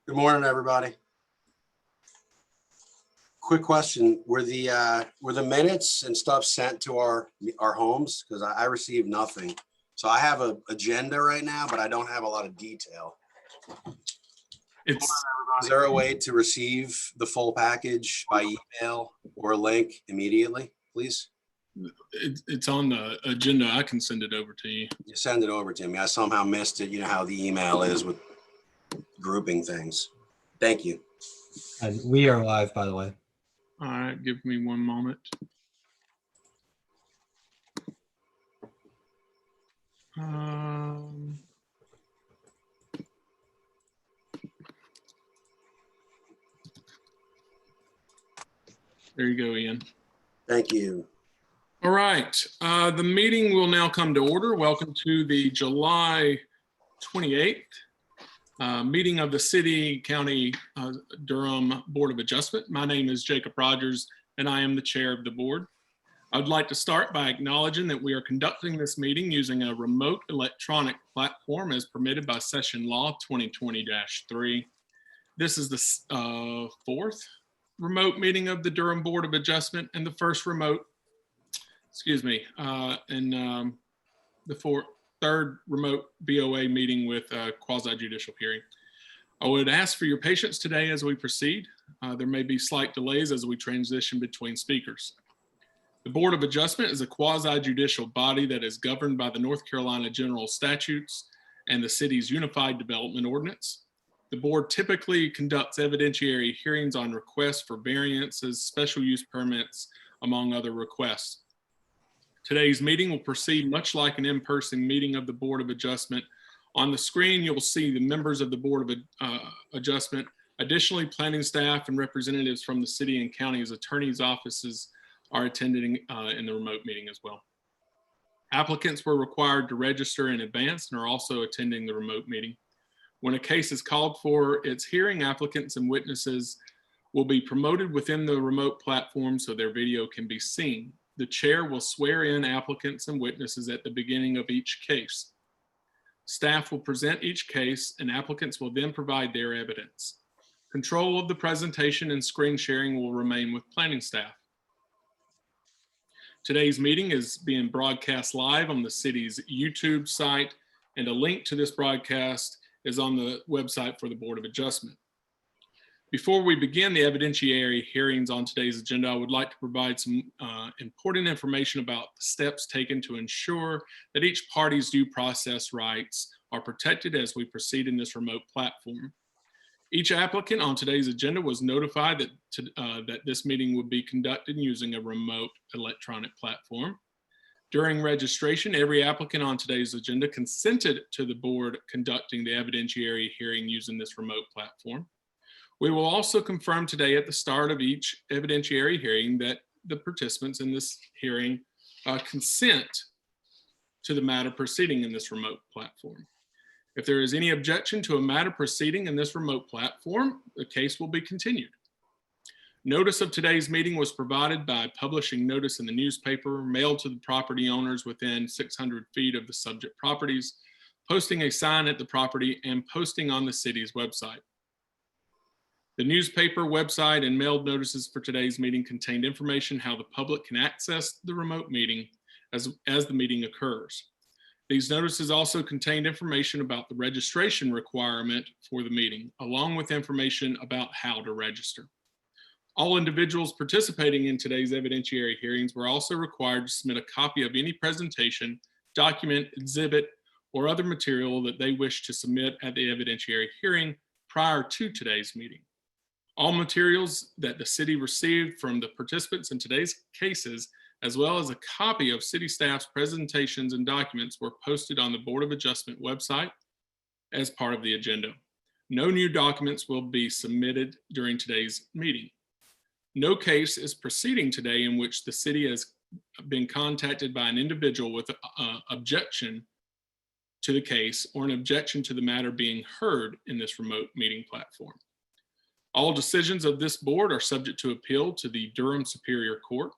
Good morning, everybody. Quick question: were the minutes and stuff sent to our homes? Because I received nothing. So I have an agenda right now, but I don't have a lot of detail. Is there a way to receive the full package by email or link immediately, please? It's on the agenda. I can send it over to you. You send it over to me. I somehow missed it. You know how the email is with grouping things. Thank you. And we are live, by the way. All right, give me one moment. There you go, Ian. Thank you. All right, the meeting will now come to order. Welcome to the July 28th meeting of the City County Durham Board of Adjustment. My name is Jacob Rogers, and I am the chair of the board. I'd like to start by acknowledging that we are conducting this meeting using a remote electronic platform as permitted by Session Law 2020-3. This is the fourth remote meeting of the Durham Board of Adjustment and the first remote, the third remote BOA meeting with a quasi-judicial hearing. I would ask for your patience today as we proceed. There may be slight delays as we transition between speakers. The Board of Adjustment is a quasi-judicial body that is governed by the North Carolina General Statutes and the city's Unified Development Ordinance. The board typically conducts evidentiary hearings on requests for variances, special use permits, among other requests. Today's meeting will proceed much like an in-person meeting of the Board of Adjustment. On the screen, you'll see the members of the Board of Adjustment. Additionally, planning staff and representatives from the city and county's attorney's offices are attending in the remote meeting as well. Applicants were required to register in advance and are also attending the remote meeting. When a case is called for its hearing, applicants and witnesses will be promoted within the remote platform so their video can be seen. The chair will swear in applicants and witnesses at the beginning of each case. Staff will present each case and applicants will then provide their evidence. Control of the presentation and screen sharing will remain with planning staff. Today's meeting is being broadcast live on the city's YouTube site, and a link to this broadcast is on the website for the Board of Adjustment. Before we begin the evidentiary hearings on today's agenda, I would like to provide some important information about the steps taken to ensure that each party's due process rights are protected as we proceed in this remote platform. Each applicant on today's agenda was notified that this meeting would be conducted using a remote electronic platform. During registration, every applicant on today's agenda consented to the board conducting the evidentiary hearing using this remote platform. We will also confirm today at the start of each evidentiary hearing that the participants in this hearing consent to the matter proceeding in this remote platform. If there is any objection to a matter proceeding in this remote platform, the case will be continued. Notice of today's meeting was provided by publishing notice in the newspaper, mailed to the property owners within 600 feet of the subject properties, posting a sign at the property, and posting on the city's website. The newspaper, website, and mailed notices for today's meeting contained information how the public can access the remote meeting as the meeting occurs. These notices also contained information about the registration requirement for the meeting, along with information about how to register. All individuals participating in today's evidentiary hearings were also required to submit a copy of any presentation, document, exhibit, or other material that they wish to submit at the evidentiary hearing prior to today's meeting. All materials that the city received from the participants in today's cases, as well as a copy of city staff's presentations and documents, were posted on the Board of Adjustment website as part of the agenda. No new documents will be submitted during today's meeting. No case is proceeding today in which the city has been contacted by an individual with an objection to the case or an objection to the matter being heard in this remote meeting platform. All decisions of this board are subject to appeal to the Durham Superior Court.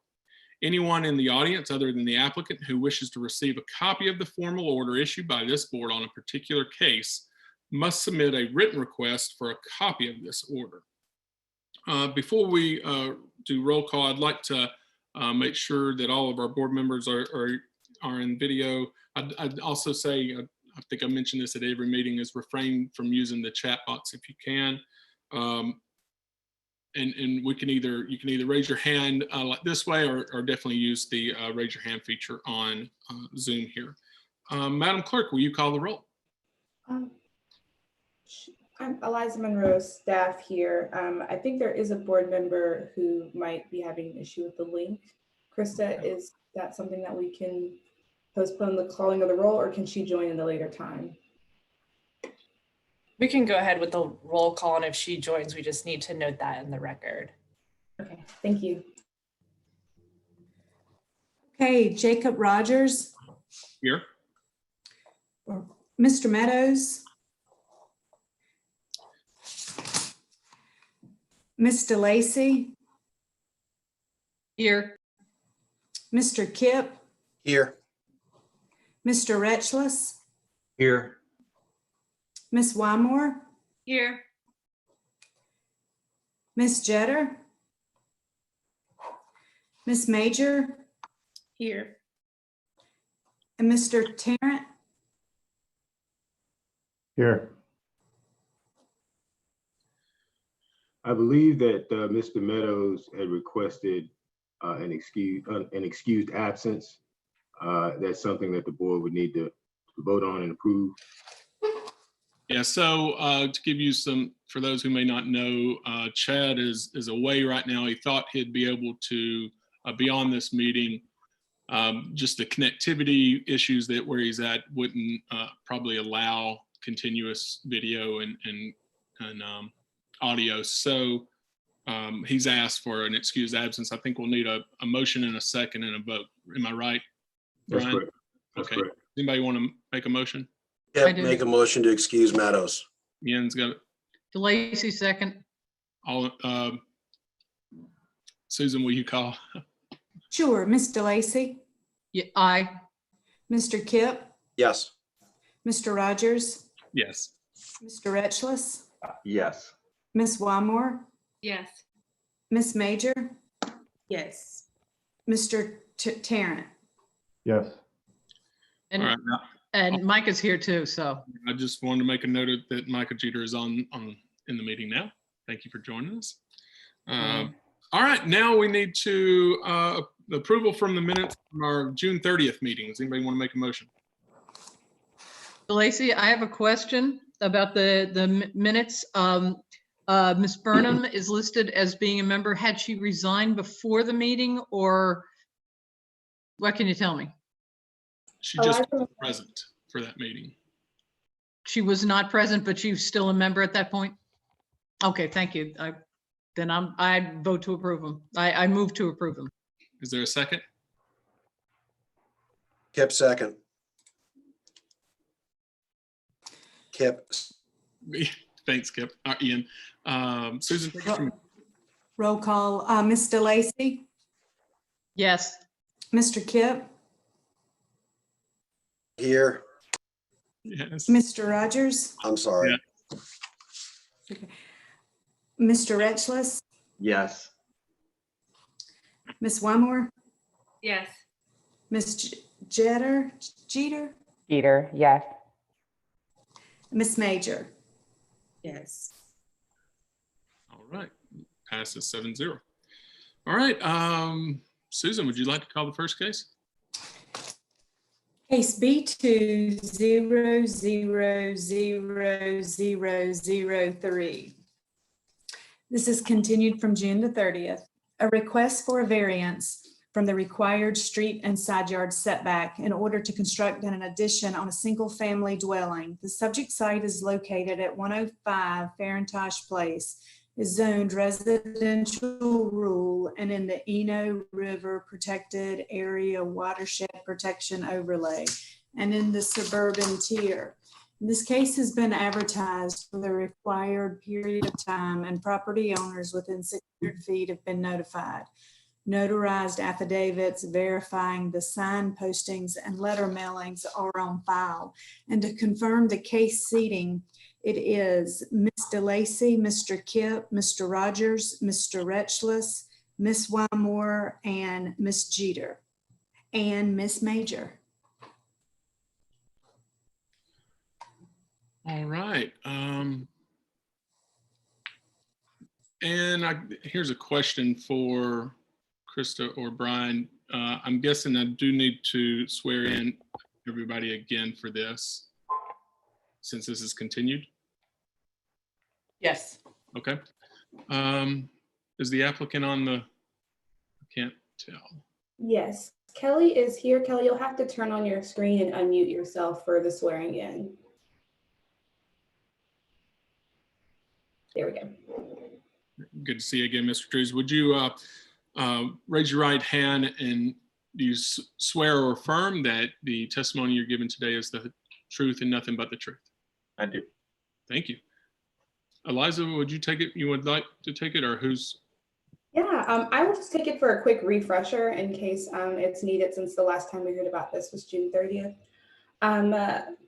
Anyone in the audience other than the applicant who wishes to receive a copy of the formal order issued by this board on a particular case, must submit a written request for a copy of this order. Before we do roll call, I'd like to make sure that all of our board members are in video. I'd also say, I think I mentioned this at every meeting, is refrain from using the chat box if you can. And you can either raise your hand like this way, or definitely use the raise your hand feature on Zoom here. Madam Clerk, will you call the roll? I'm Eliza Monroe, staff here. I think there is a board member who might be having an issue with the link. Krista, is that something that we can postpone the calling of the roll, or can she join at a later time? We can go ahead with the roll call, and if she joins, we just need to note that in the record. Okay, thank you. Okay, Jacob Rogers, Here. or Mr. Meadows, Ms. DeLacy, Here. Mr. Kip, Here. Mr. Retchless, Here. Ms. Wymore, Here. Ms. Jetter, Ms. Major, Here. and Mr. Tarrant. Here. I believe that Mr. Meadows had requested an excused absence. That's something that the board would need to vote on and approve. Yeah, so to give you some, for those who may not know, Chad is away right now. He thought he'd be able to be on this meeting. Just the connectivity issues that where he's at wouldn't probably allow continuous video and audio. So he's asked for an excused absence. I think we'll need a motion and a second and a vote. Am I right, That's Brian? correct. That's Okay. correct. Anybody want to make a motion? Yep, make a motion to excuse Meadows. Ian's got it. DeLacy, second. All. Susan, will you call? Sure, Ms. DeLacy, Yeah, aye. Mr. Kip, Yes. Mr. Rogers, Yes. Mr. Retchless, Yes. Ms. Wymore, Yes. Ms. Major, Yes. Mr. Tarrant. Yes. And, All right. Now, and Mike is here too, so. I just wanted to make a note that Micah Jeter is in the meeting now. Thank you for joining us. All right, now we need to approval from the minutes from our June 30th meetings. Anybody want to make a motion? DeLacy, I have a question about the minutes. Ms. Burnham is listed as being a member. Had she resigned before the meeting, or what can you tell me? She just Eliza- was present for that meeting. She was not present, but she was still a member at that point? Okay, thank you. I vote to approve them. I move to approve them. Is there a second? Kip, second. Kip. Thanks, Kip. Ian. Susan, take it from- Roll call, Ms. DeLacy, Yes. Mr. Kip, Here. yes. Mr. Rogers, I'm sorry. Mr. Retchless, Yes. Ms. Wymore, Yes. Ms. Jeter, Peter, yes. Ms. Major. Yes. All right, passes 7-0. All right, Susan, would you like to call the first case? Case B2000003. This is continued from June the 30th. A request for a variance from the required street and side yard setback in order to construct an addition on a single-family dwelling. The subject site is located at 105 Farintosh Place, is zoned residential rural and in the Eno River Protected Area Watershed Protection Overlay and in the suburban tier. This case has been advertised for the required period of time and property owners within 600 feet have been notified. notarized affidavits verifying the sign postings and letter mailings are on file. And to confirm the case seating, it is Ms. DeLacy, Mr. Kipp, Mr. Rogers, Mr. Retchless, Ms. Wymore, and Ms. Jeter, and Ms. Major. All right. Here's a question for Krista or Brian. I'm guessing I do need to swear in everybody again for this, since this is continued. Yes. Okay. Is the applicant on the, I can't tell. Yes, Kelly is here. Kelly, you'll have to turn on your screen and unmute yourself for the swearing in. There we go. Good to see you again, Mr. Drews. Would you raise your right hand, and do you swear or affirm that the testimony you're giving today is the truth and nothing but the truth? I do. Thank you. Eliza, would you take it? You would like to take it, or who's? Yeah, I will just take it for a quick refresher in case it's needed, since the last time we heard about this was June 30th.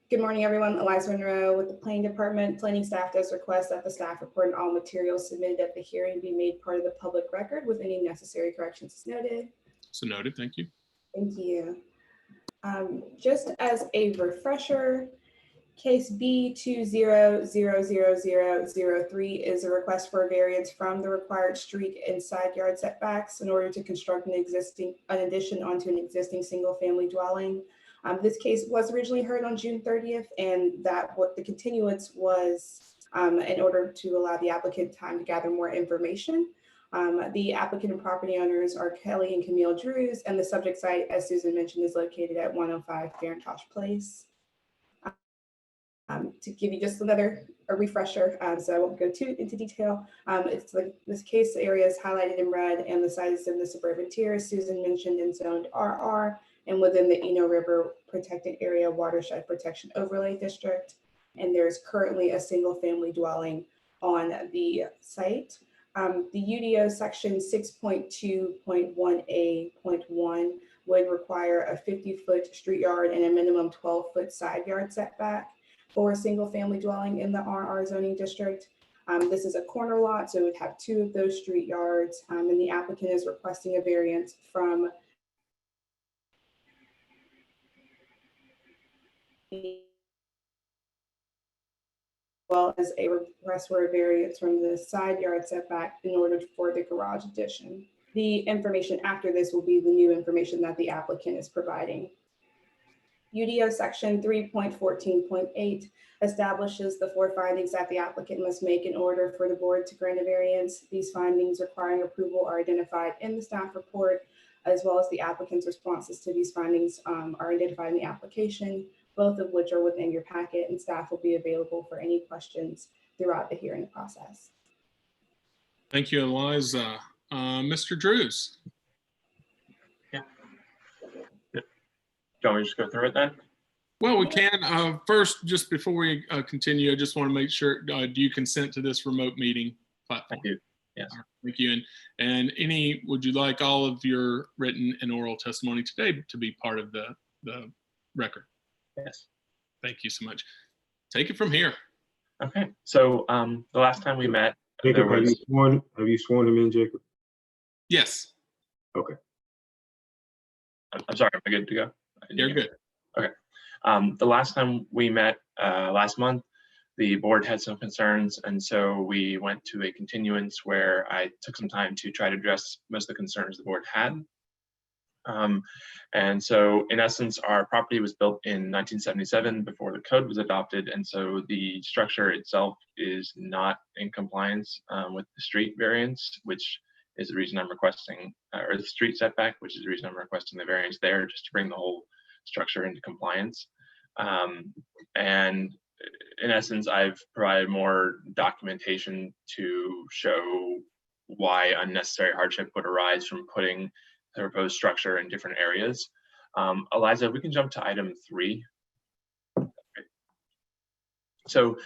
Good morning, everyone. Eliza Monroe with the Planning Department. Planning staff does request that the staff report and all materials submitted at the hearing be made part of the public record with any necessary corrections as noted. So noted. Thank you. Thank you. Just as a refresher, case B20000003 is a request for a variance from the required street and side yard setbacks in order to construct an addition onto an existing single-family dwelling. This case was originally heard on June 30th, and that what the continuance was in order to allow the applicant time to gather more information. The applicant and property owners are Kelly and Camille Drews, and the subject site, as Susan mentioned, is located at 105 Farintosh Place. To give you just a refresher, so I won't go too into detail. It's like this case area is highlighted in red, and the site is in the suburban tier, as Susan mentioned, and zoned RR, and within the Eno River Protected Area Watershed Protection Overlay District. And there's currently a single family dwelling on the site. The UDO section 6.2.1A.1 would require a 50-foot street yard and a minimum 12-foot side yard setback for a single family dwelling in the RR zoning district. This is a corner lot, so it would have 2 of those street yards, and the applicant is requesting a variance from well as a request for a variance from the side yard setback in order for the garage addition. The information after this will be the new information that the applicant is providing. UDO section 3.14.8 establishes the 4 findings that the applicant must make in order for the board to grant a variance. These findings requiring approval are identified in the staff report, as well as the applicant's responses to these findings are identified in the application, both of which are within your packet, and staff will be available for any questions throughout the hearing process. Thank you, Eliza. Mr. Drews. Yeah. Do you want me to just go through it then? Well, we can. First, just before we continue, I just want to make sure, do you consent to this remote meeting platform? I do, yes. Thank you. And would you like all of your written and oral testimony today to be part of the record? Yes. Thank you so much. Take it from here. Okay, so the last time we met, Jacob, have you sworn him in, Jacob? Yes. Okay. I'm sorry, am I good to go? You're good. Okay. The last time we met last month, the board had some concerns, and so we went to a continuance where I took some time to try to address most of the concerns the board had. And so in essence, our property was built in 1977 before the code was adopted, and so the structure itself is not in compliance with the street variance, which is the reason I'm requesting, or the street setback, which is the reason I'm requesting the variance there, just to bring the whole structure into compliance. And in essence, I've provided more documentation to show why unnecessary hardship would arise from putting the proposed structure in different areas. Eliza, we can jump to item 3. So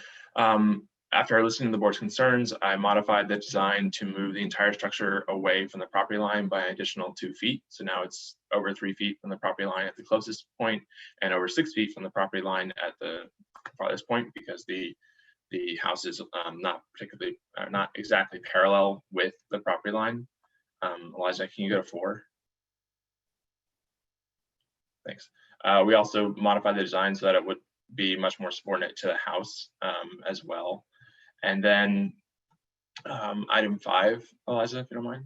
After listening to the board's concerns, I modified the design to move the entire structure away from the property line by an additional 2 feet. So now it's over 3 feet from the property line at the closest point and over 6 feet from the property line at the farthest point, because the house is not exactly parallel with the property line. Elijah, can you go to 4? Thanks. We also modified the design so that it would be much more subordinate to the house as well. And then item 5, Eliza, if you don't mind.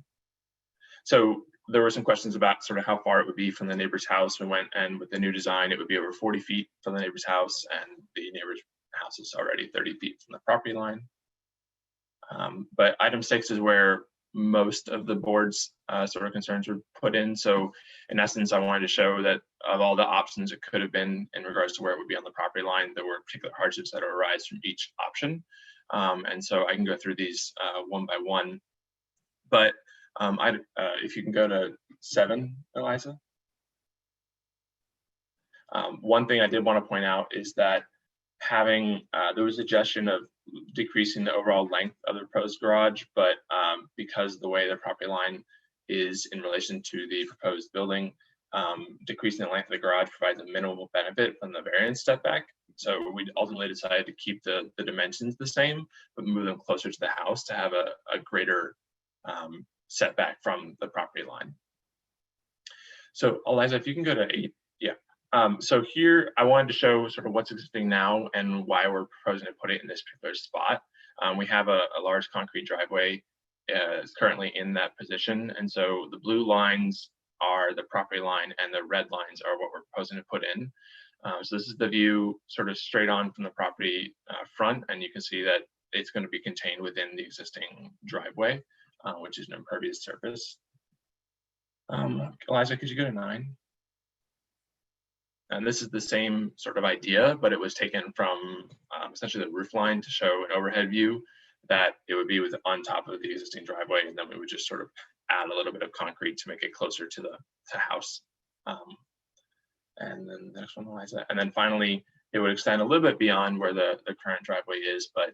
So there were some questions about sort of how far it would be from the neighbor's house. We went, and with the new design, it would be over 40 feet from the neighbor's house, and the neighbor's house is already 30 feet from the property line. But item 6 is where most of the board's sort of concerns were put in. So in essence, I wanted to show that of all the options it could have been in regards to where it would be on the property line, there were particular hardships that arise from each option. And so I can go through these one by one. But if you can go to 7, Eliza. One thing I did want to point out is that having, there was a suggestion of decreasing the overall length of the proposed garage, but because of the way the property line is in relation to the proposed building, decreasing the length of the garage provides a minimal benefit from the variance setback. So we ultimately decided to keep the dimensions the same, but move them closer to the house to have a greater setback from the property line. So Eliza, if you can go to 8. Yeah. So here I wanted to show sort of what's existing now and why we're proposing to put it in this particular spot. We have a large concrete driveway currently in that position. And so the blue lines are the property line and the red lines are what we're proposing to put in. So this is the view sort of straight on from the property front, and you can see that it's going to be contained within the existing driveway, which is an impervious surface. Eliza, could you go to 9? And this is the same sort of idea, but it was taken from essentially the roof line to show an overhead view that it would be on top of the existing driveway, and then we would just sort of add a little bit of concrete to make it closer to the house. And then the next one, Eliza. And then finally, it would extend a little bit beyond where the current driveway is, but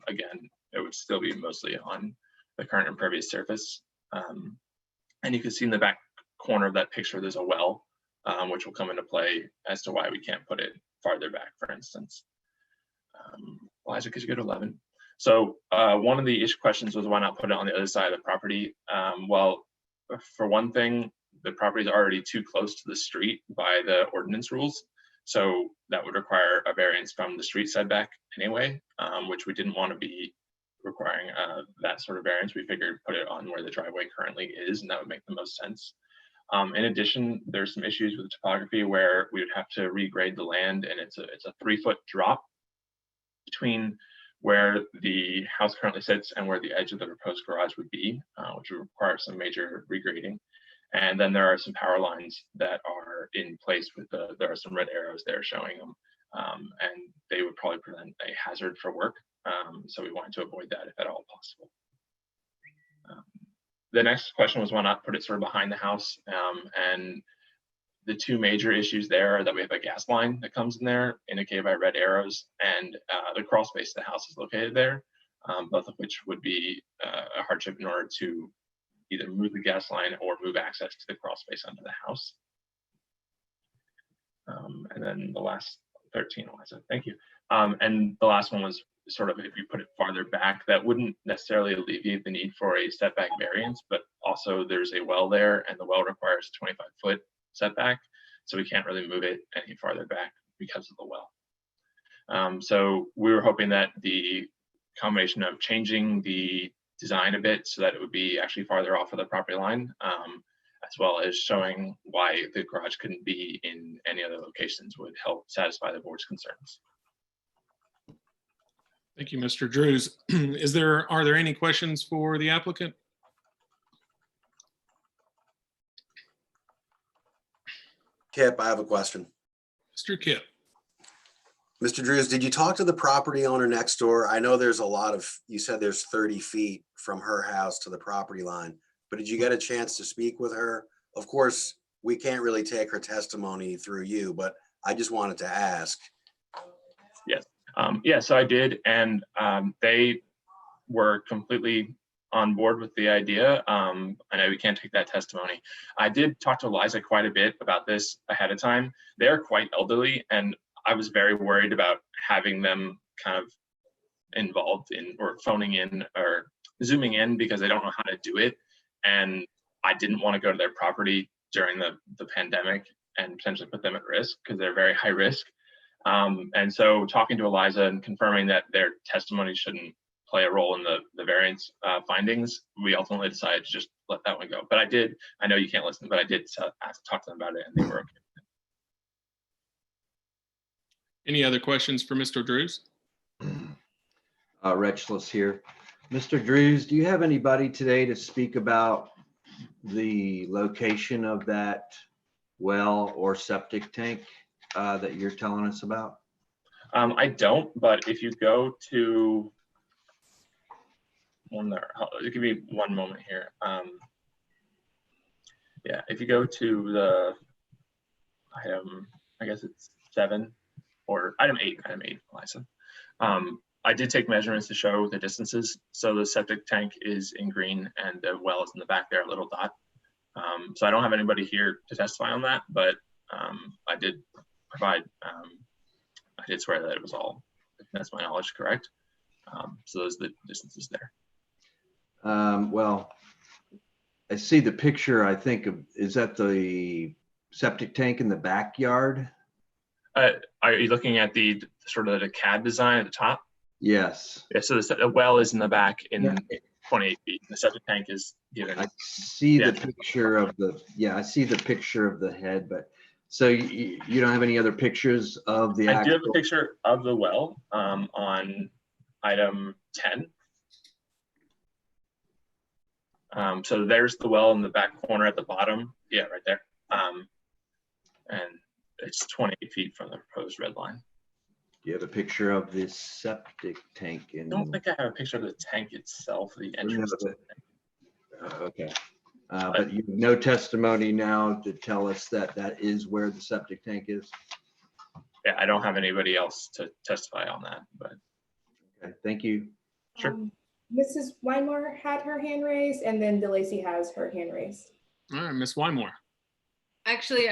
again, it would still be mostly on the current impervious surface. And you can see in the back corner of that picture, there's a well, which will come into play as to why we can't put it farther back, for instance. Eliza, could you go to 11? So one of the issue questions was why not put it on the other side of the property? Well, for one thing, the property is already too close to the street by the ordinance rules. So that would require a variance from the street setback anyway, which we didn't want to be requiring that sort of variance. We figured put it on where the driveway currently is, and that would make the most sense. In addition, there's some issues with the topography where we would have to regrade the land, and it's a 3-foot drop between where the house currently sits and where the edge of the proposed garage would be, which would require some major regrading. And then there are some power lines that are in place with there are some red arrows there showing them, and they would probably present a hazard for work. So we wanted to avoid that if at all possible. The next question was why not put it sort of behind the house, and the two major issues there are that we have a gas line that comes in there indicated by red arrows, and the crawl space of the house is located there, both of which would be a hardship in order to either move the gas line or move access to the crawl space under the house. And then the last 13, Eliza, thank you. And the last one was sort of if you put it farther back, that wouldn't necessarily alleviate the need for a setback variance, but also there's a well there, and the well requires a 25-foot setback, so we can't really move it any farther back because of the well. So we were hoping that the combination of changing the design a bit so that it would be actually farther off of the property line, as well as showing why the garage couldn't be in any other locations would help satisfy the board's concerns. Thank you, Mr. Drews. Are there any questions for the applicant? Kip, I have a question. Mr. Kip. Mr. Drews, did you talk to the property owner next door? I know there's a lot of, you said there's 30 feet from her house to the property line, but did you get a chance to speak with her? Of course, we can't really take her testimony through you, but I just wanted to ask. Yes. Yeah, so I did, and they were completely on board with the idea. I know we can't take that testimony. I did talk to Eliza quite a bit about this ahead of time. They're quite elderly, and I was very worried about having them kind of involved in or phoning in or zooming in because they don't know how to do it. And I didn't want to go to their property during the pandemic and potentially put them at risk because they're very high risk. And so talking to Eliza and confirming that their testimony shouldn't play a role in the variance findings, we ultimately decided to just let that one go. But I know you can't listen, but I did talk to them about it and they were okay. Any other questions for Mr. Drews? Retchless here. Mr. Drews, do you have anybody today to speak about the location of that well or septic tank that you're telling us about? I don't, but if you go to give me one moment here. Yeah, if you go to the item, I guess it's 7 or item 8, Eliza. I did take measurements to show the distances. So the septic tank is in green and the well is in the back there, a little dot. So I don't have anybody here to testify on that, but I did provide, I did swear that it was all, that's my knowledge, correct. So those are the distances there. Well, I see the picture, I think, is that the septic tank in the backyard? Are you looking at the sort of the CAD design at the top? Yes. Yeah, so the well is in the back in 28 feet. The septic tank is given. I see the picture of I see the picture of the head, but so you don't have any other pictures of the I do have a picture of the well on item 10. So there's the well in the back corner at the bottom. Yeah, right there. And it's 28 feet from the proposed red line. Do you have a picture of this septic tank? I don't think I have a picture of the tank itself, the entrance. Okay. But you have no testimony now to tell us that that is where the septic tank is? Yeah, I don't have anybody else to testify on that, but. Okay, thank you. Sure. Mrs. Weinmore had her hand raised, and then DeLacy has her hand raised. All right, Ms. Wymore. Actually,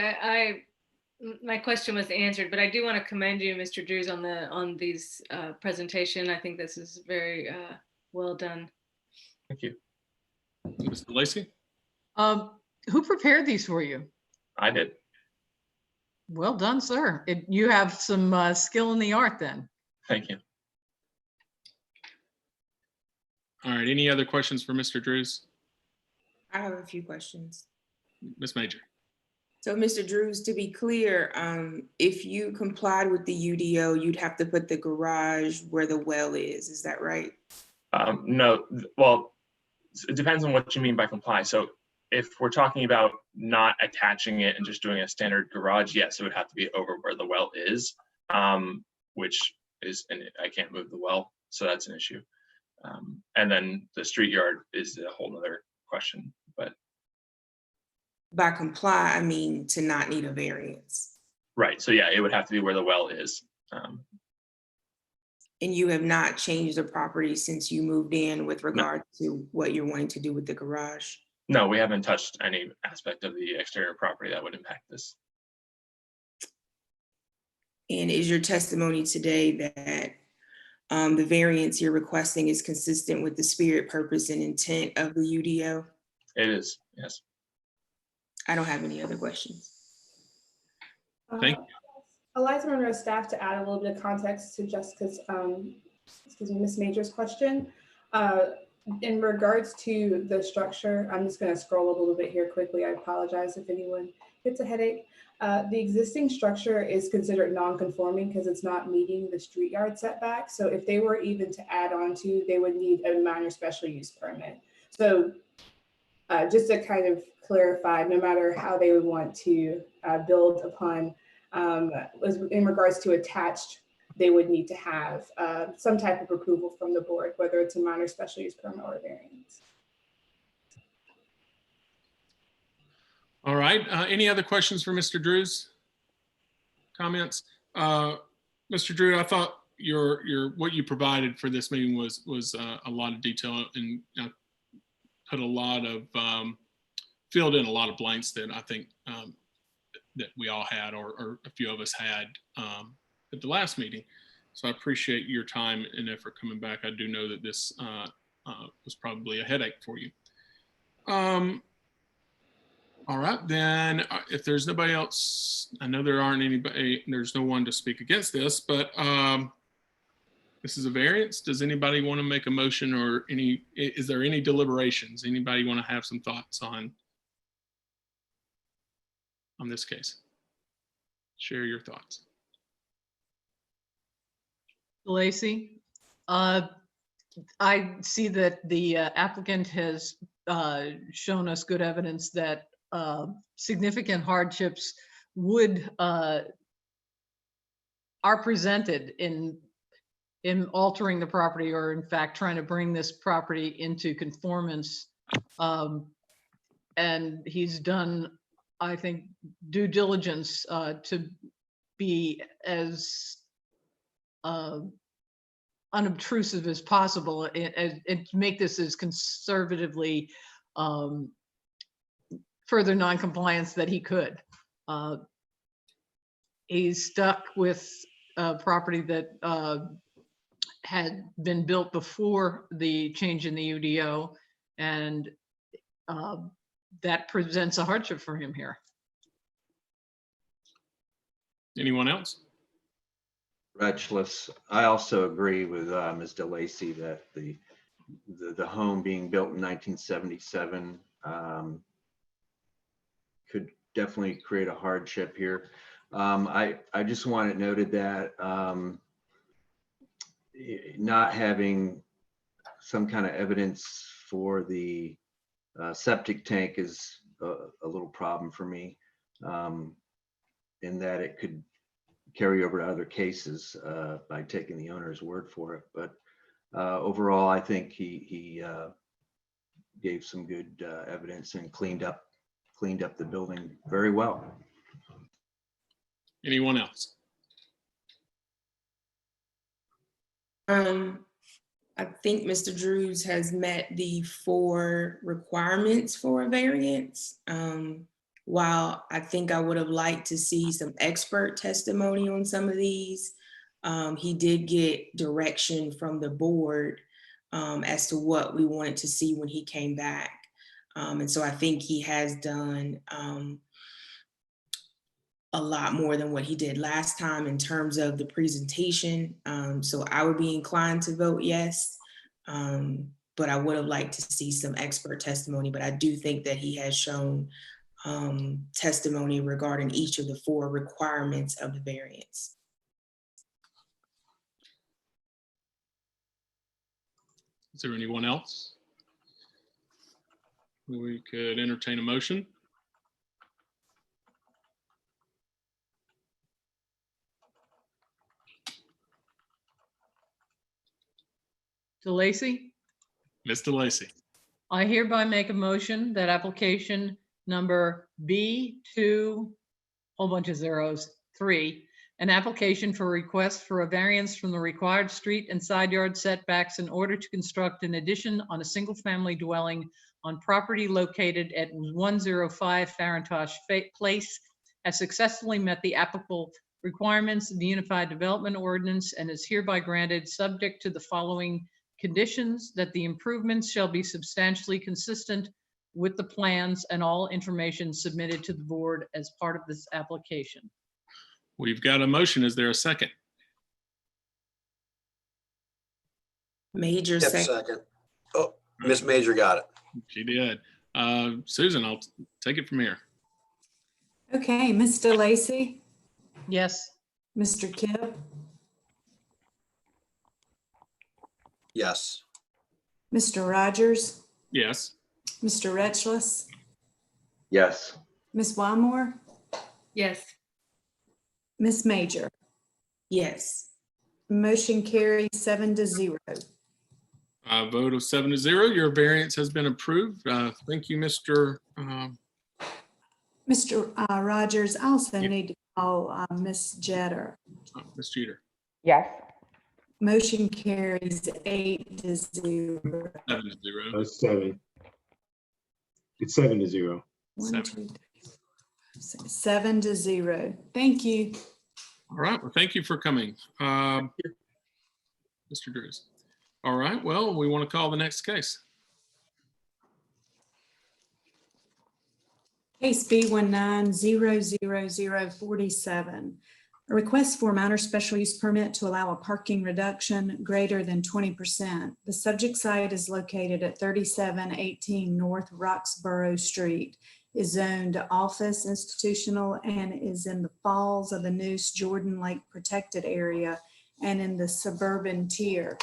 my question was answered, but I do want to commend you, Mr. Drews, on these presentation. I think this is very well done. Thank you. Mr. Lacey? Who prepared these for you? I did. Well done, sir. You have some skill in the art then. Thank you. All right, any other questions for Mr. Drews? I have a few questions. Ms. Major. So Mr. Drews, to be clear, if you complied with the UDO, you'd have to put the garage where the well is that right? No, well, it depends on what you mean by comply. So if we're talking about not attaching it and just doing a standard garage, yes, it would have to be over where the well is, which is, and I can't move the well, so that's an issue. And then the street yard is a whole nother question, but. By comply, I mean to not need a variance. Right, so yeah, it would have to be where the well is. And you have not changed the property since you moved in with regard to what you're wanting to do with the garage? No, we haven't touched any aspect of the exterior property that would impact this. And is your testimony today that the variance you're requesting is consistent with the spirit, purpose, and intent of the UDO? It is, yes. I don't have any other questions. Thank you. Eliza Monroe staff to add a little bit of context to Jessica's, Ms. Major's question. In regards to the structure, I'm just going to scroll a little bit here quickly. I apologize if anyone gets a headache. The existing structure is considered non-conforming because it's not meeting the street yard setback. So if they were even to add on to, they would need a minor special use permit. So just to kind of clarify, no matter how they would want to build upon, in regards to attached, they would need to have some type of approval from the board, whether it's a minor special use permit or a variance. All right, any other questions for Mr. Drews? Comments? Mr. Drew, I thought what you provided for this meeting was a lot of detail, and put a lot of filled in a lot of blanks that I think that we all had, or a few of us had at the last meeting. So I appreciate your time and effort coming back. I do know that this was probably a headache for you. All right, then, if there's nobody else, I know there aren't anybody, there's no one to speak against this, but this is a variance. Does anybody want to make a motion, or is there any deliberations? Anybody want to have some thoughts on this case? Share your thoughts. Lacey, I see that the applicant has shown us good evidence that significant hardships are presented in altering the property, or in fact trying to bring this property into conformance. And he's done, I think, due diligence to be as unobtrusive as possible, and to make this as conservatively further non-compliance that he could. He's stuck with a property that had been built before the change in the UDO, and that presents a hardship for him here. Anyone else? Retchless. I also agree with Ms. DeLacy that the home being built in 1977 could definitely create a hardship here. I just want it noted that not having some kind of evidence for the septic tank is a little problem for me, in that it could carry over to other cases by taking the owner's word for it. But overall, I think he gave some good evidence and cleaned up the building very well. Anyone else? I think Mr. Drews has met the 4 requirements for a variance. While I think I would have liked to see some expert testimony on some of these, he did get direction from the board as to what we wanted to see when he came back. And so I think he has done a lot more than what he did last time in terms of the presentation. So I would be inclined to vote yes, but I would have liked to see some expert testimony. But I do think that he has shown testimony regarding each of the 4 requirements of the variance. Is there anyone else? We could entertain a motion. DeLacy? Ms. DeLacy. I hereby make a motion that application number B2, whole bunch of zeros, 3, an application for request for a variance from the required street and side yard setbacks in order to construct an addition on a single-family dwelling on property located at 105 Farintosh Place, has successfully met the applicable requirements of the Unified Development Ordinance and is hereby granted, subject to the following conditions: that the improvements shall be substantially consistent with the plans and all information submitted to the board as part of this application. We've got a motion. Is there a second? Major second. Oh, Miss Major got it. She did. Susan, I'll take it from here. Okay, Ms. DeLacy, Yes. Mr. Kipp, Yes. Mr. Rogers, Yes. Mr. Retchless, Yes. Ms. Wymore, Yes. Ms. Major. Yes. Motion carries 7-0. A vote of 7-0. Your variance has been approved. Thank you, Mr. Mr. Rogers, I also Yeah. need to call Ms. Jeter. Ms. Jeter. Yes. Motion carries 8-0. 7-0. 7. It's 7-0. 1, 2, 3, 4, 5, 6, 7-0. Thank you. All right. Well, thank you for coming, Mr. Drews. All right. Well, we want to call the next case. Case B19-00047. A request for a minor special use permit to allow a parking reduction greater than 20%. The subject site is located at 3718 North Roxborough Street, is zoned office institutional, and is in the Falls of the Noose Jordan Lake Protected Area and in the suburban tier.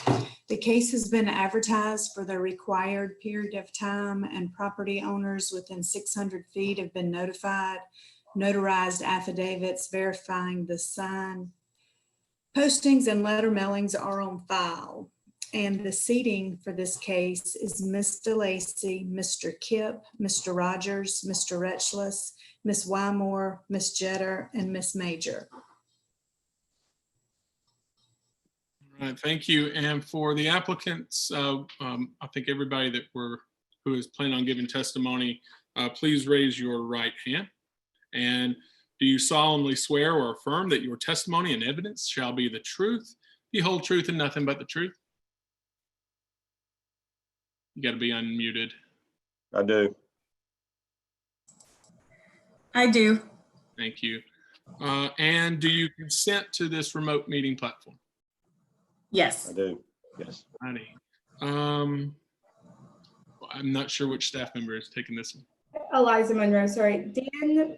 The case has been advertised for the required period of time, and property owners within 600 feet have been notified. Notarized affidavits verifying the sign postings and letter mailings are on file. And the seating for this case is Ms. DeLacy, Mr. Kipp, Mr. Rogers, Mr. Retchless, Ms. Wymore, Ms. Jetter, and Ms. Major. All right, thank you. And for the applicants, I think everybody who is planning on giving testimony, please raise your right hand. And do you solemnly swear or affirm that your testimony and evidence shall be the truth, the whole truth, and nothing but the truth? You got to be unmuted. I do. I do. Thank you. And do you consent to this remote meeting platform? Yes. I do. Yes. Righty. I'm not sure which staff member is taking this one. Eliza Monroe, sorry. Dan,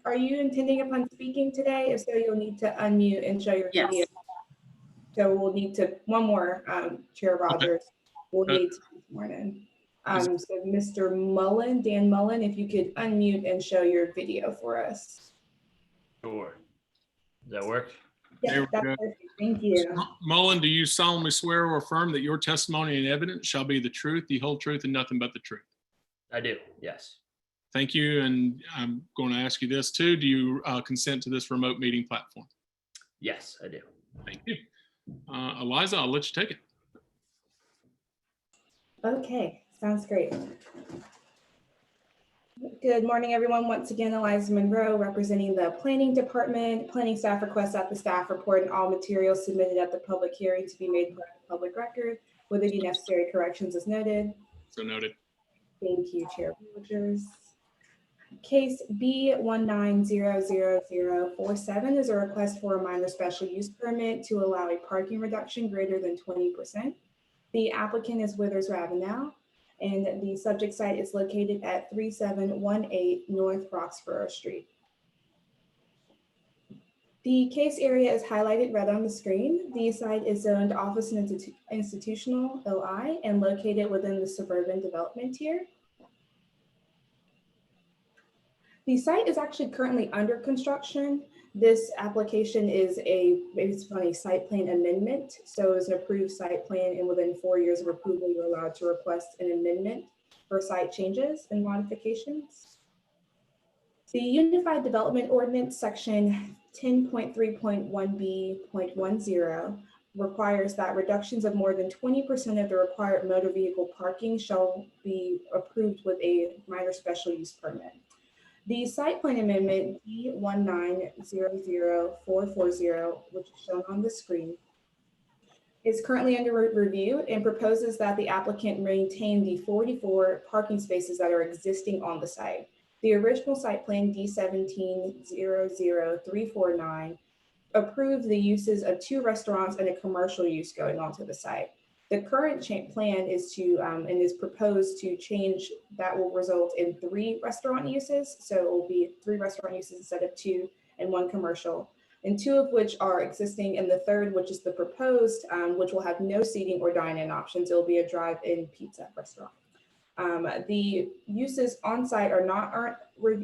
are you intending upon speaking today? If so, you'll need to unmute and show your video. So we'll need to, one more, Chair Rogers, we'll need to this morning. So Mr. Mullen, Dan Mullen, if you could unmute and show your video for us. Sure. Does that work? Yeah, that's perfect. Thank you. Mullen, do you solemnly swear or affirm that your testimony and evidence shall be the truth, the whole truth, and nothing but the truth? I do, yes. Thank you. And I'm going to ask you this too. Do you consent to this remote meeting platform? Yes, I do. Thank you. Eliza, I'll let you take it. Okay, sounds great. Good morning, everyone. Once again, Eliza Monroe representing the Planning Department. Planning staff requests that the staff report and all materials submitted at the public hearing to be made part of the public record with any necessary corrections as noted. So noted. Thank you, Chair Rogers. Case B19-00047 is a request for a minor special use permit to allow a parking reduction greater than 20%. The applicant is Withers Ravenel, and the subject site is located at 3718 North Roxborough Street. The case area is highlighted red on the screen. The site is zoned office and institutional OI and located within the suburban development tier. The site is actually currently under construction. This application is based on a site plan amendment. So it's an approved site plan, and within 4 years of approval, you're allowed to request an amendment for site changes and modifications. The Unified Development Ordinance section 10.3.1b.10 requires that reductions of more than 20% of the required motor vehicle parking shall be approved with a minor special use permit. The site plan amendment B1900440, which is shown on the screen, is currently under review and proposes that the applicant maintain the 44 parking spaces that are existing on the site. The original site plan D1700349 approved the uses of 2 restaurants and a commercial use going onto the site. The current plan is to, and is proposed to change, that will result in 3 restaurant uses. So it will be 3 restaurant uses instead of 2 and 1 commercial, and 2 of which are existing, and the third, which is the proposed, which will have no seating or dine-in options. It will be a drive-in pizza restaurant. The uses on site aren't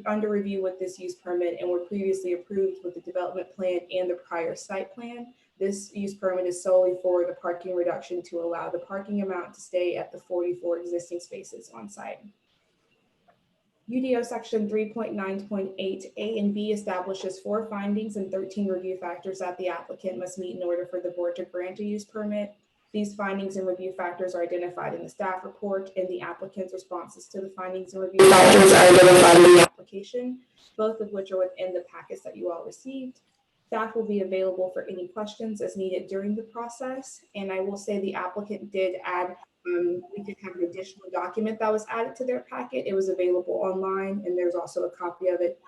under review with this use permit and were previously approved with the development plan and the prior site plan. This use permit is solely for the parking reduction to allow the parking amount to stay at the 44 existing spaces on site. UDO section 3.9.8 A and B establishes 4 findings and 13 review factors that the applicant must meet in order for the board to grant a use permit. These findings and review factors are identified in the staff report, and the applicant's responses to the findings and review factors are identified in the application, both of which are within the packets that you all received. Staff will be available for any questions as needed during the process. And I will say the applicant did add, we did have an additional document that was added to their packet. It was available online, and there's also a copy of it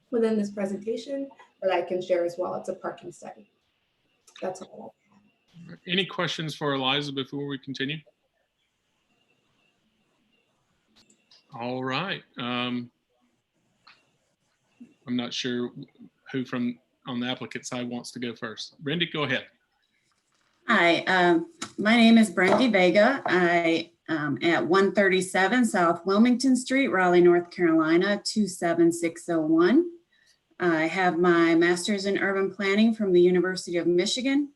within this presentation that I can share as well. It's a parking study. That's all. Any questions for Eliza before we continue? All right. I'm not sure who from on the applicant side wants to go first. Brandy, go ahead. Hi, my name is Brandy Vega. I am at 137 South Wilmington Street, Raleigh, North Carolina, 27601. I have my master's in urban planning from the University of Michigan.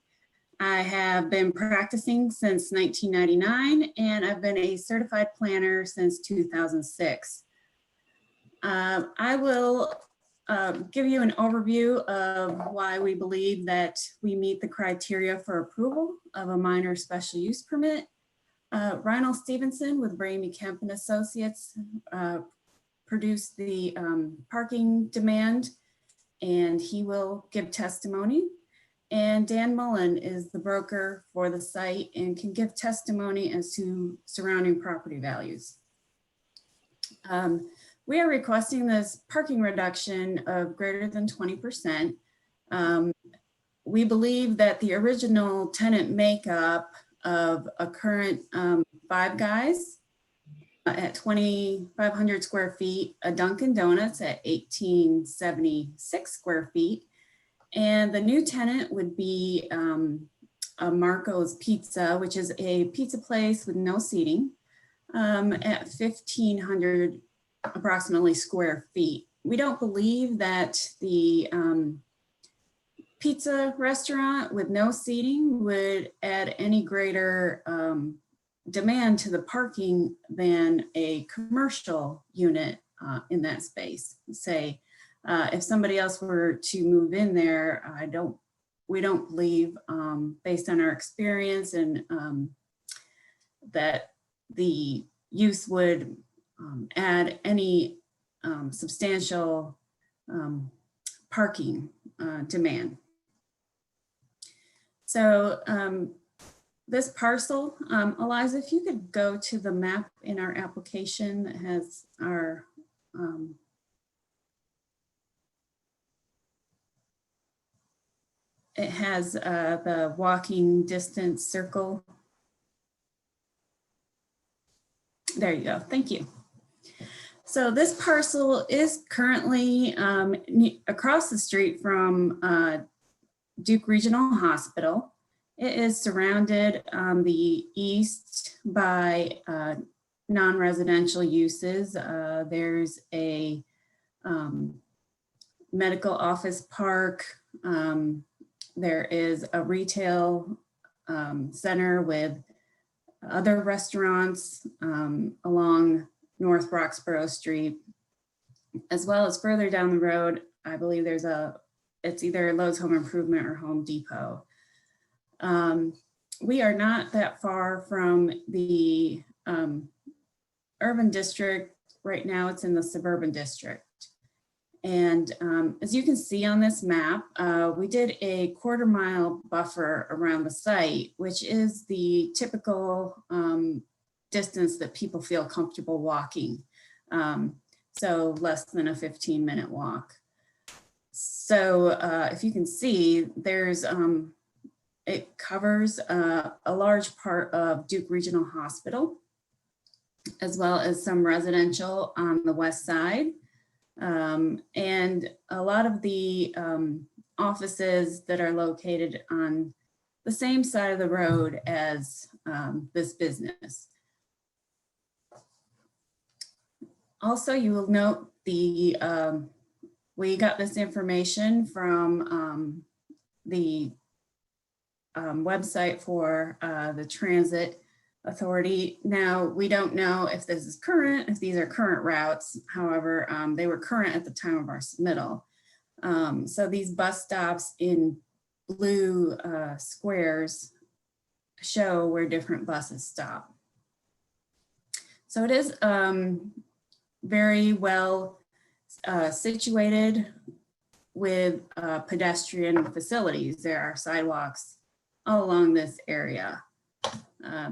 I have been practicing since 1999, and I've been a certified planner since 2006. I will give you an overview of why we believe that we meet the criteria for approval of a minor special use permit. Reinald Stevenson with Bramy Kemp and Associates produced the parking demand, and he will give testimony. And Dan Mullen is the broker for the site and can give testimony as to surrounding property values. We are requesting this parking reduction of greater than 20%. We believe that the original tenant makeup of a current 5 Guys at 2,500 square feet, a Dunkin' Donuts at 1,876 square feet, and the new tenant would be a Marco's Pizza, which is a pizza place with no seating at 1,500 approximately square feet. We don't believe that the pizza restaurant with no seating would add any greater demand to the parking than a commercial unit in that space. Say, if somebody else were to move in there, we don't believe, based on our experience, and that the use would add any substantial parking demand. So this parcel, Eliza, if you could go to the map in our application that has our it has the walking distance circle. There you go. Thank you. So this parcel is currently across the street from Duke Regional Hospital. It is surrounded on the east by non-residential uses. There's a medical office park. There is a retail center with other restaurants along North Roxborough Street, as well as further down the road. I believe there's it's either Lowe's Home Improvement or Home Depot. We are not that far from the urban district. Right now it's in the suburban district. And as you can see on this map, we did a 1/4 mile buffer around the site, which is the typical distance that people feel comfortable walking. So less than a 15-minute walk. So if you can see, there's it covers a large part of Duke Regional Hospital, as well as some residential on the west side. And a lot of the offices that are located on the same side of the road as this business. Also, you will note the we got this information from the website for the transit Authority. Now, we don't know if this is current, if these are current routes. However, they were current at the time of our submittal. So these bus stops in blue squares show where different buses stop. So it is very well situated with pedestrian facilities. There are sidewalks all along this area.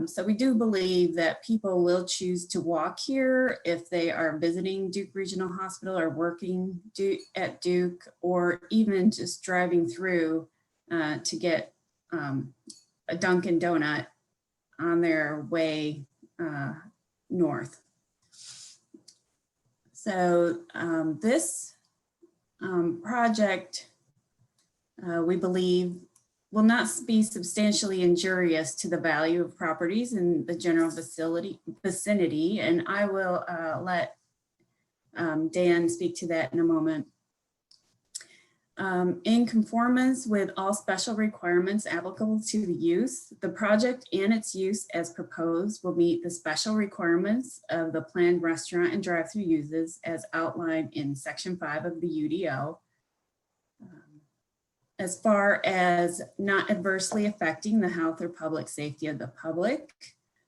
So we do believe that people will choose to walk here if they are visiting Duke Regional Hospital or working at Duke, or even just driving through to get a Dunkin' Donut on their way north. So this project, we believe, will not be substantially injurious to the value of properties in the general vicinity. And I will let Dan speak to that in a moment. In conformance with all special requirements applicable to the use, the project and its use as proposed will meet the special requirements of the planned restaurant and drive-through uses as outlined in Section 5 of the UDO. As far as not adversely affecting the health or public safety of the public,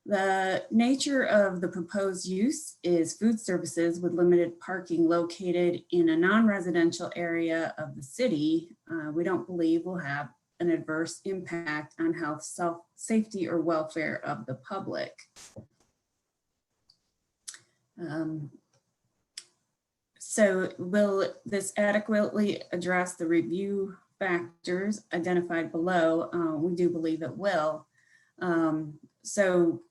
the nature of the proposed use is food services with limited parking located in a non-residential area of the city. We don't believe will have an adverse impact on health, safety, or welfare of the public. So will this adequately address the review factors identified below? We do believe it will. So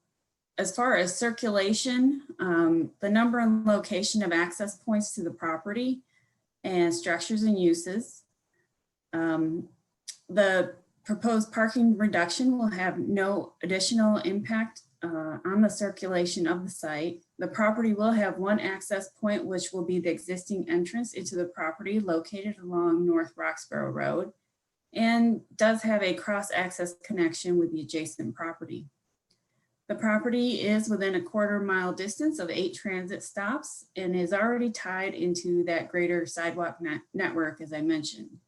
as far as circulation, the number and location of access points to the property and structures and uses. The proposed parking reduction will have no additional impact on the circulation of the site. The property will have one access point, which will be the existing entrance into the property located along North Roxborough Road, and does have a cross-access connection with the adjacent property. The property is within a quarter-mile distance of 8 transit stops and is already tied into that greater sidewalk network, as I mentioned.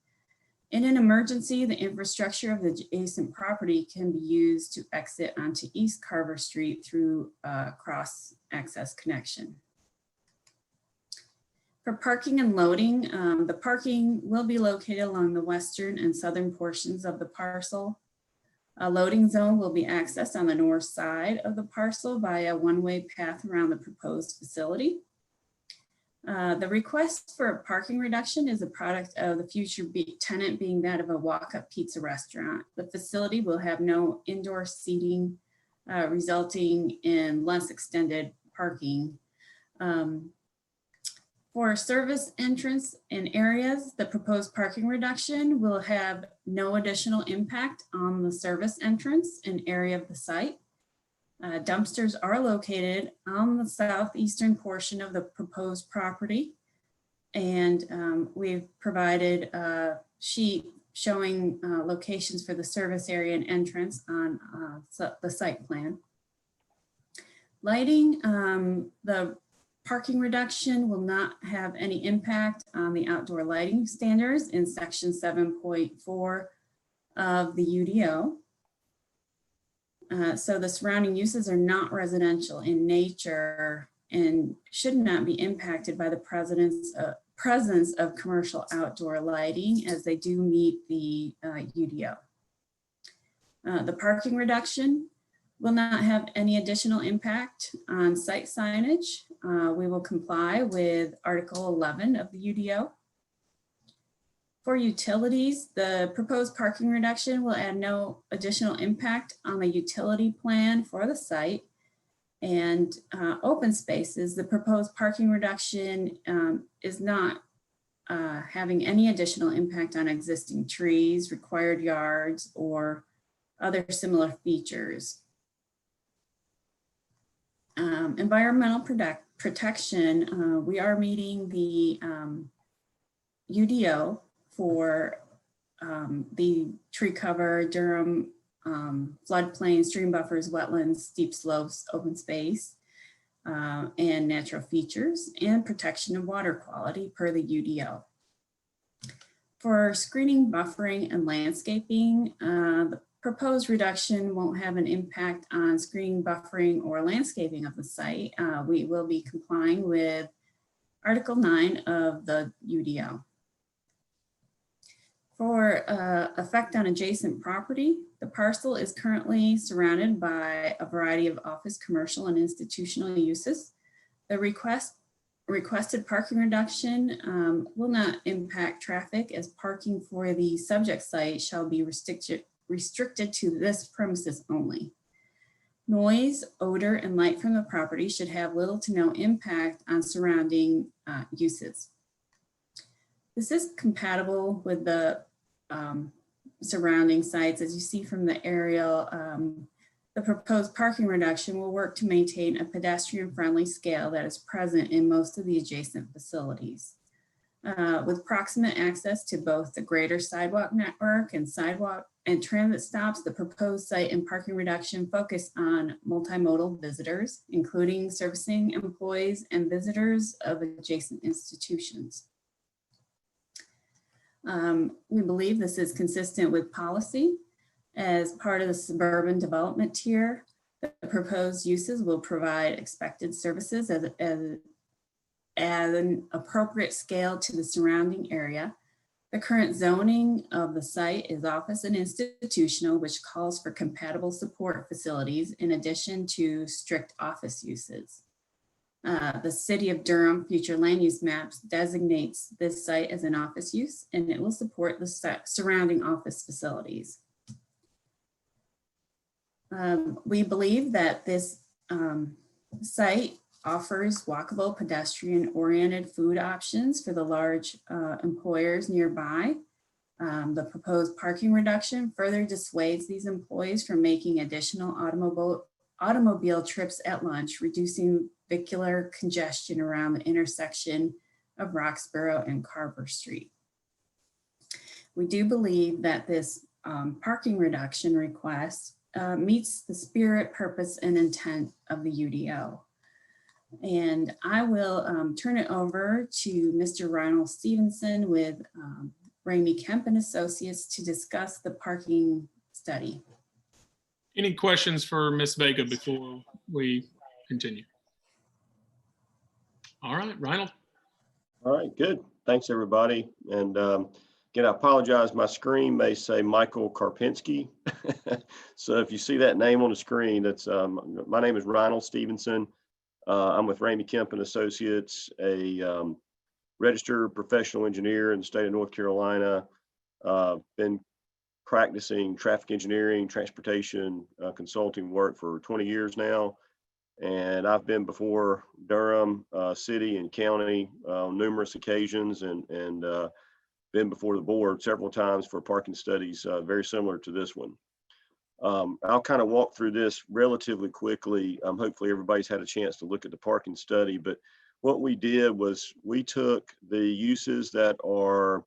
In an emergency, the infrastructure of the adjacent property can be used to exit onto East Carver Street through a cross-access connection. For parking and loading, the parking will be located along the western and southern portions of the parcel. A loading zone will be accessed on the north side of the parcel via a one-way path around the proposed facility. The request for a parking reduction is a product of the future tenant being that of a walk-up pizza restaurant. The facility will have no indoor seating, resulting in less extended parking. For service entrance and areas, the proposed parking reduction will have no additional impact on the service entrance and area of the site. Dumpsters are located on the southeastern portion of the proposed property. And we've provided a sheet showing locations for the service area and entrance on the site plan. Lighting, the parking reduction will not have any impact on the outdoor lighting standards in section 7.4 of the UDO. So the surrounding uses are not residential in nature and should not be impacted by the presence of commercial outdoor lighting, as they do meet the UDO. The parking reduction will not have any additional impact on site signage. We will comply with Article 11 of the UDO. For utilities, the proposed parking reduction will add no additional impact on the utility plan for the site. And open spaces, the proposed parking reduction is not having any additional impact on existing trees, required yards, or other similar features. Environmental protection, we are meeting the UDO for the tree cover, Durham floodplain, stream buffers, wetlands, steep slopes, open space, and natural features, and protection of water quality per the UDO. For screening, buffering, and landscaping, the proposed reduction won't have an impact on screening, buffering, or landscaping of the site. We will be complying with Article 9 of the UDO. For effect on adjacent property, the parcel is currently surrounded by a variety of office, commercial, and institutional uses. The requested parking reduction will not impact traffic, as parking for the subject site shall be restricted to this premises only. Noise, odor, and light from the property should have little to no impact on surrounding uses. This is compatible with the surrounding sites. As you see from the aerial, the proposed parking reduction will work to maintain a pedestrian-friendly scale that is present in most of the adjacent facilities. With proximate access to both the greater sidewalk network and sidewalk and transit stops, the proposed site and parking reduction focus on multimodal visitors, including servicing employees and visitors of adjacent institutions. We believe this is consistent with policy. As part of the suburban development tier, the proposed uses will provide expected services at an appropriate scale to the surrounding area. The current zoning of the site is office and institutional, which calls for compatible support facilities in addition to strict office uses. The City of Durham future land use maps designates this site as an office use, and it will support the surrounding office facilities. We believe that this site offers walkable, pedestrian-oriented food options for the large employers nearby. The proposed parking reduction further dissuades these employees from making additional automobile trips at lunch, reducing vehicular congestion around the intersection of Roxborough and Carver Street. We do believe that this parking reduction request meets the spirit, purpose, and intent of the UDO. And I will turn it over to Mr. Ronald Stevenson with Ramey Kemp and Associates to discuss the parking study. Any questions for Ms. Vega before we continue? All right, Reinhold. All right, good. Thanks, everybody. And again, I apologize. My screen may say Michael Karpinski. So if you see that name on the screen, that's my name is Ronald Stevenson. I'm with Ramey Kemp and Associates, a registered professional engineer in the state of North Carolina. Been practicing traffic engineering, transportation consulting work for 20 years now. And I've been before Durham city and county on numerous occasions, and been before the board several times for parking studies very similar to this one. I'll kind of walk through this relatively quickly. Hopefully everybody's had a chance to look at the parking study, but what we did was we took the uses that are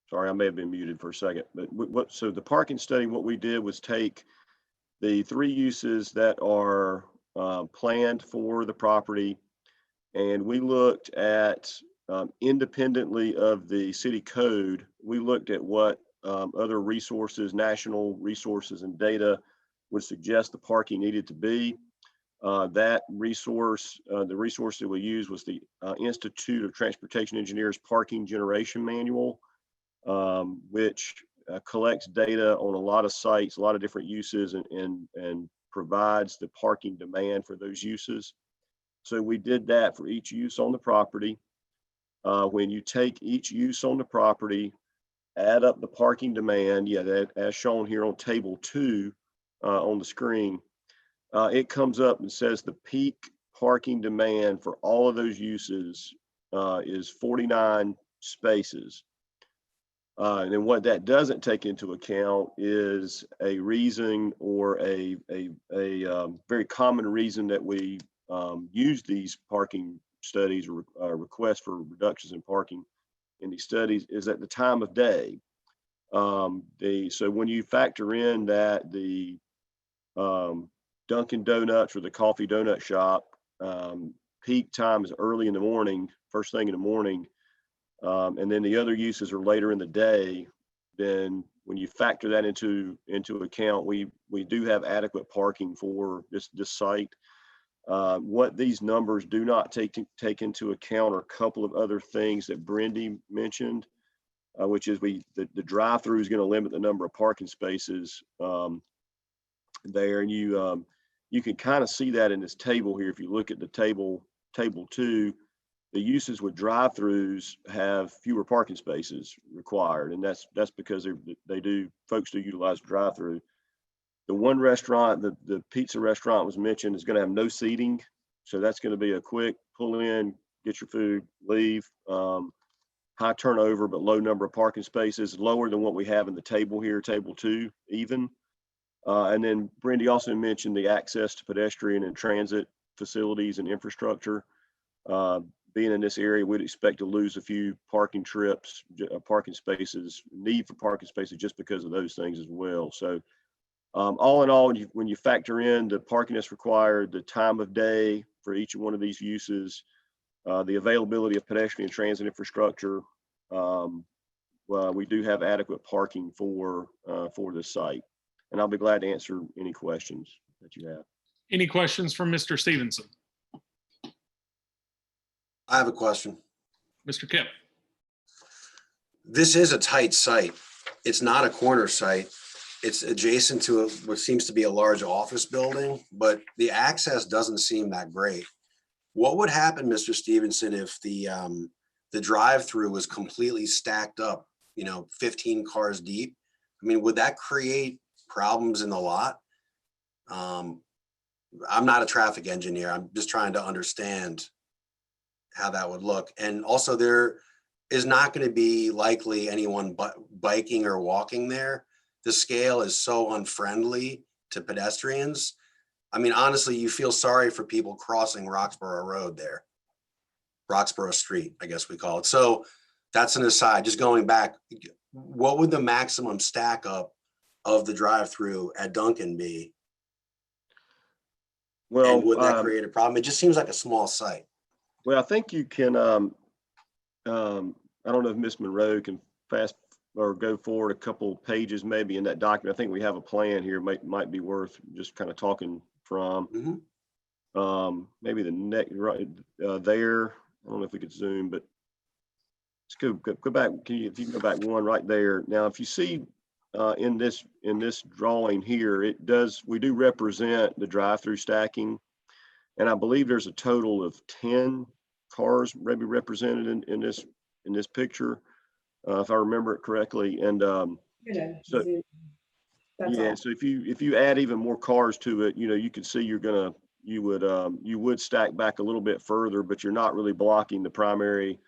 sorry, I may have been muted for a second, but so the parking study, what we did was take the 3 uses that are planned for the property, and we looked at independently of the city code, we looked at what other resources, national resources and data would suggest the parking needed to be. That resource, the resource that we used was the Institute of Transportation Engineers Parking Generation Manual, which collects data on a lot of sites, a lot of different uses, and provides the parking demand for those uses. So we did that for each use on the property. When you take each use on the property, add up the parking demand, that as shown here on table 2 on the screen, it comes up and says the peak parking demand for all of those uses is 49 spaces. And then what that doesn't take into account is a reason or a very common reason that we use these parking studies or requests for reductions in parking in these studies is at the time of day. So when you factor in that the Dunkin' Donuts or the coffee donut shop, peak time is early in the morning, first thing in the morning, and then the other uses are later in the day, then when you factor that into account, we do have adequate parking for this site. What these numbers do not take into account are a couple of other things that Brendy mentioned, which is the drive-through is going to limit the number of parking spaces there, and you can kind of see that in this table here. If you look at the table 2, the uses with drive-throughs have fewer parking spaces required, and that's because folks do utilize drive-through. The one restaurant, the pizza restaurant was mentioned, is going to have no seating, so that's going to be a quick pull in, get your food, leave. High turnover, but low number of parking spaces, lower than what we have in the table here, table 2 even. And then Brendy also mentioned the access to pedestrian and transit facilities and infrastructure. Being in this area, we'd expect to lose a few parking trips, parking spaces, need for parking spaces just because of those things as well. So all in all, when you factor in the parking that's required, the time of day for each one of these uses, the availability of pedestrian transit infrastructure, well, we do have adequate parking for this site. And I'll be glad to answer any questions that you have. Any questions from Mr. Stevenson? I have a question. Mr. Kip? This is a tight site. It's not a corner site. It's adjacent to what seems to be a large office building, but the access doesn't seem that great. What would happen, Mr. Stevenson, if the drive-through was completely stacked up, 15 cars deep? I mean, would that create problems in the lot? I'm not a traffic engineer. I'm just trying to understand how that would look. And also, there is not going to be likely anyone biking or walking there. The scale is so unfriendly to pedestrians. I mean, honestly, you feel sorry for people crossing Roxborough Road there. Roxborough Street, I guess we call it. So that's an aside. Just going back, what would the maximum stack up of the drive-through at Dunkin' be? Well, and would that create a problem? It just seems like a small site. Well, I think you can, I don't know if Ms. Monroe can fast or go forward a couple pages maybe in that document. I think we have a plan here, might be worth just kind of talking from. Maybe the next right there. I don't know if we could zoom, but let's go back. If you can go back one right there. Now, if you see in this drawing here, we do represent the drive-through stacking, and I believe there's a total of 10 cars maybe represented in this picture, if I remember it correctly. And so if you add even more cars to it, you can see you would stack back a little bit further, but you're not really blocking the primary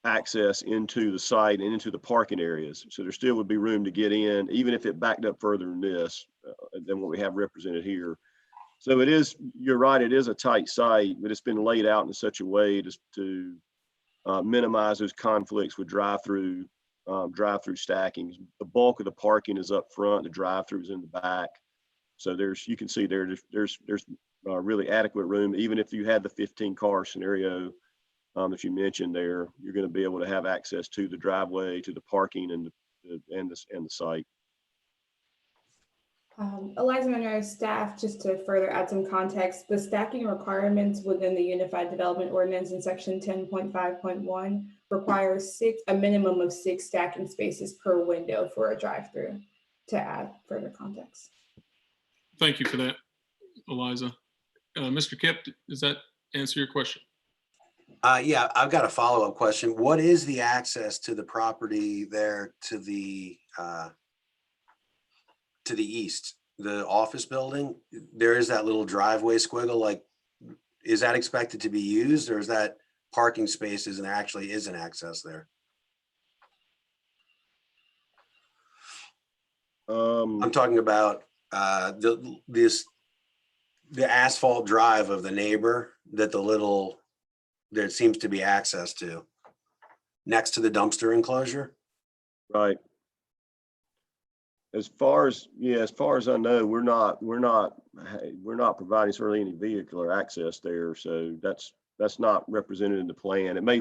access into the site and into the parking areas. So there still would be room to get in, even if it backed up further than what we have represented here. So you're right, it is a tight site, but it's been laid out in such a way to minimize those conflicts with drive-through stacking. The bulk of the parking is up front, the drive-through is in the back. So you can see there's really adequate room. Even if you had the 15 car scenario that you mentioned there, you're going to be able to have access to the driveway, to the parking, and the site. Eliza Monroe, staff, just to further add some context, the stacking requirements within the Unified Development Ordinance in section 10.5.1 requires a minimum of 6 stacking spaces per window for a drive-through, to add further context. Thank you for that, Eliza. Mr. Kip, does that answer your question? Yeah, I've got a follow-up question. What is the access to the property there to the east, the office building? There is that little driveway squiggle. Like, is that expected to be used, or is that parking spaces and there actually is an access there? I'm talking about the asphalt drive of the neighbor that there seems to be access to. next to the dumpster enclosure. Right. As far as I know, we're not providing certainly any vehicular access there. So that's not represented in the plan. It may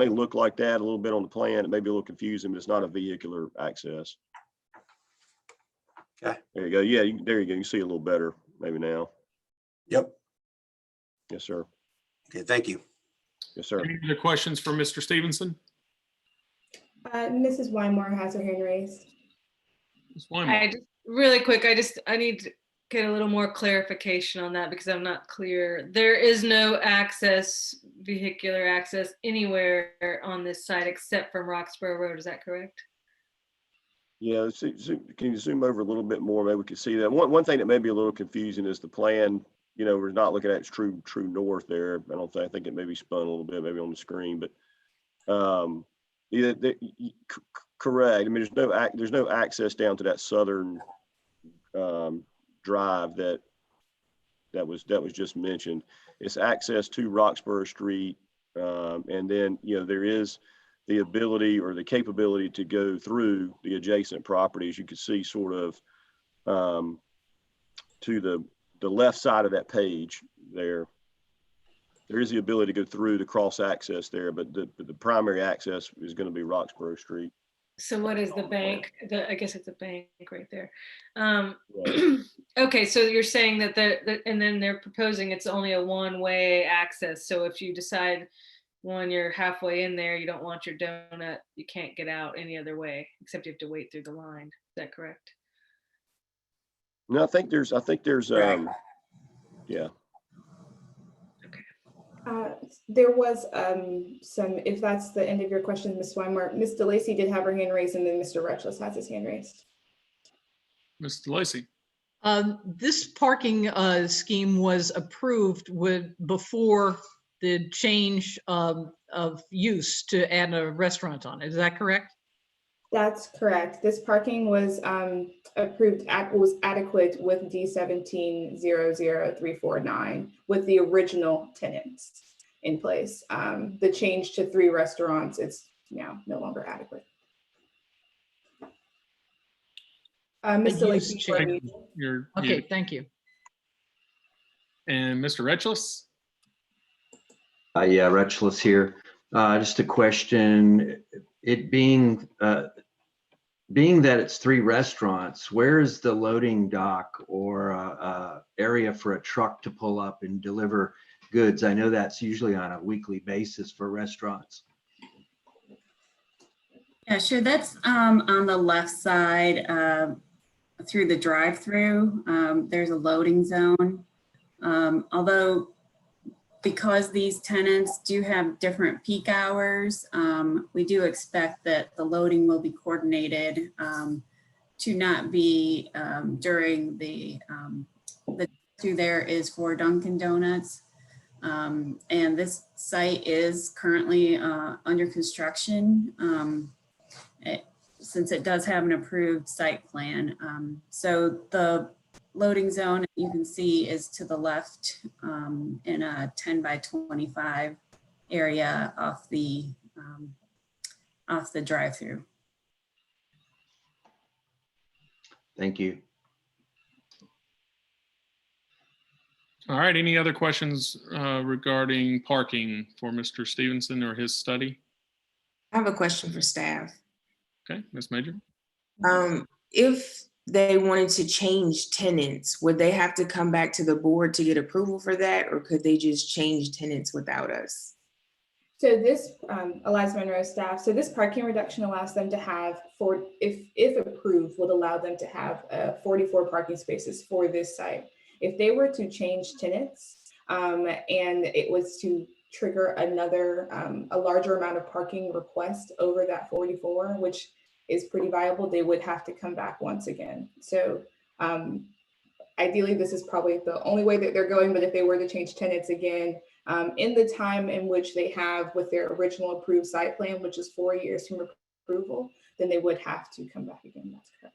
look like that a little bit on the plan. It may be a little confusing, but it's not a vehicular access. Okay. There you go. Yeah, there you go. You see a little better maybe now. Yep. Yes, sir. Okay, thank you. Yes, sir. Any other questions for Mr. Stevenson? Mrs. Wymore has her hand raised. Ms. Wymore. I just really quick, I need to get a little more clarification on that because I'm not clear. There is no vehicular access anywhere on this site except from Roxborough Road. Is that correct? Yeah, can you zoom over a little bit more? Maybe we can see that. One thing that may be a little confusing is the plan. We're not looking at its true north there. I think it may be spun a little bit, maybe on the screen, but correct. I mean, there's no access down to that southern drive that was just mentioned. It's access to Roxborough Street, and then there is the ability or the capability to go through the adjacent properties. You can see sort of to the left side of that page there. There is the ability to go through the cross access there, but the primary access is going to be Roxborough Street. So what is the bank? I guess it's a bank right there. Right. Okay, so you're saying that and then they're proposing it's only a one-way access. So if you decide when you're halfway in there, you don't want your donut, you can't get out any other way, except you have to wait through the line. Is that correct? No, I think there's yeah. There was if that's the end of your question, Ms. Wymore, Ms. DeLacy did have her hand raised, and then Mr. Retchless has his hand raised. Ms. DeLacy. This parking scheme was approved before the change of use to add a restaurant on it. Is that correct? That's correct. This parking was approved was adequate with D17-00349 with the original tenants in place. The change to 3 restaurants, it's now no longer adequate. Mr. Lacey, okay, thank you. And Mr. Retchless? Yeah, Retchless here. Just a question. It being that it's 3 restaurants, where is the loading dock or area for a truck to pull up and deliver goods? I know that's usually on a weekly basis for restaurants. Yeah, sure. That's on the left side through the drive-through. There's a loading zone. Although because these tenants do have different peak hours, we do expect that the loading will be coordinated to not be during the through there is for Dunkin' Donuts. And this site is currently under construction since it does have an approved site plan. So the loading zone you can see is to the left in a 10 by 25 area off the drive-through. Thank you. All right, any other questions regarding parking for Mr. Stevenson or his study? I have a question for staff. Okay, Ms. Major. If they wanted to change tenants, would they have to come back to the board to get approval for that, or could they just change tenants without us? So this, Eliza Monroe staff, so this parking reduction allows them to have, if approved, would allow them to have 44 parking spaces for this site. If they were to change tenants and it was to trigger another, a larger amount of parking request over that 44, which is pretty viable, they would have to come back once again. So ideally, this is probably the only way that they're going, but if they were to change tenants again, in the time in which they have with their original approved site plan, which is 4 years from approval, then they would have to come back again. That's correct.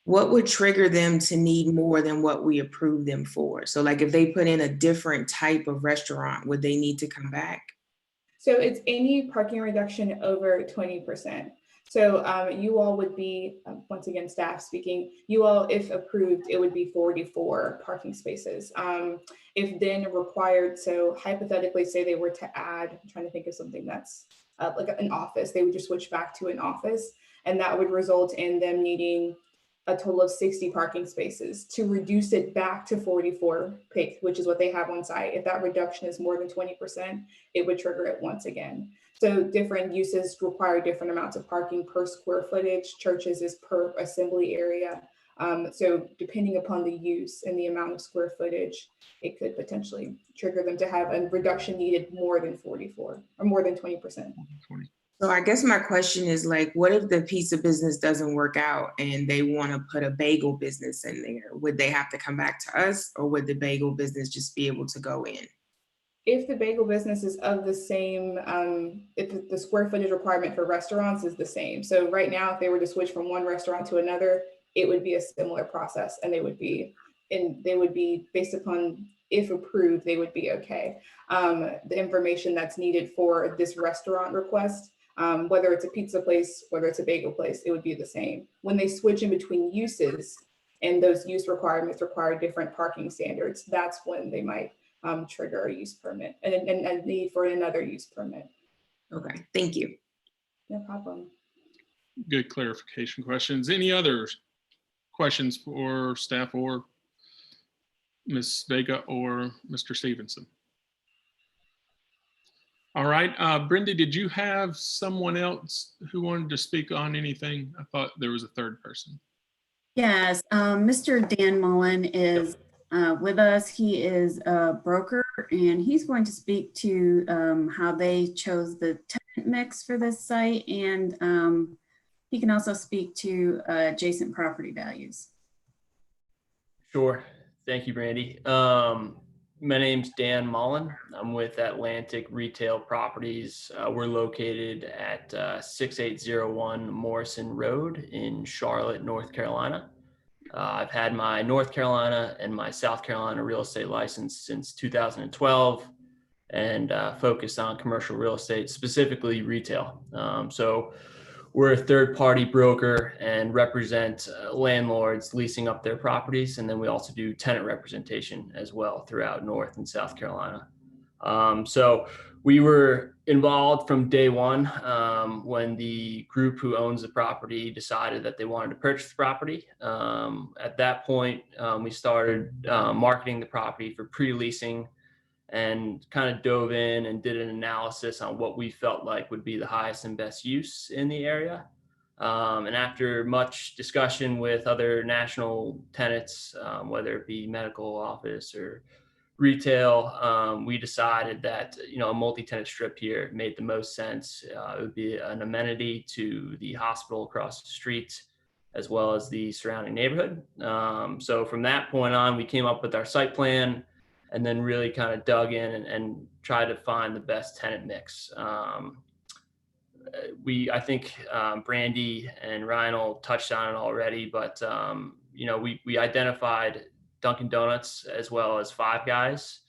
What would trigger them to need more than what we approved them for? So like if they put in a different type of restaurant, would they need to come back? So it's any parking reduction over 20%. So you all would be, once again, staff speaking, you all, if approved, it would be 44 parking spaces. If then required, so hypothetically, say they were to add, I'm trying to think of something that's like an office, they would just switch back to an office, and that would result in them needing a total of 60 parking spaces to reduce it back to 44 PIC, which is what they have on site. If that reduction is more than 20%, it would trigger it once again. So different uses require different amounts of parking per square footage. Churches is per assembly area. So depending upon the use and the amount of square footage, it could potentially trigger them to have a reduction needed more than 44 or more than 20%. So I guess my question is like, what if the pizza business doesn't work out and they want to put a bagel business in there? Would they have to come back to us, or would the bagel business just be able to go in? If the bagel business is of the same, if the square footage requirement for restaurants is the same. So right now, if they were to switch from one restaurant to another, it would be a similar process, and they would be based upon, if approved, they would be okay. The information that's needed for this restaurant request, whether it's a pizza place, whether it's a bagel place, it would be the same. When they switch in between uses and those use requirements require different parking standards, that's when they might trigger a use permit and a need for another use permit. Okay, thank you. No problem. Good clarification questions. Any other questions for staff or Ms. Vega or Mr. Stevenson? All right, Brenda, did you have someone else who wanted to speak on anything? I thought there was a third person. Yes, Mr. Dan Mullen is with us. He is a broker, and he's going to speak to how they chose the tenant mix for this site, and he can also speak to adjacent property values. Sure. Thank you, Brandy. My name's Dan Mullen. I'm with Atlantic Retail Properties. We're located at 6801 Morrison Road in Charlotte, North Carolina. I've had my North Carolina and my South Carolina real estate license since 2012 and focus on commercial real estate, specifically retail. So we're a third-party broker and represent landlords leasing up their properties. And then we also do tenant representation as well throughout North and South Carolina. So we were involved from day one when the group who owns the property decided that they wanted to purchase the property. At that point, we started marketing the property for pre-leasing and kind of dove in and did an analysis on what we felt like would be the highest and best use in the area. And after much discussion with other national tenants, whether it be medical office or retail, we decided that, a multi-tenant strip here made the most sense. It would be an amenity to the hospital across the street, as well as the surrounding neighborhood. So from that point on, we came up with our site plan and then really kind of dug in and tried to find the best tenant mix. I think Brandy and Ryan touched on it already, but we identified Dunkin' Donuts as well as Five Guys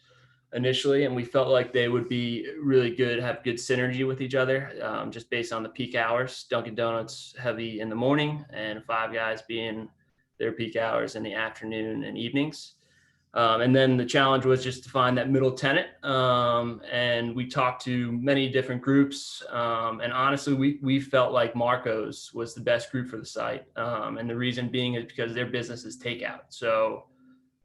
initially, and we felt like they would be really good, have good synergy with each other, just based on the peak hours. Dunkin' Donuts heavy in the morning, and Five Guys being their peak hours in the afternoon and evenings. And then the challenge was just to find that middle tenant. And we talked to many different groups. And honestly, we felt like Marco's was the best group for the site. And the reason being is because their business is takeout. So,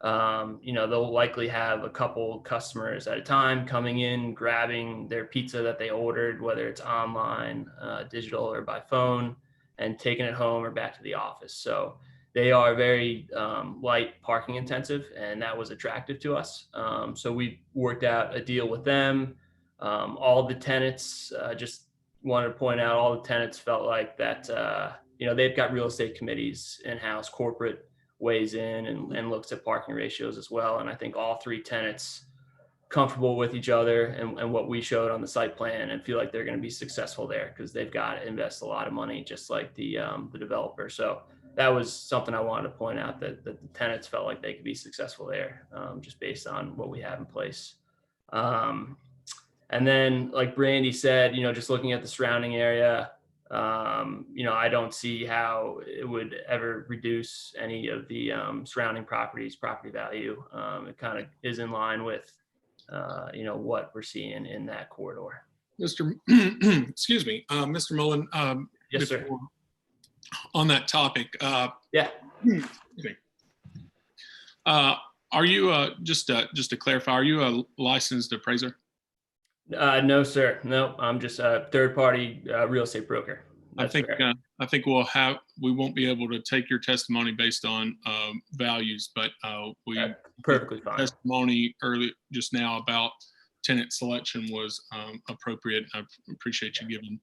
they'll likely have a couple customers at a time coming in, grabbing their pizza that they ordered, whether it's online, digital, or by phone, and taking it home or back to the office. So they are very light parking intensive, and that was attractive to us. So we worked out a deal with them. All the tenants, just wanted to point out, all the tenants felt like that, they've got real estate committees in-house, corporate weighs in and looks at parking ratios as well. And I think all three tenants comfortable with each other and what we showed on the site plan, and feel like they're going to be successful there because they've got to invest a lot of money, just like the developer. So that was something I wanted to point out, that the tenants felt like they could be successful there, just based on what we have in place. And then, like Brandy said, just looking at the surrounding area, I don't see how it would ever reduce any of the surrounding property value. It kind of is in line with, what we're seeing in that corridor. Mr. Excuse me, Mr. Mullen. Yes, sir. before- On that topic. Yeah. Are you, just to clarify, are you a licensed appraiser? No, sir. No, I'm just a third-party real estate broker. That's I think correct. we won't be able to take your testimony based on values, but we Perfectly fine. testimony early just now about tenant selection was appropriate. I appreciate you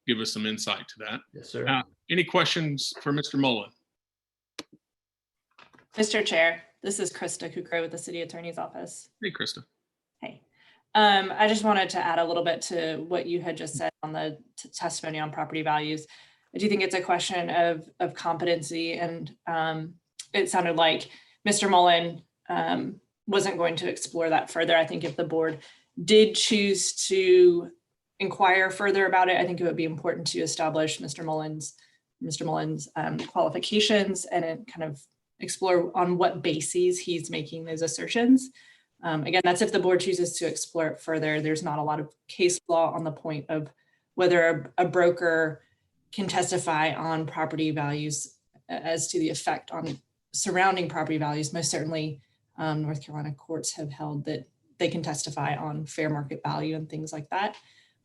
give us some insight to that. Yes, sir. Any questions for Mr. Mullen? Mr. Chair, this is Krista Kukrow with the City Attorney's Office. Hey, Krista. Hey. I just wanted to add a little bit to what you had just said on the testimony on property values. I do think it's a question of competency, and it sounded like Mr. Mullen wasn't going to explore that further. I think if the board did choose to inquire further about it, I think it would be important to establish Mr. Mullen's qualifications and kind of explore on what bases he's making those assertions. Again, that's if the board chooses to explore it further. There's not a lot of case law on the point of whether a broker can testify on property values as to the effect on surrounding property values. Most certainly, North Carolina courts have held that they can testify on fair market value and things like that.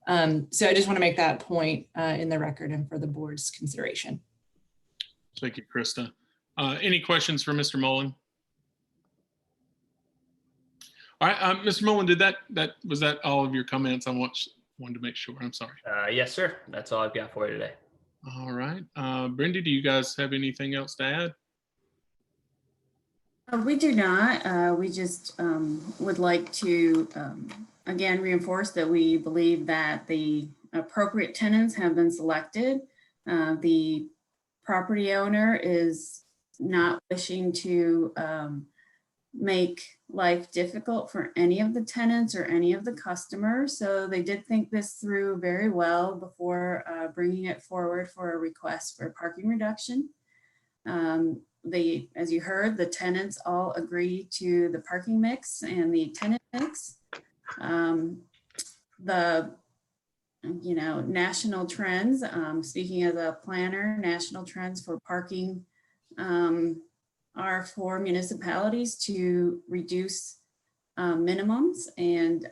So I just want to make that point in the record and for the board's consideration. Thank you, Krista. Any questions for Mr. Mullen? All right, Mr. Mullen, was that all of your comments? I wanted to make sure. I'm sorry. Yes, sir. That's all I've got for you today. All right. Brenda, do you guys have anything else to add? We do not. We just would like to, again, reinforce that we believe that the appropriate tenants have been selected. The property owner is not wishing to make life difficult for any of the tenants or any of the customers. So they did think this through very well before bringing it forward for a request for parking reduction. As you heard, the tenants all agree to the parking mix and the tenant mix. National trends, speaking as a planner, national trends for parking are for municipalities to reduce minimums. And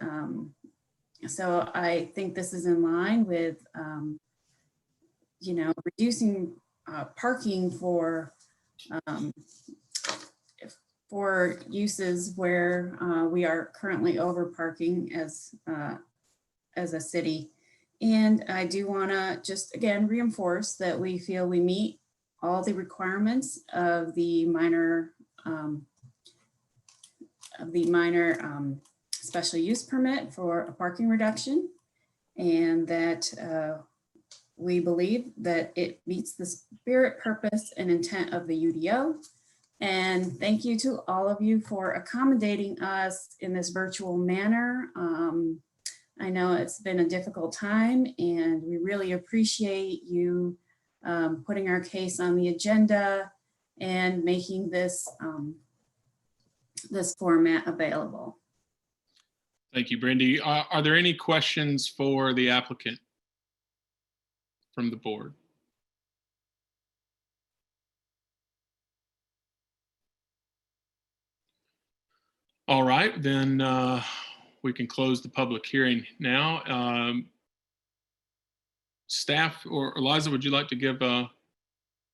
so I think this is in line with, reducing parking for uses where we are currently over parking as a city. And I do want to just again reinforce that we feel we meet all the requirements of the minor special use permit for a parking reduction, and that we believe that it meets the spirit, purpose, and intent of the UDO. And thank you to all of you for accommodating us in this virtual manner. I know it's been a difficult time, and we really appreciate you putting our case on the agenda and making this this format available. Thank you, Brandy. Are there any questions for the applicant from the board? All right, then we can close the public hearing now. Staff or Eliza, would you like to give a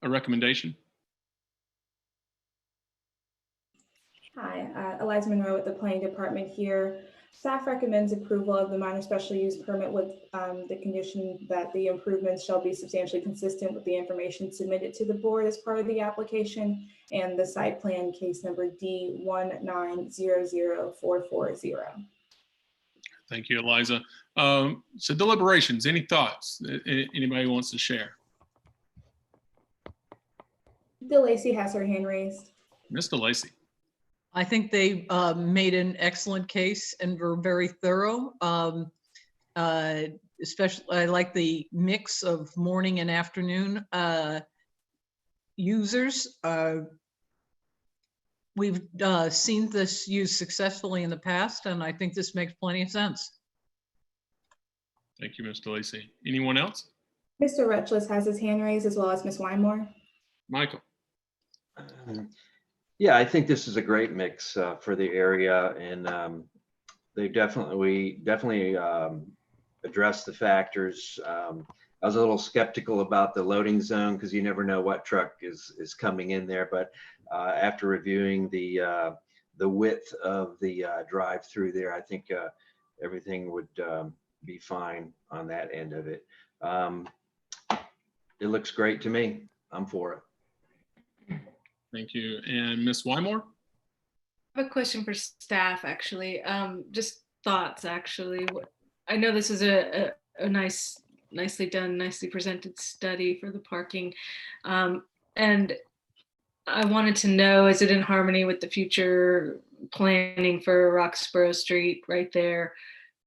recommendation? Hi, Eliza Monroe with the Planning Department here. Staff recommends approval of the minor special use permit with the condition that the improvements shall be substantially consistent with the information submitted to the board as part of the application and the site plan case number D1900440. Thank you, Eliza. So deliberations, any thoughts? Anybody wants to share? DeLacy has her hand raised. Ms. DeLacy. I think they made an excellent case and were very thorough. Especially, I like the mix of morning and afternoon users. We've seen this used successfully in the past, and I think this makes plenty of sense. Thank you, Mr. Lacy. Anyone else? Mr. Retchless has his hand raised, as well as Ms. Wymore. Michael. Yeah, I think this is a great mix for the area, and we definitely address the factors. I was a little skeptical about the loading zone because you never know what truck is coming in there. But after reviewing the width of the drive through there, I think everything would be fine on that end of it. It looks great to me. I'm for it. Thank you. And Ms. Wymore? I have a question for staff, actually. Just thoughts, actually. I know this is a nicely done, nicely presented study for the parking. And I wanted to know, is it in harmony with the future planning for Roxborough Street right there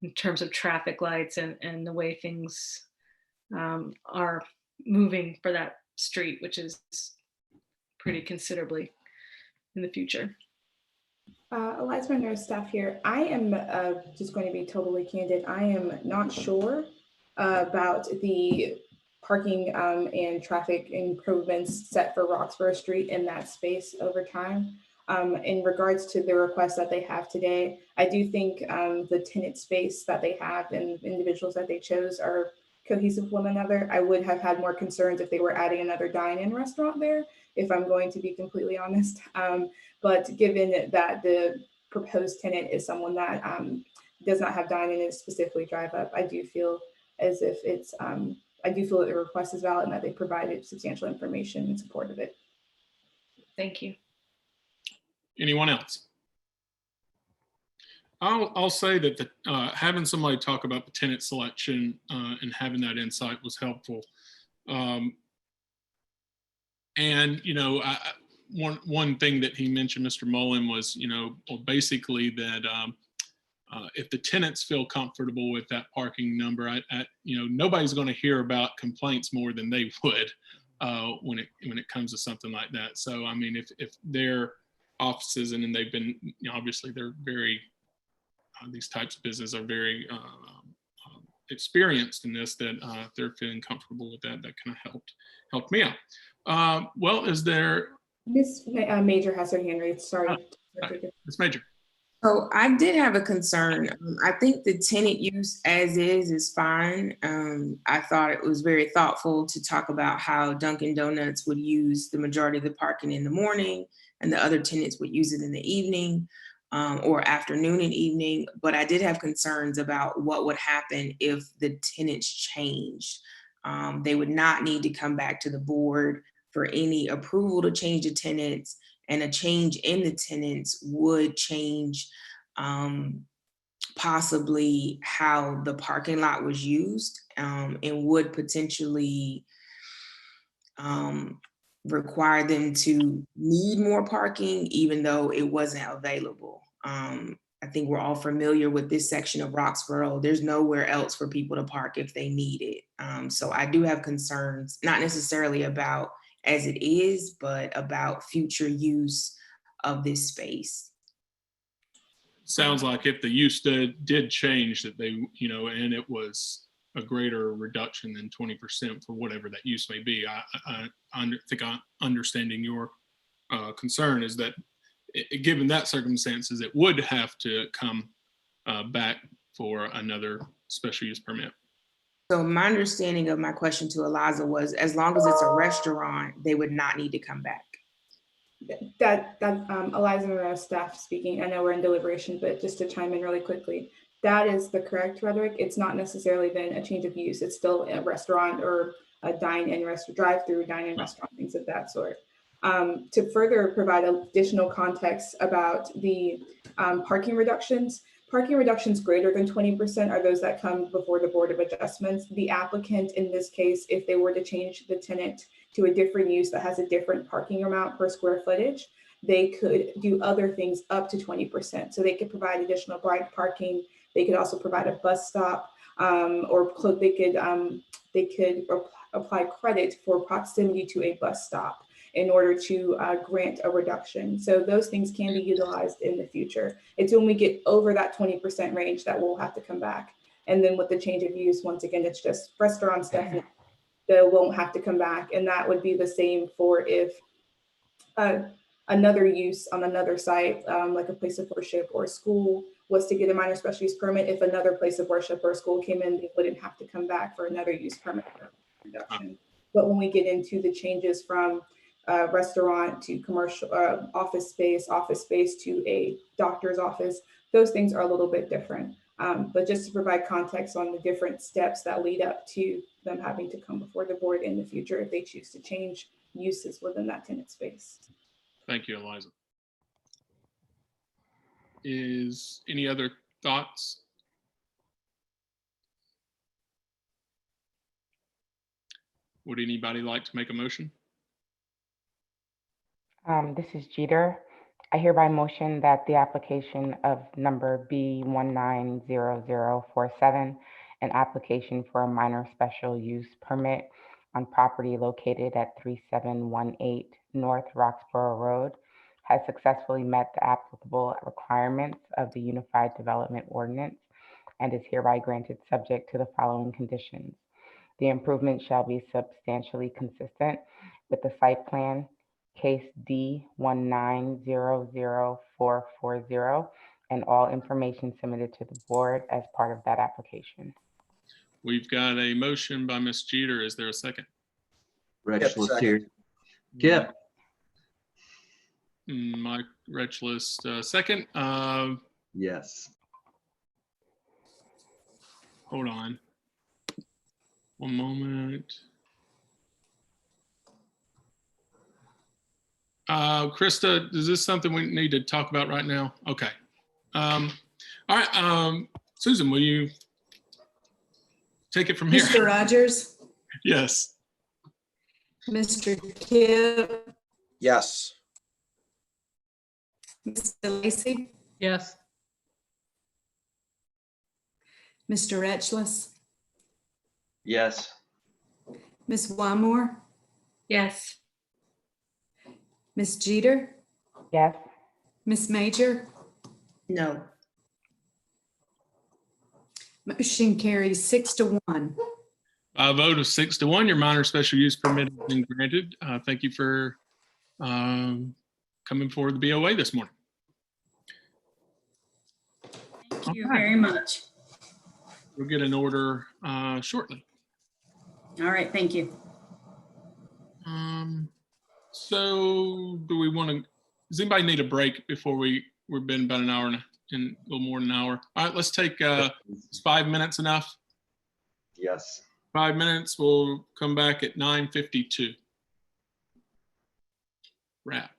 in terms of traffic lights and the way things are moving for that street, which is pretty considerably in the future? Eliza Monroe, staff here. I am just going to be totally candid. I am not sure about the parking and traffic improvements set for Roxborough Street in that space over time. In regards to the request that they have today, I do think the tenant space that they have and individuals that they chose are cohesive with one another. I would have had more concerns if they were adding another dine-in restaurant there, if I'm going to be completely honest. But given that the proposed tenant is someone that does not have dine-in and specifically drive up, I do feel as if it's, I do feel that the request is valid and that they provided substantial information in support of it. Thank you. Anyone else? I'll say that having somebody talk about the tenant selection and having that insight was helpful. And, you know, one thing that he mentioned, Mr. Mullen, was, you know, basically that if the tenants feel comfortable with that parking number, you know, nobody's going to hear about complaints more than they would when it comes to something like that. So, I mean, if their offices, and then they've been, you know, obviously they're very, these types of business are very experienced in this, that if they're feeling comfortable with that, that kind of helped me out. Well, is there? Ms. Major has her hand raised, sorry. Ms. Major. So I did have a concern. I think the tenant use as is fine. I thought it was very thoughtful to talk about how Dunkin' Donuts would use the majority of the parking in the morning and the other tenants would use it in the evening or afternoon and evening. But I did have concerns about what would happen if the tenants changed. They would not need to come back to the board for any approval to change the tenants, and a change in the tenants would change possibly how the parking lot was used and would potentially require them to need more parking even though it wasn't available. I think we're all familiar with this section of Roxborough. There's nowhere else for people to park if they need it. So I do have concerns, not necessarily about as it is, but about future use of this space. Sounds like if the use did change, that they, you know, and it was a greater reduction than 20% for whatever that use may be. I think I'm understanding your concern is that given that circumstances, it would have to come back for another special use permit. So my understanding of my question to Eliza was, as long as it's a restaurant, they would not need to come back. That Eliza Monroe, staff speaking. I know we're in deliberation, but just to chime in really quickly, that is the correct rhetoric. It's not necessarily been a change of use. It's still a restaurant or a dine-in restaurant, drive-through dine-in restaurant, things of that sort. To further provide additional context about the parking reductions greater than 20% are those that come before the Board of Adjustments. The applicant in this case, if they were to change the tenant to a different use that has a different parking amount per square footage, they could do other things up to 20%. So they could provide additional bike parking, They could also provide a bus stop, or they could apply credit for proximity to a bus stop in order to grant a reduction. So those things can be utilized in the future. It's when we get over that 20% range that we'll have to come back. And then with the change of use, once again, it's just restaurant stuff that won't have to come back. And that would be the same for if another use on another site, like a place of worship or a school, was to get a minor special use permit. If another place of worship or a school came in, they wouldn't have to come back for another use permit reduction. But when we get into the changes from restaurant to commercial, office space to a doctor's office, those things are a little bit different. But just to provide context on the different steps that lead up to them having to come before the board in the future if they choose to change uses within that tenant space. Thank you, Eliza. Is any other thoughts? Would anybody like to make a motion? This is Jeter. I hereby motion that the application of number B190047, an application for a minor special use permit on property located at 3718 North Roxborough Road, has successfully met the applicable requirements of the Unified Development Ordinance and is hereby granted subject to the following conditions. The improvement shall be substantially consistent with the site plan case D1900440 and all information submitted to the board as part of that application. We've got a motion by Ms. Jeter. Is there a second? Rexless here. Kip. Mike Retchless, second. Yes. Hold on. One moment. Krista, is this something we need to talk about right now? Okay. All right. Susan, will you take it from here? Mr. Rogers, Yes. Mr. Kip, Yes. Mr. Lacy, Yes. Mr. Retchless, Yes. Ms. Wymore, Yes. Ms. Jeter, Yes. Ms. Major, No. motion carries 6-1. A vote of 6-1, your minor special use permit has been granted. Thank you for coming forward to the BOA this morning. Thank you very much. We'll get an order shortly. All right, thank you. So do we want to, does anybody need a break before we've been about an hour and a little more than an hour? All right, let's take, is 5 minutes enough? Yes. 5 minutes, we'll come back at 9:52. Wrap.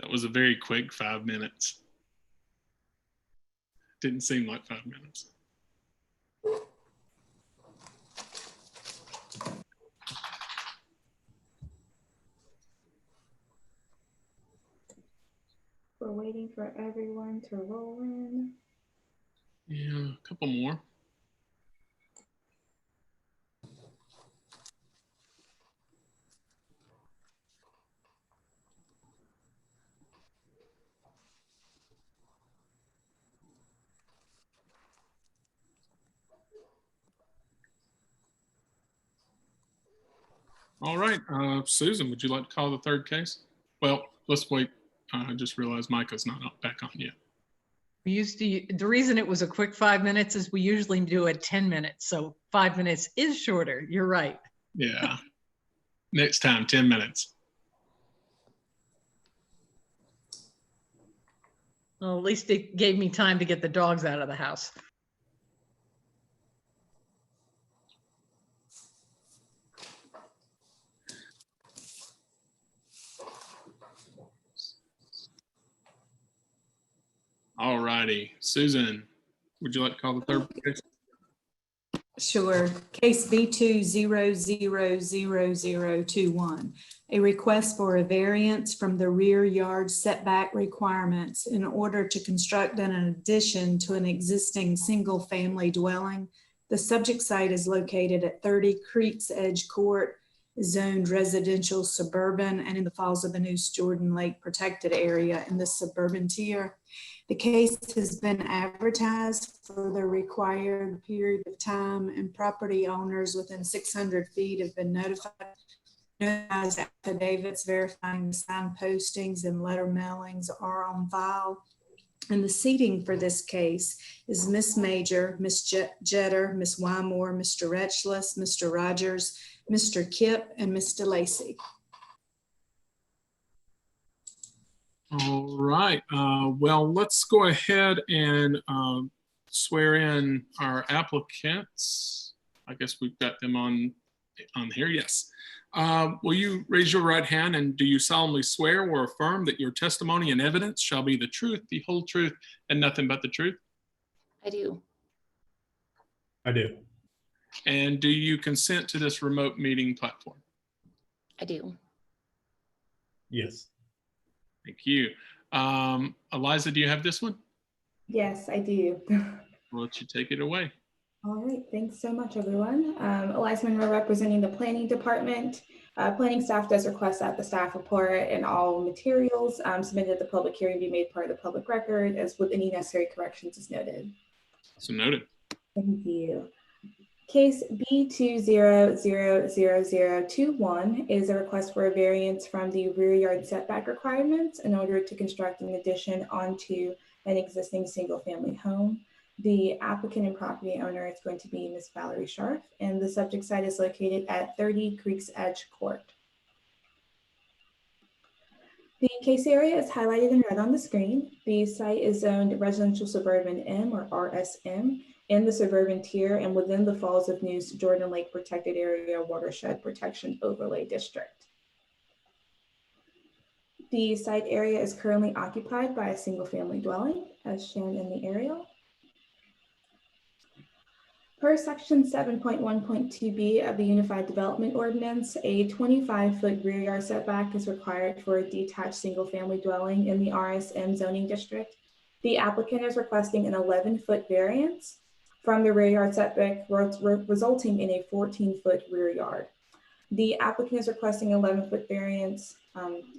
That was a very quick 5 minutes. Didn't seem like 5 minutes. We're waiting for everyone to roll in. Yeah, a couple more. All right, Susan, would you like to call the third case? Well, let's wait. I just realized Micah's not back on yet. We used to, the reason it was a quick 5 minutes is we usually do it 10 minutes. So 5 minutes is shorter. You're right. Yeah. Next time, 10 minutes. Well, at least it gave me time to get the dogs out of the house. All righty. Susan, would you like to call the third case? Sure. Case B2000021, a request for a variance from the rear yard setback requirements in order to construct an addition to an existing single-family dwelling. The subject site is located at 30 Creeks Edge Court, zoned residential suburban, and in the Falls of the Neuse Jordan Lake protected area in the suburban tier. The case has been advertised for the required period of time, and property owners within 600 feet have been notified. Notarized affidavits verifying the sign postings and letter mailings are on file. And the seating for this case is Miss Major, Miss Jetter, Miss Wymore, Mr. Retchless, Mr. Rogers, Mr. Kipp, and Mr. Lacey. All right. Well, let's go ahead and swear in our applicants. I guess we've got them on here. Yes. Will you raise your right hand, and do you solemnly swear or affirm that your testimony and evidence shall be the truth, the whole truth, and nothing but the truth? I do. I do. And do you consent to this remote meeting platform? I do. Yes. Thank you. Eliza, do you have this one? Yes, I do. I'll let you take it away. All right, thanks so much, everyone. Eliza Monroe representing the Planning Department. Planning staff does request that the staff report and all materials submitted at the public hearing be made part of the public record, as with any necessary corrections as noted. So noted. Thank you. Case B2000021 is a request for a variance from the rear yard setback requirements in order to construct an addition onto an existing single-family home. The applicant and property owner is going to be Ms. Valerie Scharf, and the subject site is located at 30 Creeks Edge Court. The case area is highlighted in red on the screen. The site is zoned residential suburban M, or RSM, in the suburban tier and within the Falls of Neuse Jordan Lake Protected Area Watershed Protection Overlay District. The site area is currently occupied by a single-family dwelling, as shown in the aerial. Per section 7.1.2b of the Unified Development Ordinance, a 25-foot rear yard setback is required for a detached single-family dwelling in the RSM zoning district. The applicant is requesting an 11-foot variance from the rear yard setback, resulting in a 14-foot rear yard. The applicant is requesting 11-foot variance.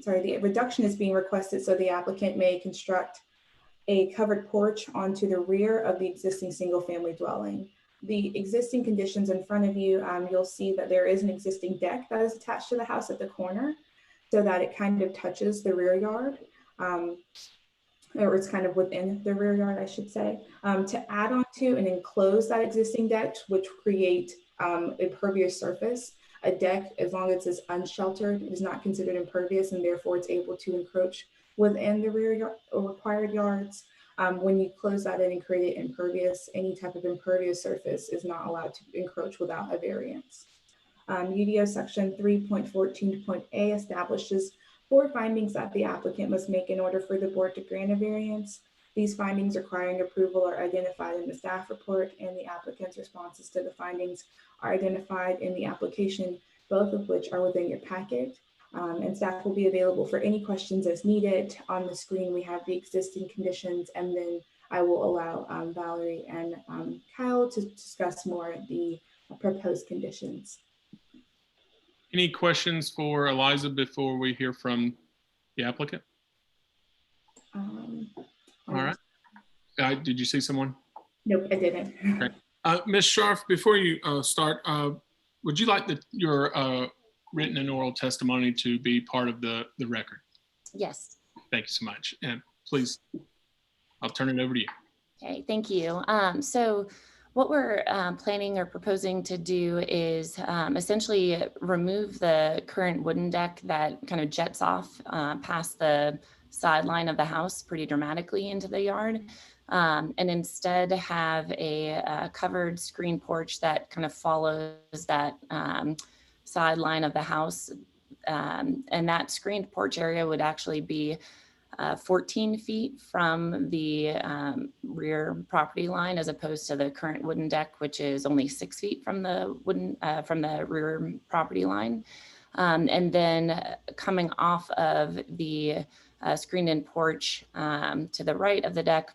The reduction is being requested so the applicant may construct a covered porch onto the rear of the existing single-family dwelling. The existing conditions in front of you, you'll see that there is an existing deck that is attached to the house at the corner so that it kind of touches the rear yard, or it's kind of within the rear yard, I should say. To add on to and enclose that existing deck, which create impervious surface, a deck, as long as it's unsheltered, is not considered impervious, and therefore it's able to encroach within the rear yard or required yards. When you close that in and create it impervious, any type of impervious surface is not allowed to encroach without a variance. UDO section 3.14.a establishes 4 findings that the applicant must make in order for the board to grant a variance. These findings requiring approval are identified in the staff report, and the applicant's responses to the findings are identified in the application, both of which are within your packet. And staff will be available for any questions as needed. On the screen, we have the existing conditions, and then I will allow Valerie and Kyle to discuss more the proposed conditions. Any questions for Eliza before we hear from the applicant? All right. Did you see someone? Nope, I didn't. Okay. Ms. Scharf, before you start, would you like your written and oral testimony to be part of the record? Yes. Thank you so much. And please, I'll turn it over to you. Okay, thank you. So what we're planning or proposing to do is essentially remove the current wooden deck that kind of jets off past the sideline of the house pretty dramatically into the yard, and instead have a covered screen porch that kind of follows that sideline of the house. And that screened porch area would actually be 14 feet from the rear property line, as opposed to the current wooden deck, which is only 6 feet from the rear property line. And then coming off of the screened-in porch to the right of the deck,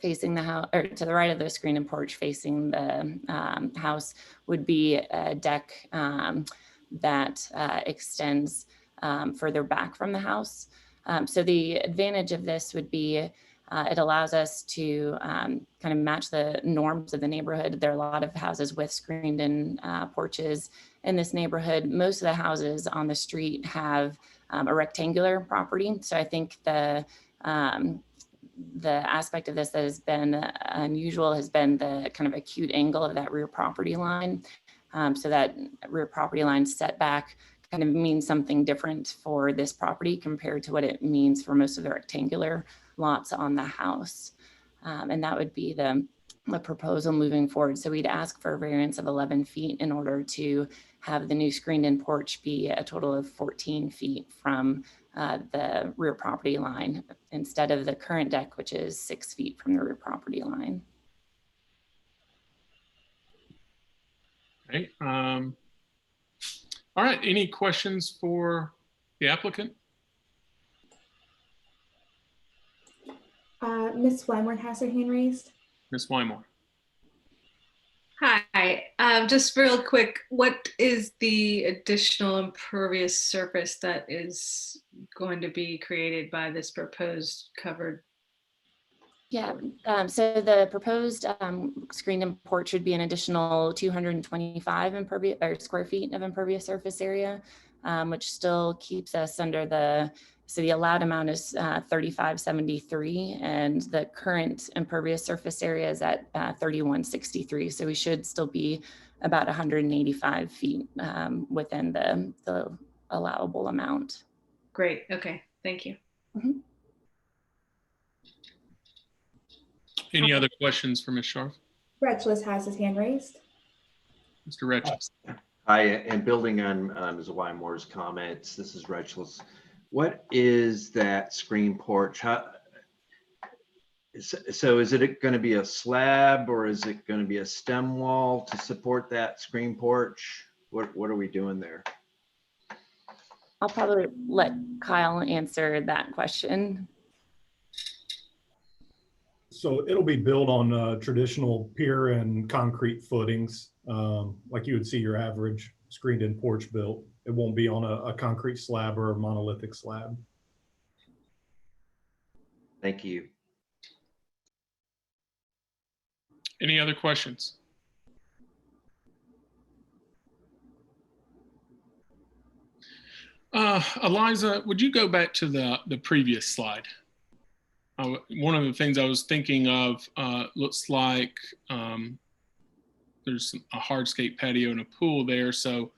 facing the house, or to the right of the screened-in porch facing the house, would be a deck that extends further back from the house. So the advantage of this would be it allows us to kind of match the norms of the neighborhood. There are a lot of houses with screened-in porches in this neighborhood. Most of the houses on the street have a rectangular property. So I think the aspect of this that has been unusual has been the kind of acute angle of that rear property line. So that rear property line setback kind of means something different for this property compared to what it means for most of the rectangular lots on the house. And that would be the proposal moving forward. So we'd ask for a variance of 11 feet in order to have the new screened-in porch be a total of 14 feet from the rear property line, instead of the current deck, which is 6 feet from the rear property line. Okay. All right, any questions for the applicant? Ms. Wymore has her hand raised. Ms. Wymore. Hi, just real quick, what is the additional impervious surface that is going to be created by this proposed covered? Yeah, so the proposed screened-in porch would be an additional 225 square feet of impervious surface area, which still keeps us under so the allowed amount is 3573, and the current impervious surface area is at 3163. So we should still be about 185 feet within the allowable amount. Great, okay, thank you. Mm-hmm. Any other questions for Ms. Scharf? Retchless has his hand raised. Mr. Retchless. Hi, and building on Ms. Wymore's comments, this is Retchless. What is that screen porch? So is it going to be a slab, or is it going to be a stem wall to support that screen porch? What are we doing there? I'll probably let Kyle answer that question. So it'll be built on traditional pier and concrete footings, like you would see your average screened-in porch built. It won't be on a concrete slab or a monolithic slab. Thank you. Any other questions? Eliza, would you go back to the previous slide? One of the things I was thinking of looks like there's a hardscape patio and a pool there. So,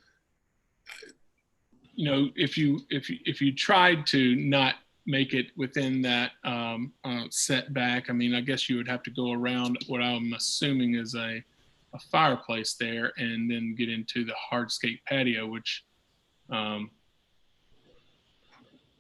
you know, if you tried to not make it within that setback, I mean, I guess you would have to go around what I'm assuming is a fireplace there, and then get into the hardscape patio, which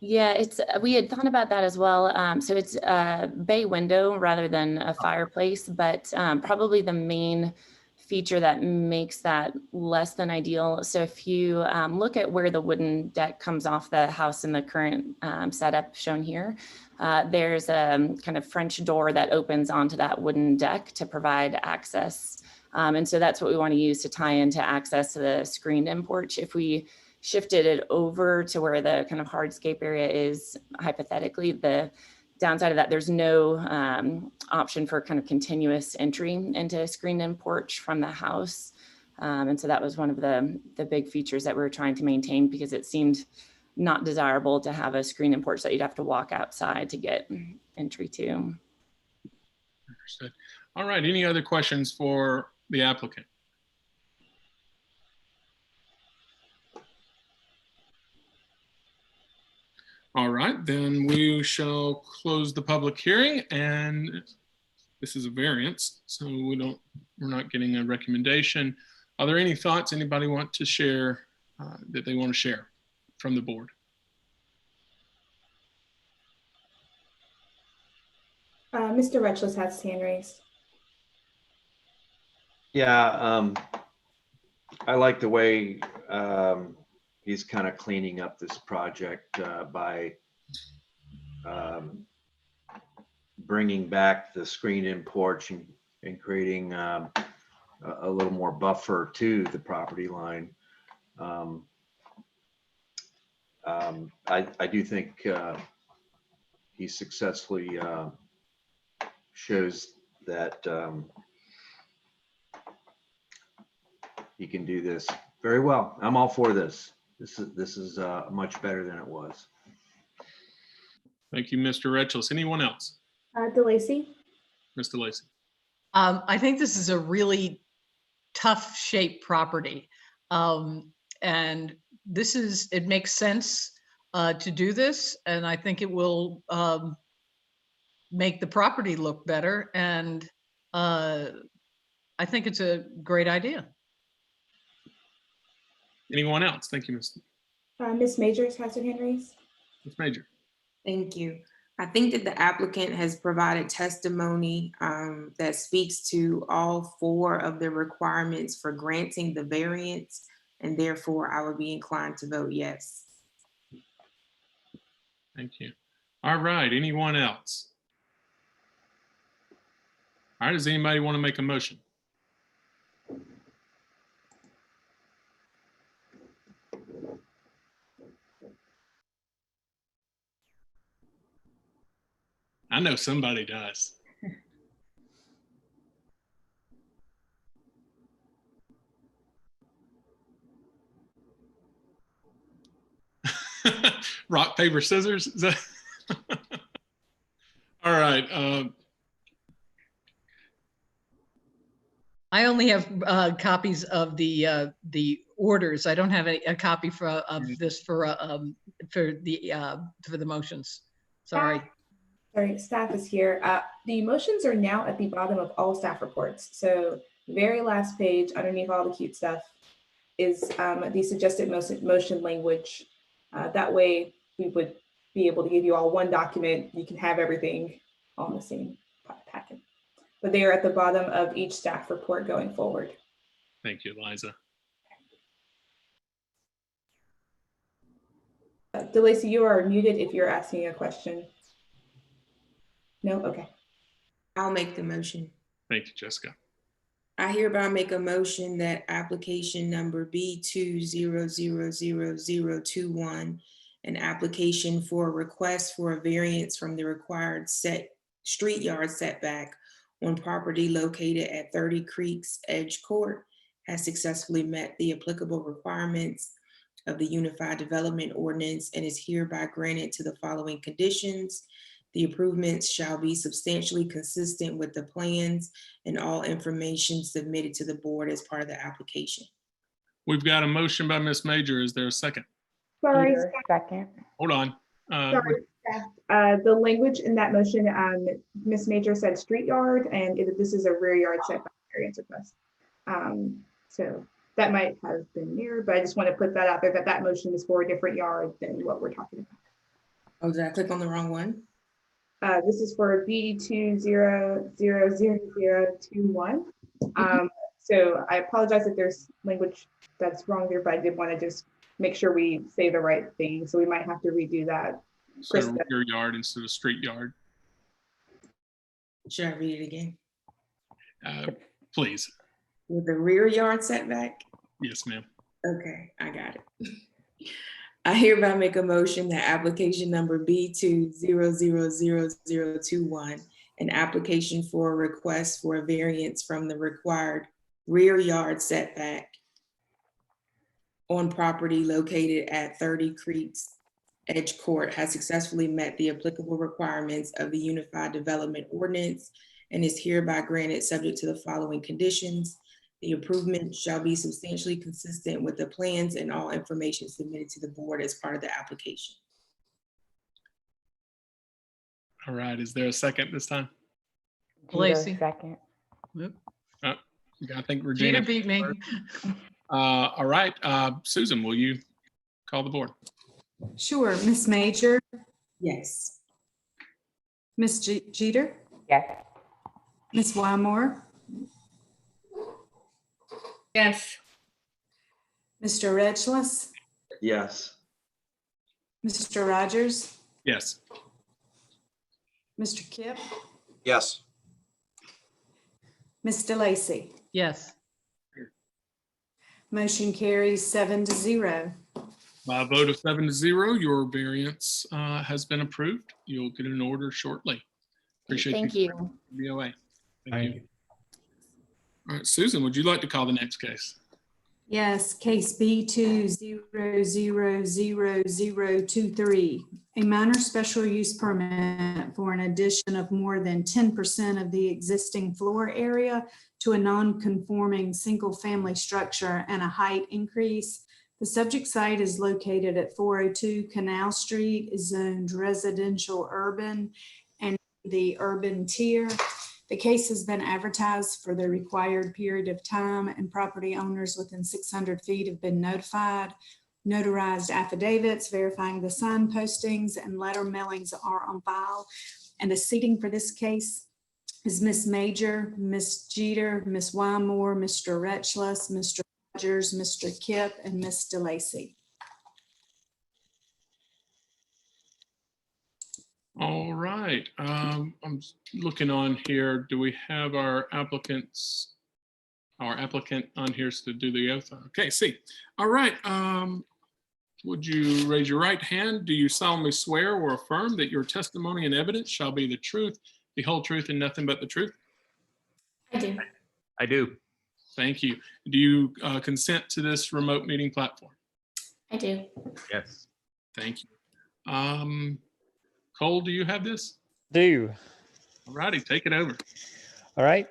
Yeah, we had thought about that as well. So it's a bay window rather than a fireplace, but probably the main feature that makes that less than ideal. So if you look at where the wooden deck comes off the house in the current setup shown here, there's a kind of French door that opens onto that wooden deck to provide access. And so that's what we want to use to tie into access to the screened-in porch. If we shifted it over to where the kind of hardscape area is, hypothetically, the downside of that, there's no option for kind of continuous entry into a screened-in porch from the house. And so that was one of the big features that we were trying to maintain, because it seemed not desirable to have a screened-in porch that you'd have to walk outside to get entry to. Understood. All right, any other questions for the applicant? All right, then we shall close the public hearing, and this is a variance, so we're not getting a recommendation. Are there any thoughts anybody want to share that they want to share from the board? Mr. Retchless has his hand raised. Yeah, I like the way he's kind of cleaning up this project by bringing back the screened-in porch and creating a little more buffer to the property line. I do think he successfully shows that he can do this very well. I'm all for this. This is much better than it was. Thank you, Mr. Retchless. Anyone else? DeLacy? Mr. Lacy. I think this is a really tough shaped property. And it makes sense to do this. And I think it will make the property look better. And I think it's a great idea. Anyone else? Thank you, Ms. Ms. Majors has her hand raised. Ms. Major. Thank you. I think that the applicant has provided testimony that speaks to all 4 of the requirements for granting the variance, and therefore I would be inclined to vote yes. Thank you. All right, anyone else? All right, does anybody want to make a motion? I know somebody does. Rock, paper, scissors. Is that... All right. I only have copies of the orders. I don't have a copy of this for the motions. Sorry. Sorry, staff is here. The motions are now at the bottom of all staff reports. So the very last page underneath all the cute stuff is the suggested motion language. That way we would be able to give you all one document. You can have everything on the same packet. But they are at the bottom of each staff report going forward. Thank you, Liza. DeLacy, you are muted if you're asking a question. No? Okay. I'll make the motion. Thank you, Jessica. I hereby make a motion that application number B20000021, an application for a request for a variance from the required street yard setback on property located at 30 Creeks Edge Court, has successfully met the applicable requirements of the Unified Development Ordinance and is hereby granted to the following conditions. The improvements shall be substantially consistent with the plans and all information submitted to the board as part of the application. We've got a motion by Ms. Major. Is there a second? Sorry. Second. Hold on. Sorry, the language in that motion, Ms. Major said street yard, and this is a rear yard setback variance request. So that might have been mirrored, but I just want to put that out there that motion is for a different yard than what we're talking about. Oh, did I click on the wrong one? This is for B20000021. So I apologize if there's language that's wrong there, but I did want to just make sure we say the right thing. So we might have to redo that. So Krista. rear yard instead of street yard. Should I read it again? Please. With the rear yard setback? Yes, ma'am. Okay, I got it. I hereby make a motion that application number B20000021, an application for a request for a variance from the required rear yard setback on property located at 30 Creeks Edge Court, has successfully met the applicable requirements of the Unified Development Ordinance and is hereby granted subject to the following conditions. The improvement shall be substantially consistent with the plans and all information submitted to the board as part of the application. All right. Is there a second this time? Lacey. Second. I think Regina Jeter beat me. All right. Susan, will you call the board? Sure. Miss Major, Yes. Miss Jeter, Yes. Miss Wymore, Yes. Mr. Retchless, Yes. Mr. Rogers, Yes. Mr. Kipp, Yes. Miss DeLacy. Yes. Motion carries 7-0. By a vote of 7-0, your variance has been approved. You'll get an order shortly. Appreciate Thank you. BOA. Thank you. All right, Susan, would you like to call the next case? Yes, case B20000023, a minor special use permit for an addition of more than 10% of the existing floor area to a non-conforming single-family structure and a height increase. The subject site is located at 402 Canal Street, is zoned residential urban and the urban tier. The case has been advertised for the required period of time, and property owners within 600 feet have been notified. Notarized affidavits verifying the sign postings and letter mailings are on file. And the seating for this case is Miss Major, Miss Jeter, Miss Wymore, Mr. Retchless, Mr. Rogers, Mr. Kipp, and Miss DeLacy. All right. I'm looking on here. Do we have our applicant on here to do the oath? Okay, see. All right. Would you raise your right hand? Do you solemnly swear or affirm that your testimony and evidence shall be the truth, the whole truth, and nothing but the truth? I do. I do. Thank you. Do you consent to this remote meeting platform? I do. Yes. Thank you. Cole, do you have this? Do. All righty, take it over. All right.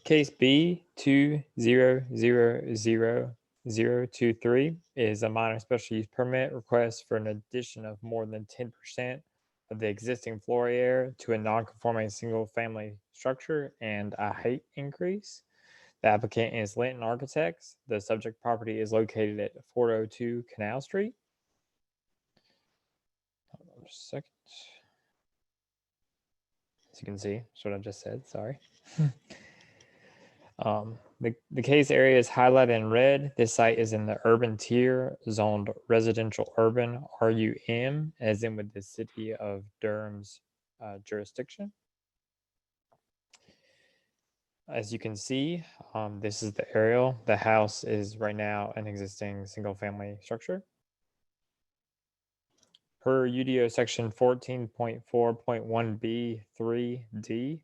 Case B20000023 is a minor special use permit request for an addition of more than 10% of the existing floor area to a non-conforming single-family structure and a height increase. The applicant is Linton Architects. The subject property is located at 402 Canal Street. Hold on just a second. As you can see, that's what I just said, sorry. The case area is highlighted in red. This site is in the urban tier, zoned residential urban, RUM, as in with the city of Durham's jurisdiction. As you can see, this is the aerial. The house is right now an existing single family structure. Per UDO section 14.4.1B3D,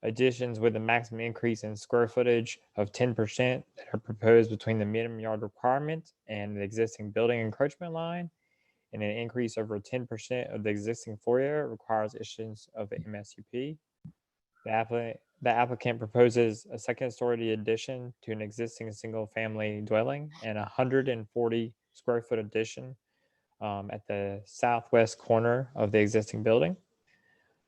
additions with a maximum increase in square footage of 10% that are proposed between the minimum yard requirement and the existing building encroachment line, and an increase over 10% of the existing floor area requires issuance of a MSUP. The applicant proposes a second-story addition to an existing single-family dwelling and a 140 square foot addition at the southwest corner of the existing building.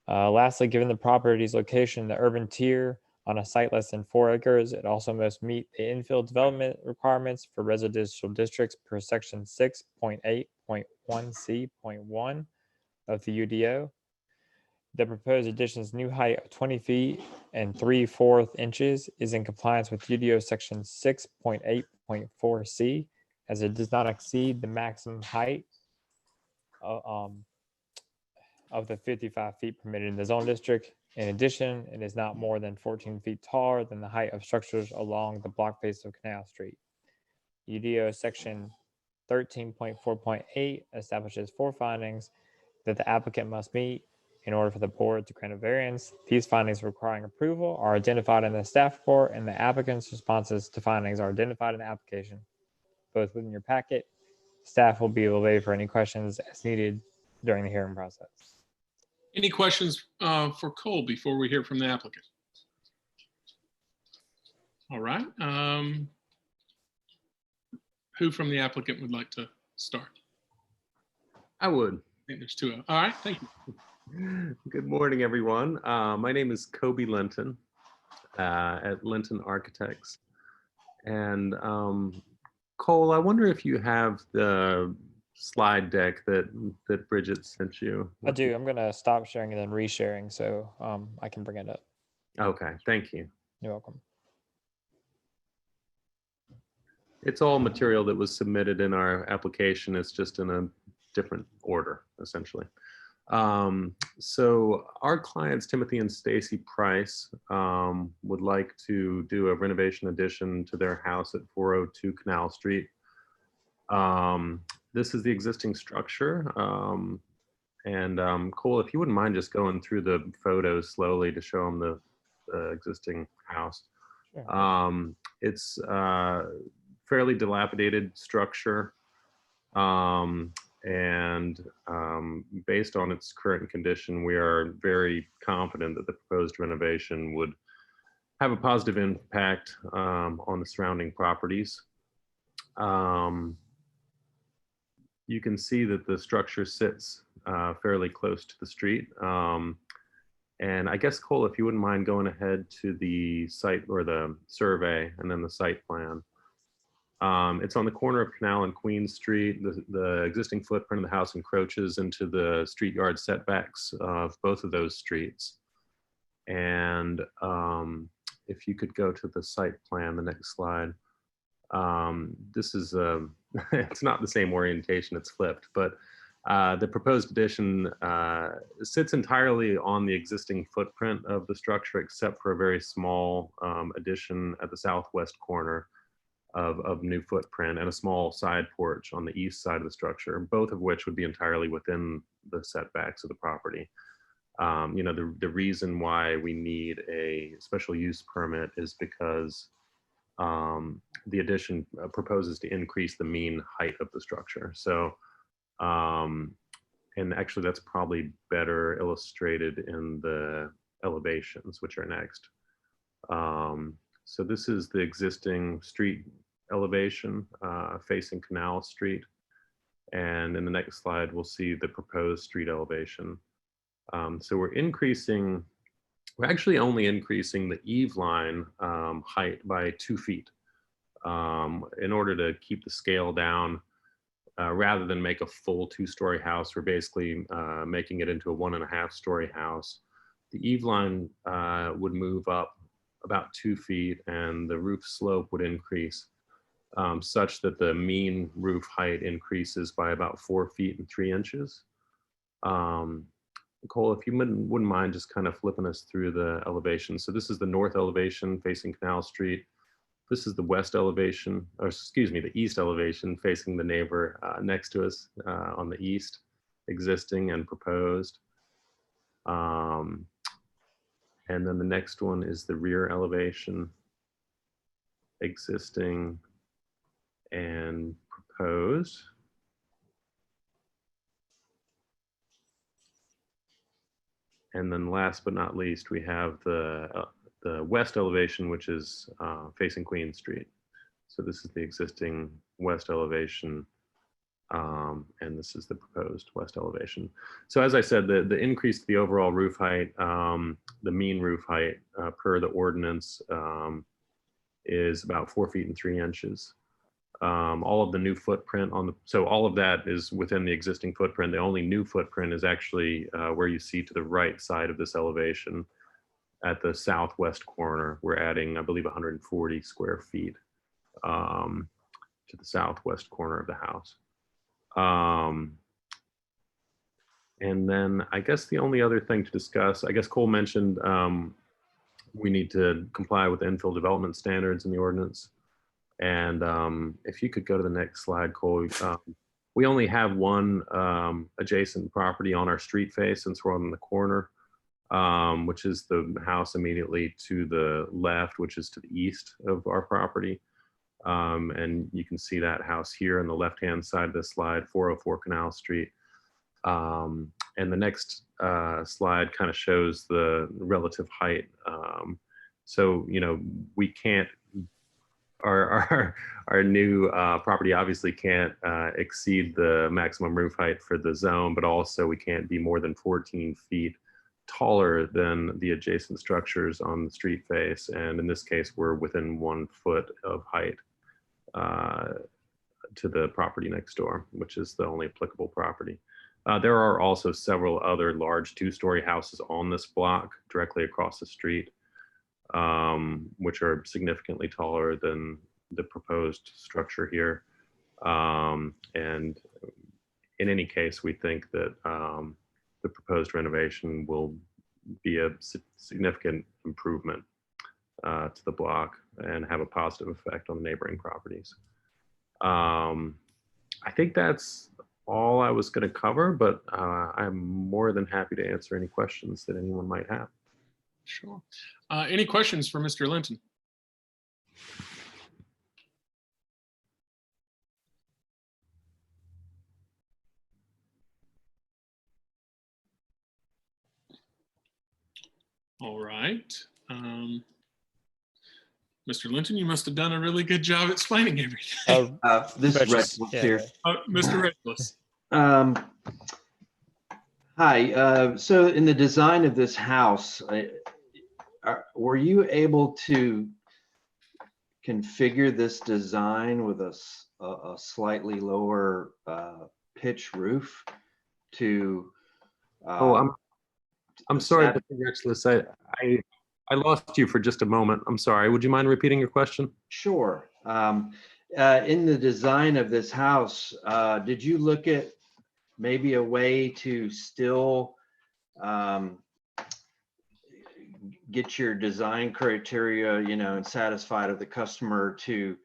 Lastly, given the property's location in the urban tier on a site less than 4 acres, it also must meet the infill development requirements for residential districts per section 6.8.1C.1 of the UDO. The proposed addition's new height of 20 feet and 3/4 inches is in compliance with UDO section 6.8.4C, as it does not exceed the maximum height of the 55 feet permitted in the zone district. In addition, it is not more than 14 feet taller than the height of structures along the block face of Canal Street. UDO section 13.4.8 establishes 4 findings that the applicant must meet in order for the board to grant a variance. These findings requiring approval are identified in the staff report, and the applicant's responses to findings are identified in the application, both within your packet. Staff will be available for any questions as needed during the hearing process. Any questions for Cole before we hear from the applicant? All right. Who from the applicant would like to start? I would. I think there's 2 of them. All right, thank you. Good morning, everyone. My name is Kobe Linton at Linton Architects. And Cole, I wonder if you have the slide deck that Bridget sent you. I do. I'm going to stop sharing and then resharing so I can bring it up. Okay, thank you. You're welcome. It's all material that was submitted in our application. It's just in a different order, essentially. So our clients, Timothy and Stacy Price, would like to do a renovation addition to their house at 402 Canal Street. This is the existing structure. Cole, if you wouldn't mind just going through the photos slowly to show them the existing house. Sure. It's fairly dilapidated structure. Based on its current condition, we are very confident that the proposed renovation would have a positive impact on the surrounding properties. You can see that the structure sits fairly close to the street. And I guess, Cole, if you wouldn't mind going ahead to the site or the survey and then the site plan. It's on the corner of Canal and Queen Street. The existing footprint of the house encroaches into the street yard setbacks of both of those streets. And if you could go to the site plan, the next slide. This is, it's not the same orientation, it's flipped, but the proposed addition sits entirely on the existing footprint of the structure, except for a very small addition at the southwest corner of new footprint and a small side porch on the east side of the structure, both of which would be entirely within the setbacks of the property. You know, the reason why we need a special use permit is because the addition proposes to increase the mean height of the structure. So, and actually that's probably better illustrated in the elevations, which are next. So this is the existing street elevation facing Canal Street. And in the next slide, we'll see the proposed street elevation. So we're actually only increasing the eave line height by 2 feet in order to keep the scale down. Rather than make a full 2-story house, we're basically making it into a 1.5-story house. The eave line would move up about 2 feet and the roof slope would increase such that the mean roof height increases by about 4 feet and 3 inches. Cole, if you wouldn't mind just kind of flipping us through the elevation. So this is the north elevation facing Canal Street. This is the west elevation, or excuse me, the east elevation facing the neighbor next to us on the east, existing and proposed. And then the next one is the rear elevation, existing and proposed. And then last but not least, we have the west elevation, which is facing Queen Street. So this is the existing west elevation, and this is the proposed west elevation. So as I said, the increase to the overall roof height, the mean roof height per the ordinance is about 4 feet and 3 inches. All of the new footprint so all of that is within the existing footprint. The only new footprint is actually where you see to the right side of this elevation at the southwest corner. We're adding, I believe, 140 square feet to the southwest corner of the house. And then I guess the only other thing to discuss, I guess Cole mentioned we need to comply with infill development standards in the ordinance. And if you could go to the next slide, Cole. We only have one adjacent property on our street face since we're on the corner, which is the house immediately to the left, which is to the east of our property. And you can see that house here on the left-hand side of the slide, 404 Canal Street. And the next slide kind of shows the relative height. So, you know, we can't, our new property obviously can't exceed the maximum roof height for the zone, but also we can't be more than 14 feet taller than the adjacent structures on the street face. And in this case, we're within 1 foot of height to the property next door, which is the only applicable property. There are also several other large 2-story houses on this block directly across the street, which are significantly taller than the proposed structure here. And in any case, we think that the proposed renovation will be a significant improvement to the block and have a positive effect on the neighboring properties. I think that's all I was going to cover, but I'm more than happy to answer any questions that anyone might have. Sure. Any questions for Mr. Linton? All right. Mr. Linton, you must have done a really good job explaining everything. This is Rex here. Mr. Reckless. Hi. So in the design of this house, were you able to configure this design with a slightly lower pitch roof to? I'm sorry, Mr. Reckless. I lost you for just a moment. I'm sorry. Would you mind repeating your question? Sure. In the design of this house, did you look at maybe a way to still get your design criteria, you know, and satisfied of the customer to,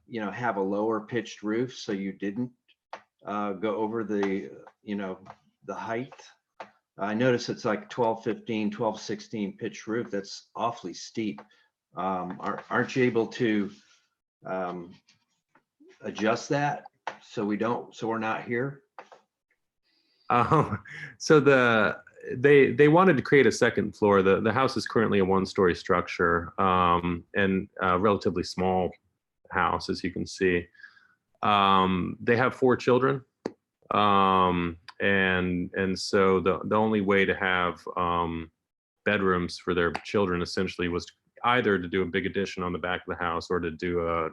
you know, have a lower pitched roof so you didn't go over the, you know, the height? I notice it's like 1215, 1216 pitch roof. That's awfully steep. Aren't you able to adjust that so we're not here? So they wanted to create a second floor. The house is currently a 1-story structure and a relatively small house, as you can see. They have 4 children. And so the only way to have bedrooms for their children essentially was either to do a big addition on the back of the house or to do a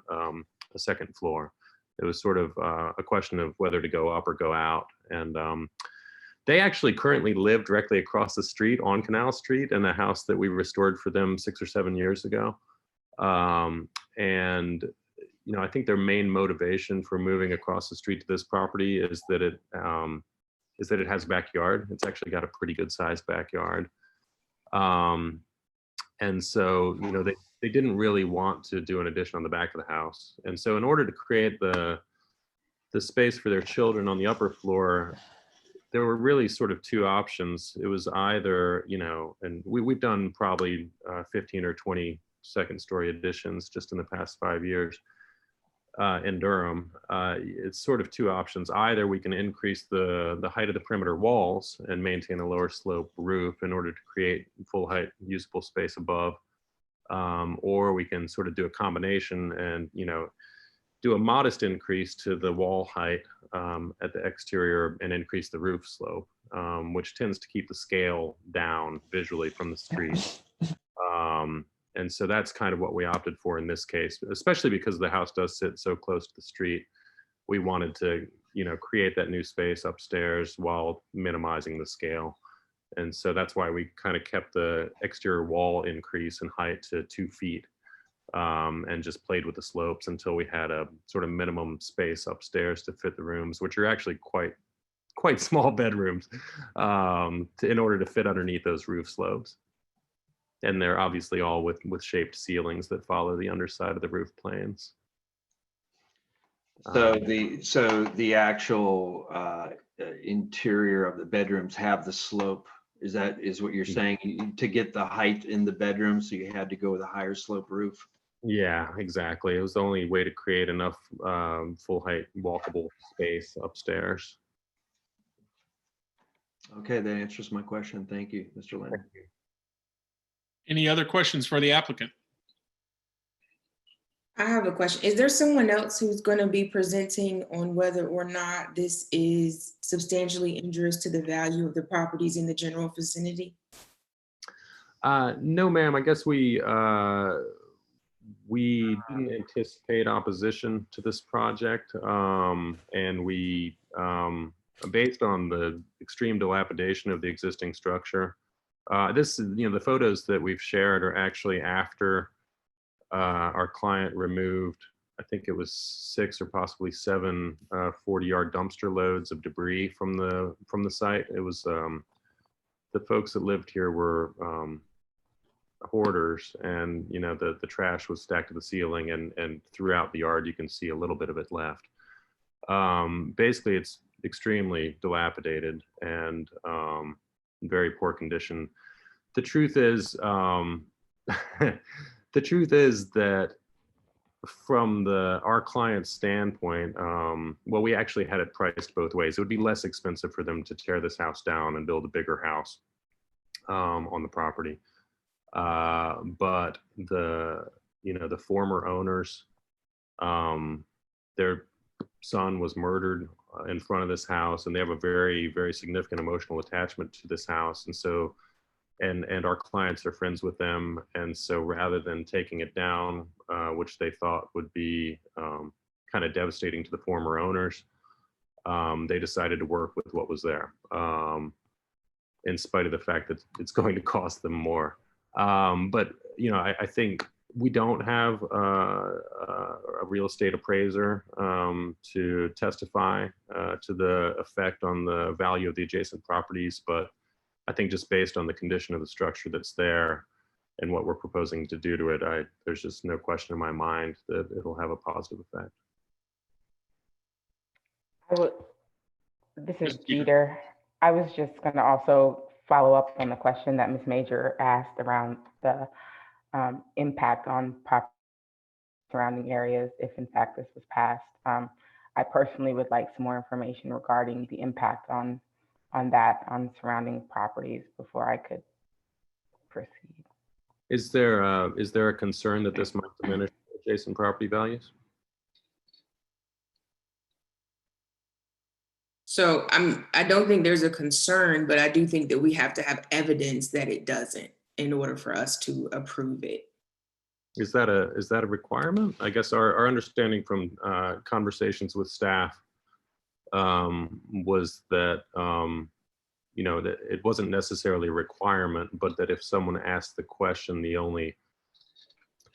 second floor. It was sort of a question of whether to go up or go out. And they actually currently live directly across the street on Canal Street in a house that we restored for them 6 or 7 years ago. And you know, I think their main motivation for moving across the street to this property is that it has a backyard. It's actually got a pretty good sized backyard. And so, you know, they didn't really want to do an addition on the back of the house. And so in order to create the space for their children on the upper floor, there were really sort of 2 options. It was either, you know, and we've done probably 15 or 20 second-story additions just in the past 5 years in Durham. It's sort of 2 options. Either we can increase the height of the perimeter walls and maintain a lower slope roof in order to create full height usable space above, or we can sort of do a combination and, you know, do a modest increase to the wall height at the exterior and increase the roof slope, which tends to keep the scale down visually from the street. And so that's kind of what we opted for in this case, especially because the house does sit so close to the street. We wanted to, create that new space upstairs while minimizing the scale. And so that's why we kind of kept the exterior wall increase in height to 2 feet, and just played with the slopes until we had a sort of minimum space upstairs to fit the rooms, which are actually quite small bedrooms, in order to fit underneath those roof slopes. And they're obviously all with shaped ceilings that follow the underside of the roof planes. So the actual interior of the bedrooms have the slope. Is what you're saying? To get the height in the bedroom, so you had to go with a higher slope roof? Yeah, exactly. It was the only way to create enough full height walkable space upstairs. Okay, that answers my question. Thank you, Mr. Lynn. Any other questions for the applicant? I have a question. Is there someone else who's going to be presenting on whether or not this is substantially injurious to the value of the properties in the general vicinity? No, ma'am. I guess we didn't anticipate opposition to this project, and we, based on the extreme dilapidation of the existing structure, the photos that we've shared are actually after our client removed, I think it was 6 or possibly 7 40-yard dumpster loads of debris from the site. It was the folks that lived here were hoarders, and the trash was stacked to the ceiling, and throughout the yard you can see a little bit of it left. Basically, it's extremely dilapidated and in very poor condition. The truth is, that from our client's standpoint, well, we actually had it priced both ways. It would be less expensive for them to tear this house down and build a bigger house on the property. But the former owners, their son was murdered in front of this house, and they have a very, very significant emotional attachment to this house. And so, and our clients are friends with them. And so rather than taking it down, which they thought would be kind of devastating to the former owners, they decided to work with what was there, in spite of the fact that it's going to cost them more. But I think we don't have a real estate appraiser to testify to the effect on the value of the adjacent properties. But I think just based on the condition of the structure that's there and what we're proposing to do to it, there's just no question in my mind that it'll have a positive effect. This is Jeter. I was just going to also follow up on the question that Ms. Major asked around the impact on surrounding areas if in fact this was passed. I personally would like some more information regarding the impact on surrounding properties before I could proceed. Is there a concern that this might diminish adjacent property values? So I don't think there's a concern, but I do think that we have to have evidence that it doesn't in order for us to approve it. Is that a requirement? I guess our understanding from conversations with staff was that that it wasn't necessarily a requirement, but that if someone asked the question, the only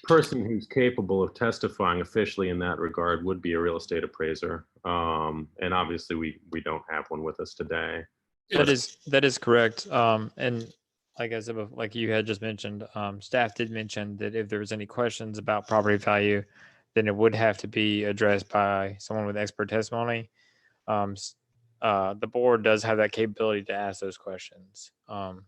person who's capable of testifying officially in that regard would be a real estate appraiser. And obviously we don't have one with us today. That is correct. And like you had just mentioned, staff did mention that if there was any questions about property value, then it would have to be addressed by someone with expert testimony. The board does have that capability to ask those questions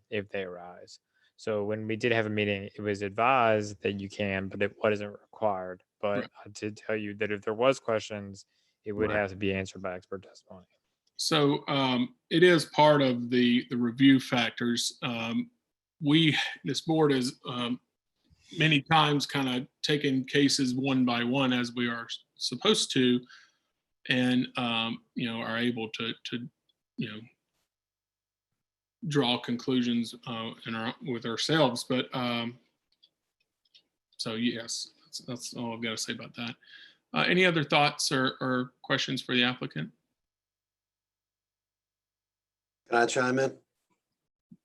if they arise. So when we did have a meeting, it was advised that you can, but it wasn't required. But to tell you that if there was questions, it would have to be answered by expert testimony. So it is part of the review factors. This board has many times kind of taken cases one by one, as we are supposed to, and are able to draw conclusions with ourselves. But So yes, that's all I've got to say about that. Any other thoughts or questions for the applicant? Can I chime in?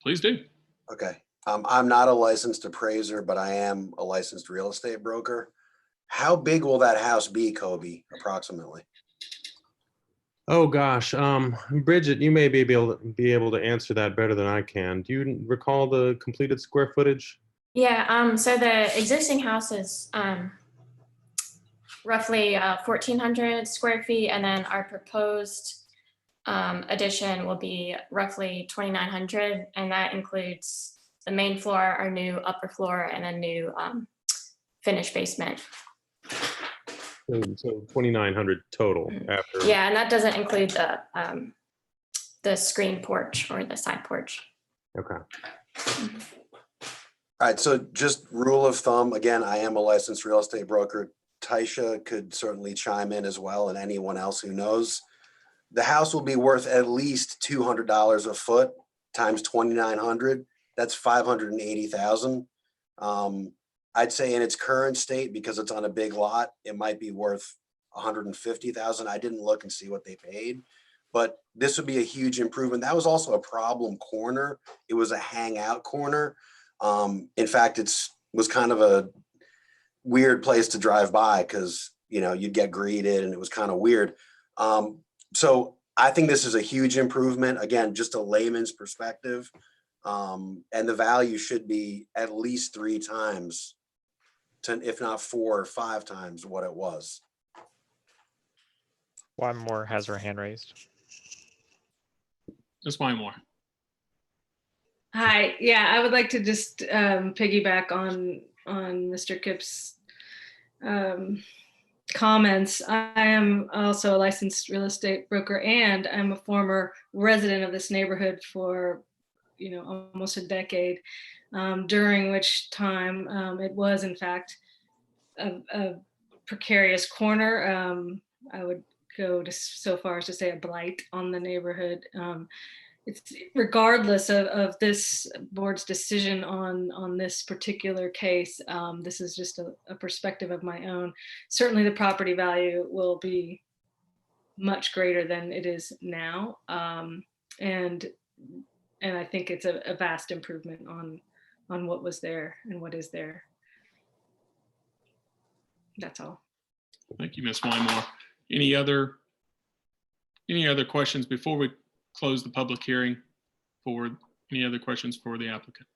Please do. Okay. I'm not a licensed appraiser, but I am a licensed real estate broker. How big will that house be, Kobe, approximately? Oh gosh, Bridget, you may be able to answer that better than I can. Do you recall the completed square footage? Yeah, so the existing house is roughly 1,400 square feet, and then our proposed addition will be roughly 2,900, and that includes the main floor, our new upper floor, and a new finished basement. So 2,900 total after. Yeah, and that doesn't include the screen porch or the side porch. Okay. All right, so just rule of thumb, again, I am a licensed real estate broker. Taisha could certainly chime in as well, and anyone else who knows. The house will be worth at least $200 a foot times 2,900. That's 580,000. I'd say in its current state, because it's on a big lot, it might be worth 150,000. I didn't look and see what they paid, but this would be a huge improvement. That was also a problem corner. It was a hangout corner. In fact, was kind of a weird place to drive by because, you'd get greeted and it was kind of weird. So I think this is a huge improvement. Again, just a layman's perspective. And the value should be at least 3 times, if not 4 or 5 times what it was. One more has her hand raised. Just one more. Hi, yeah, I would like to just piggyback on Mr. Kipp's comments. I am also a licensed real estate broker, and I'm a former resident of this neighborhood for, almost a decade, during which time it was, in fact, a precarious corner. I would go so far as to say a blight on the neighborhood. It's regardless of this board's decision on this particular case. This is just a perspective of my own. Certainly the property value will be much greater than it is now. And I think it's a vast improvement on what was there and what is there. That's all. Thank you, Ms. Wymore. Any other questions before we close the public hearing? For any other questions for the applicant?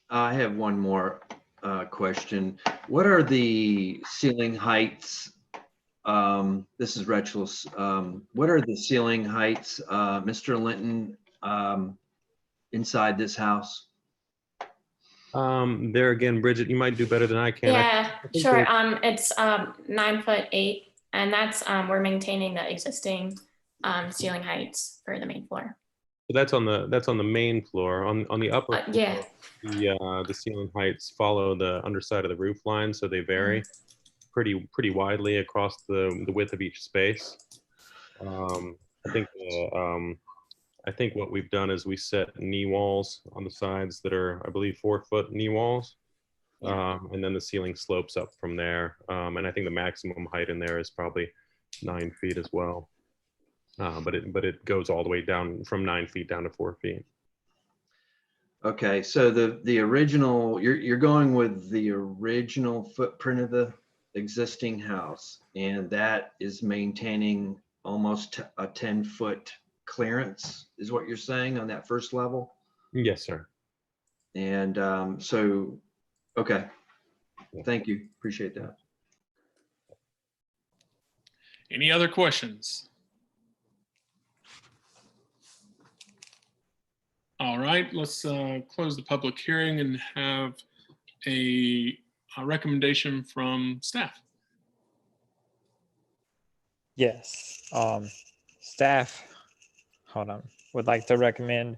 I have one more question. What are the ceiling heights? This is Rachel's. What are the ceiling heights, Mr. Linton, inside this house? There again, Bridget, you might do better than I can. Yeah, I think sure. It's 9'8", and that's we're maintaining the existing ceiling heights for the main floor. So that's on the main floor. On the upper yeah. floor, the ceiling heights follow the underside of the roof line, so they vary pretty widely across the width of each space. I think what we've done is we set knee walls on the sides that are, I believe, 4-foot knee walls. And then the ceiling slopes up from there. And I think the maximum height in there is probably 9 feet as well. But it goes all the way down from 9 feet down to 4 feet. Okay, so the original, you're going with the original footprint of the existing house, and that is maintaining almost a 10-foot clearance, is what you're saying on that first level? Yes, sir. And so, okay, thank you, appreciate that. Any other questions? All right, let's close the public hearing and have a recommendation from staff. Yes, staff, would like to recommend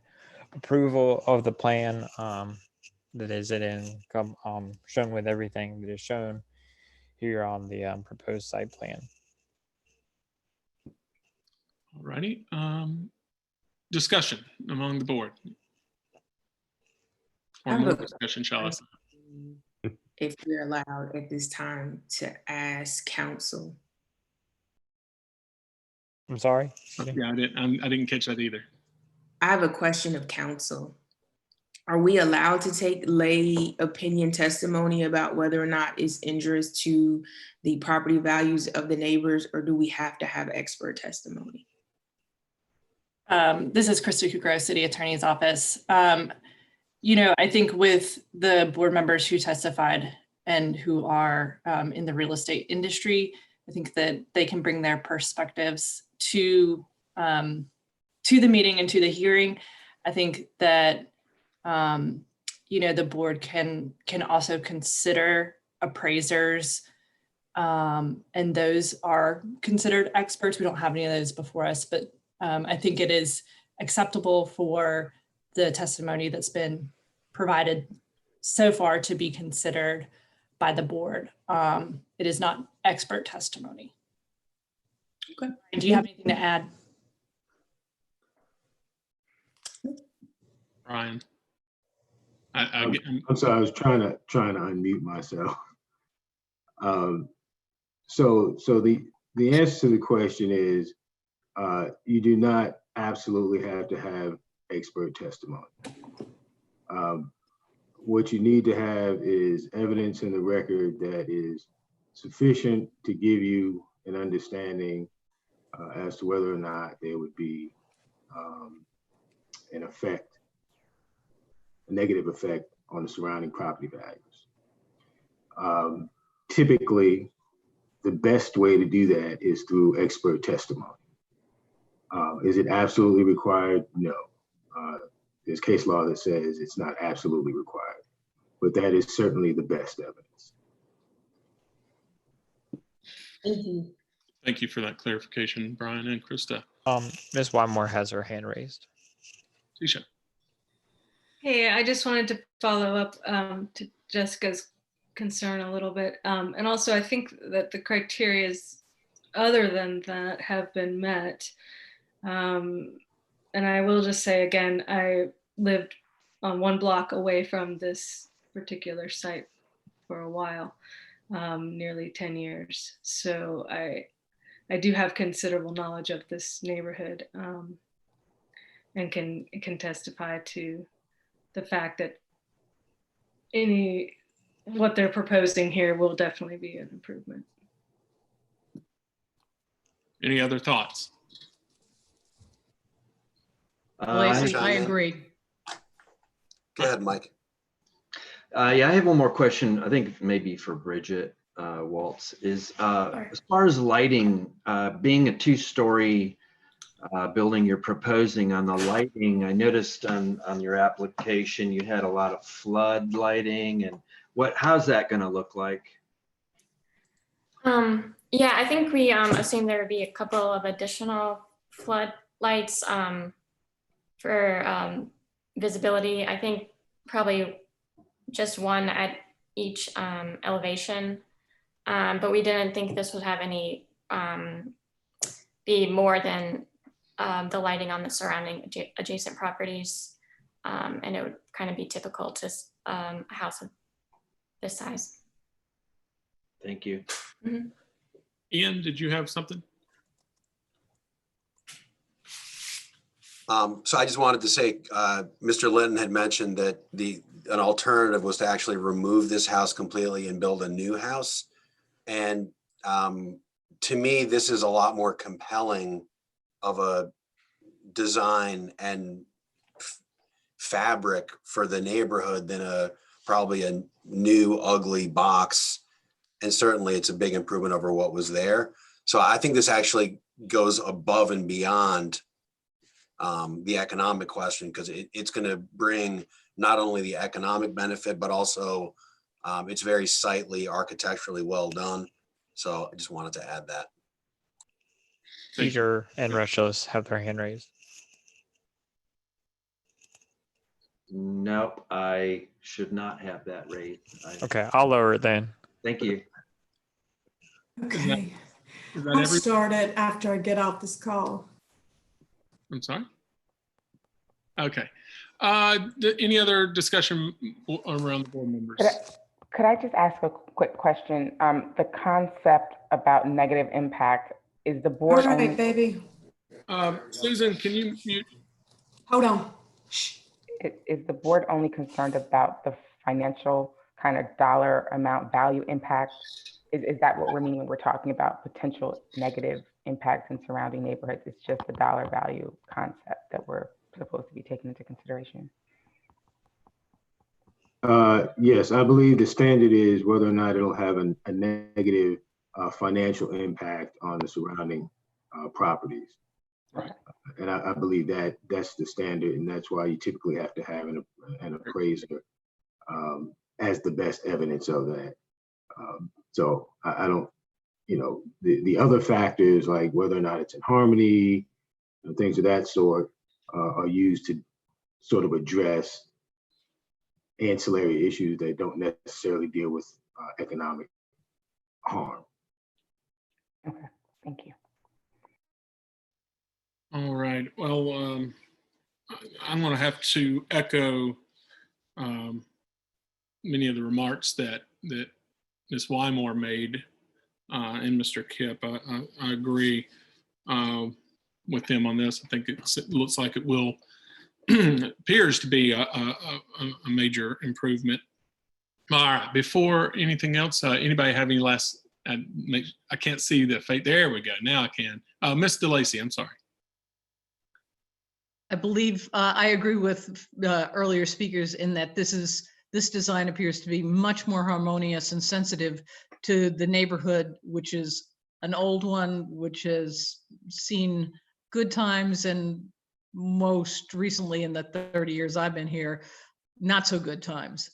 approval of the plan that is shown with everything that is shown here on the proposed site plan. All righty. Discussion among the board. I or have more a discussion, shall I say? if we're allowed at this time to ask counsel. I'm sorry. Yeah, I didn't catch that either. I have a question of counsel. Are we allowed to take lay opinion testimony about whether or not it's injurious to the property values of the neighbors, or do we have to have expert testimony? This is Krista Kukro, City Attorney's Office. I think with the board members who testified and who are in the real estate industry, I think that they can bring their perspectives to the meeting and to the hearing. I think that the board can also consider appraisers, and those are considered experts. We don't have any of those before us, but I think it is acceptable for the testimony that's been provided so far to be considered by the board. It is not expert testimony. Okay. Do you have anything to add? Brian. I'm sorry, I was trying to unmute myself. So the answer to the question is, you do not absolutely have to have expert testimony. What you need to have is evidence in the record that is sufficient to give you an understanding as to whether or not there would be an effect, a negative effect on the surrounding property values. Typically, the best way to do that is through expert testimony. Is it absolutely required? No. There's case law that says it's not absolutely required, but that is certainly the best evidence. Thank you. Thank you for that clarification, Brian and Krista. Ms. Wymore has her hand raised. Tisha. Hey, I just wanted to follow up to Jessica's concern a little bit. And also, I think that the criteria other than that have been met. And I will just say again, I lived on 1 block away from this particular site for a while, nearly 10 years. So I do have considerable knowledge of this neighborhood, and can testify to the fact that what they're proposing here will definitely be an improvement. Any other thoughts? I agree. Go ahead, Mike. Yeah, I have one more question. I think maybe for Bridget Waltz is as far as lighting, being a 2-story building you're proposing on the lighting, I noticed on your application you had a lot of flood lighting, and how's that going to look like? Yeah, I think we assumed there would be a couple of additional flood lights for visibility. I think probably just one at each elevation, but we didn't think this would have any be more than the lighting on the surrounding adjacent properties, and it would kind of be typical to a house of this size. Thank you. Mm-hmm. Ian, did you have something? So I just wanted to say, Mr. Linton had mentioned that an alternative was to actually remove this house completely and build a new house. And to me, this is a lot more compelling of a design and fabric for the neighborhood than probably a new ugly box. And certainly it's a big improvement over what was there. So I think this actually goes above and beyond the economic question, because it's going to bring not only the economic benefit, but also it's very sightly, architecturally well done. So I just wanted to add that. Peter and Rachel have their hand raised. Nope, I should not have that raised. Okay, I'll lower it then. Thank you. Okay. Is that I'll every? start it after I get off this call. I'm sorry. Okay. Any other discussion around the board members? Could I just ask a quick question? The concept about negative impact, is the board All right, only, baby. Susan, can you mute? Hold on. is the board only concerned about the financial kind of dollar amount value impact? Is that what we're meaning when we're talking about potential negative impacts in surrounding neighborhoods? It's just the dollar value concept that we're supposed to be taking into consideration? Yes, I believe the standard is whether or not it'll have a negative financial impact on the surrounding properties. Right. And I believe that that's the standard, and that's why you typically have to have an appraiser as the best evidence of that. So I don't, the other factors like whether or not it's in harmony and things of that sort are used to sort of address ancillary issues that don't necessarily deal with economic harm. Okay, thank you. All right. Well, I'm going to have to echo many of the remarks that Ms. Wymore made and Mr. Kipp. I agree with them on this. I think it looks like it will appears to be a major improvement. All right. Before anything else, anybody have any last? I can't see the fate. There we go. Now I can. Ms. DeLacy, I'm sorry. I believe I agree with earlier speakers in that this design appears to be much more harmonious and sensitive to the neighborhood, which is an old one, which has seen good times, and most recently in the 30 years I've been here, not so good times.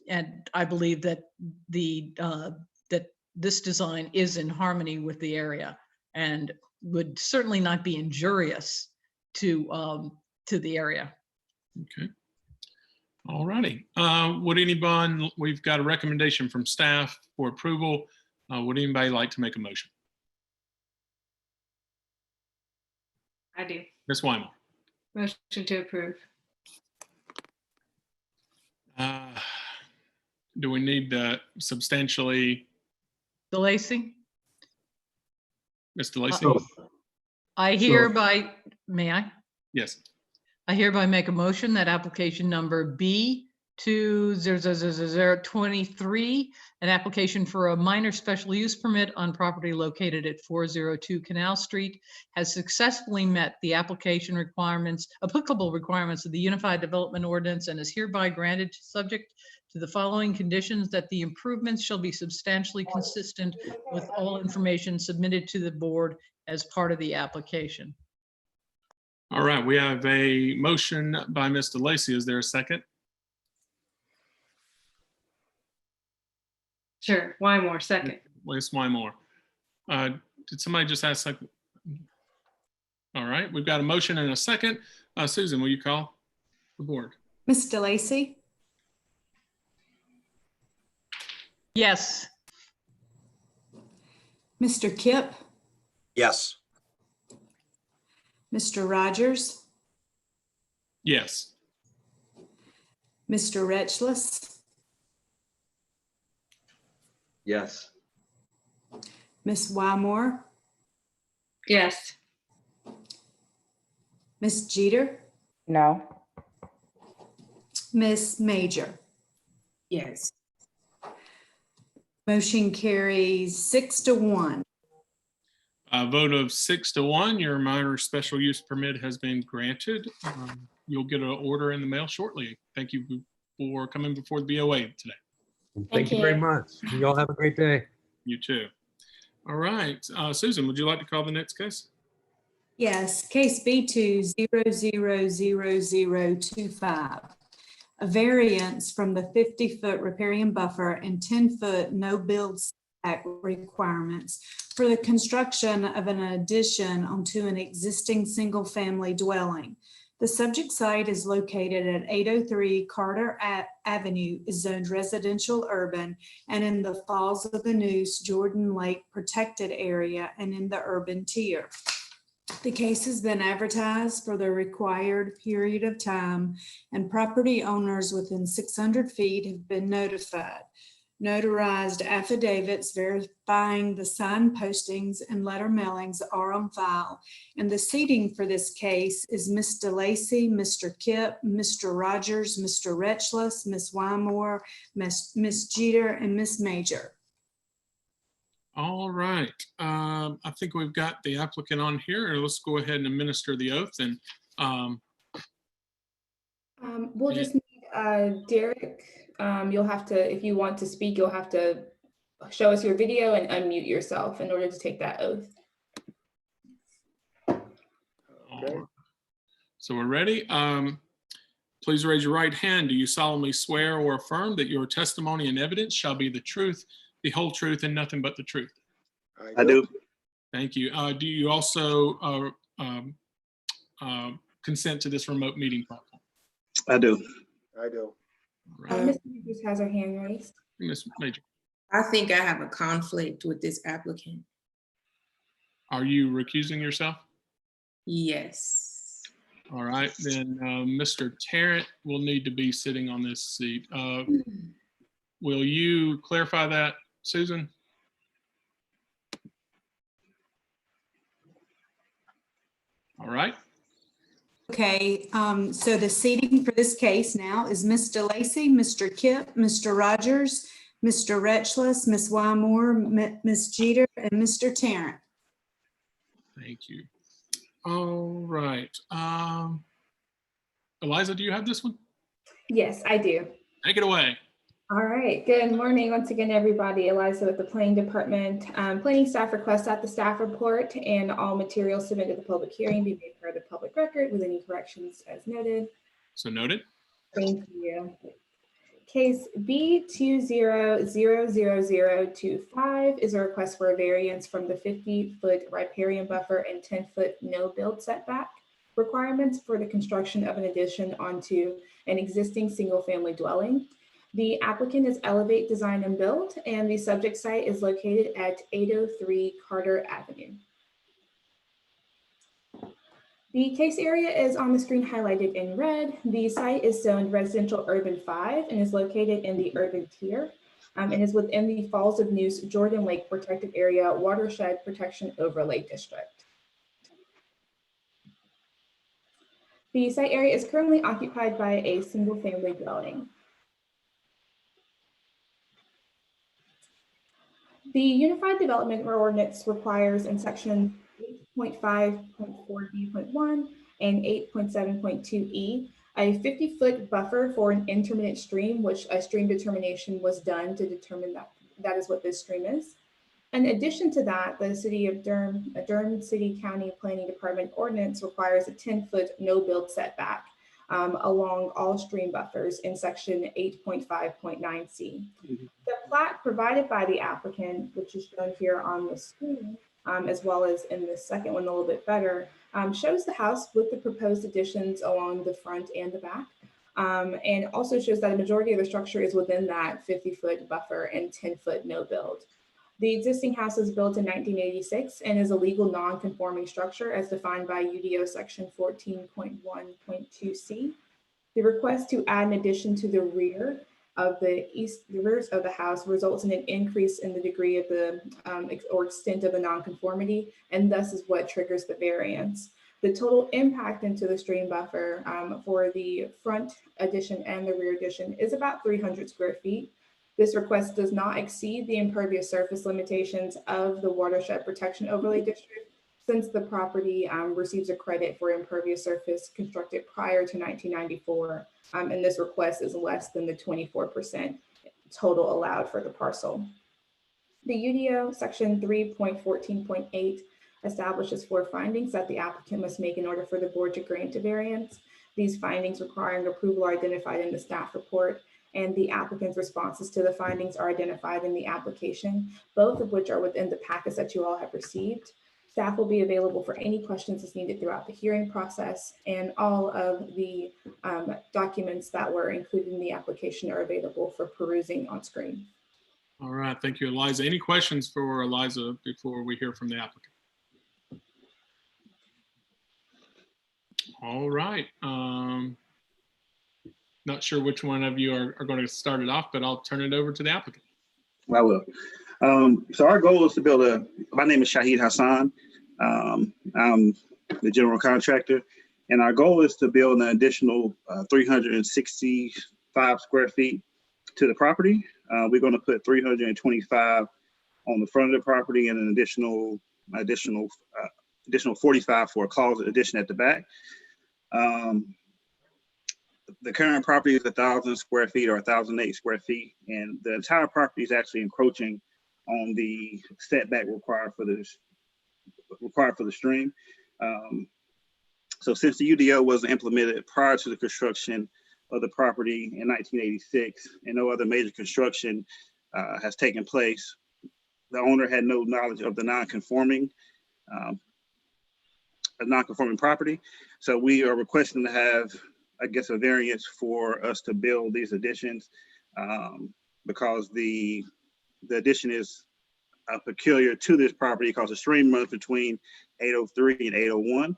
And I believe that that this design is in harmony with the area and would certainly not be injurious to the area. Okay. All righty. We've got a recommendation from staff for approval. Would anybody like to make a motion? I do. Ms. Wymore. Motion to approve. Do we need substantially? DeLacy? Ms. DeLacy? I hereby, may I? Yes. I hereby make a motion that application number B200023, an application for a minor special use permit on property located at 402 Canal Street, has successfully met the applicable requirements of the Unified Development Ordinance and is hereby granted subject to the following conditions: that the improvements shall be substantially consistent with all information submitted to the board as part of the application. All right, we have a motion by Mr. Lacey. Is there a second? Sure, Wymore, second. Ms. Wymore. Did somebody just ask second? All right, we've got a motion and a second. Susan, will you call the board? Ms. DeLacy? Yes. Mr. Kipp? Yes. Mr. Rogers? Yes. Mr. Retchless? Yes. Ms. Wymore? Yes. Ms. Jeter? No. Ms. Major? Yes. Motion carries 6-1. A vote of 6-1, your minor special use permit has been granted. You'll get an order in the mail shortly. Thank you for coming before the BOA today. Thank you very much. You all have a great day. You too. All right, Susan, would you like to call the next case? Yes, case B2000025. A variance from the 50-foot riparian buffer and 10-foot no-build setback requirements for the construction of an addition onto an existing single-family dwelling. The subject site is located at 803 Carter Avenue, is zoned residential urban, and in the Falls of the Neuse, Jordan Lake protected area, and in the urban tier. The case has been advertised for the required period of time, and property owners within 600 feet have been notified. Notarized affidavits verifying the sign postings and letter mailings are on file. And the seating for this case is Ms. DeLacy, Mr. Kipp, Mr. Rogers, Mr. Retchless, Ms. Wymore, Ms. Jeter, and Ms. Major. All right. I think we've got the applicant on here. Let's go ahead and administer the oath. And we'll just need Derek. You'll have to, if you want to speak, you'll have to show us your video and unmute yourself in order to take that oath. Okay. So we're ready. Please raise your right hand. Do you solemnly swear or affirm that your testimony and evidence shall be the truth, the whole truth, and nothing but the truth? I do. Thank you. Do you also consent to this remote meeting platform? I do. I do. Ms. Majors has her hand raised. Ms. Major. I think I have a conflict with this applicant. Are you recusing yourself? Yes. All right, then Mr. Tarrant will need to be sitting on this seat. Will you clarify that, Susan? All right. Okay, so the seating for this case now is Ms. DeLacy, Mr. Kipp, Mr. Rogers, Mr. Retchless, Ms. Wymore, Ms. Jeter, and Mr. Tarrant. Thank you. All right. Eliza, do you have this one? Yes, I do. Take it away. All right, good morning once again, everybody. Eliza with the Planning Department. Planning staff requests that the staff report and all materials submitted to the public hearing be made part of the public record with any corrections as noted. So noted. Thank you. Case B200025 is a request for a variance from the 50-foot riparian buffer and 10-foot no-build setback requirements for the construction of an addition onto an existing single-family dwelling. The applicant is Elevate Design and Build, and the subject site is located at 803 Carter Avenue. The case area is on the screen highlighted in red. The site is zoned residential urban 5 and is located in the urban tier and is within the Falls of Neuse Jordan Lake Protected Area Watershed Protection Overlay District. The site area is currently occupied by a single family dwelling. The Unified Development Ordinance requires in section 8.5.4b.1 and 8.7.2e a 50-foot buffer for an intermittent stream, which a stream determination was done to determine that that is what this stream is. In addition to that, the City of Durham City County Planning Department ordinance requires a 10-foot no-build setback along all stream buffers in section 8.5.9c. The plat provided by the applicant, which is shown here on the screen, as well as in the second one a little bit better, shows the house with the proposed additions along the front and the back, and also shows that a majority of the structure is within that 50-foot buffer and 10-foot no build. The existing house was built in 1986 and is a legal non-conforming structure as defined by UDO section 14.1.2c. The request to add an addition to the rear of the rears of the house results in an increase in the degree of the or extent of the nonconformity, and thus is what triggers the variance. The total impact into the stream buffer for the front addition and the rear addition is about 300 square feet. This request does not exceed the impervious surface limitations of the Watershed Protection Overlay District, since the property receives a credit for impervious surface constructed prior to 1994, and this request is less than the 24% total allowed for the parcel. The UDO section 3.14.8 establishes 4 findings that the applicant must make in order for the board to grant a variance. These findings requiring approval are identified in the staff report, and the applicant's responses to the findings are identified in the application, both of which are within the packets that you all have received. Staff will be available for any questions as needed throughout the hearing process, and all of the documents that were included in the application are available for perusing on screen. All right, thank you, Eliza. Any questions for Eliza before we hear from the applicant? All right. Not sure which one of you are going to start it off, but I'll turn it over to the applicant. I will. So our goal is to build my name is Shahid Hassan. I'm the general contractor, and our goal is to build an additional 365 square feet to the property. We're going to put 325 on the front of the property and an additional 45 for a closet addition at the back. The current property is 1,000 square feet or 1,008 square feet, and the entire property is actually encroaching on the setback required for the stream. So since the UDO was implemented prior to the construction of the property in 1986, and no other major construction has taken place, the owner had no knowledge of the non-conforming property. So we are requesting to have, I guess, a variance for us to build these additions because the addition is peculiar to this property because the stream runs between 803 and 801,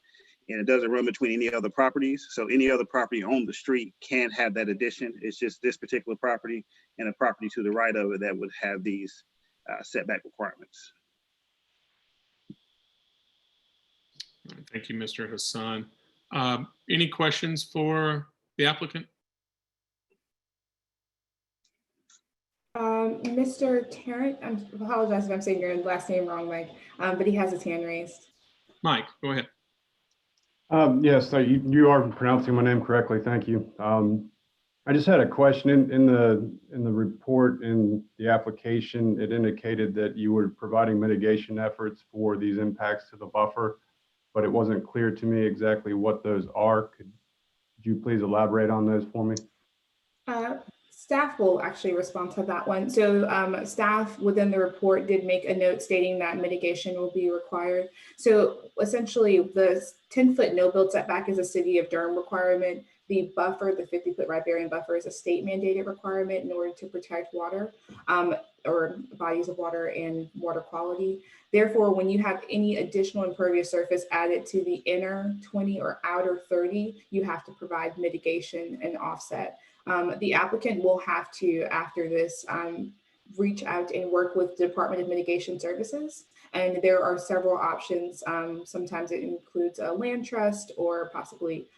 and it doesn't run between any other properties. So any other property on the street can have that addition. It's just this particular property and a property to the right of it that would have these setback requirements. Thank you, Mr. Hassan. Any questions for the applicant? Mr. Tarrant, I apologize if I'm saying your last name wrong, Mike, but he has his hand raised. Mike, go ahead. Yes, you are pronouncing my name correctly. Thank you. I just had a question. In the report in the application, it indicated that you were providing mitigation efforts for these impacts to the buffer, but it wasn't clear to me exactly what those are. Could you please elaborate on those for me? Staff will actually respond to that one. So staff within the report did make a note stating that mitigation will be required. So essentially the 10-foot no-build setback is a city of Durham requirement. The buffer, the 50-foot riparian buffer, is a state mandated requirement in order to protect water or bodies of water and water quality. Therefore, when you have any additional impervious surface added to the inner 20 or outer 30, you have to provide mitigation and offset. The applicant will have to, after this, reach out and work with the Department of Mitigation Services. And there are several options. Sometimes it includes a land trust or possibly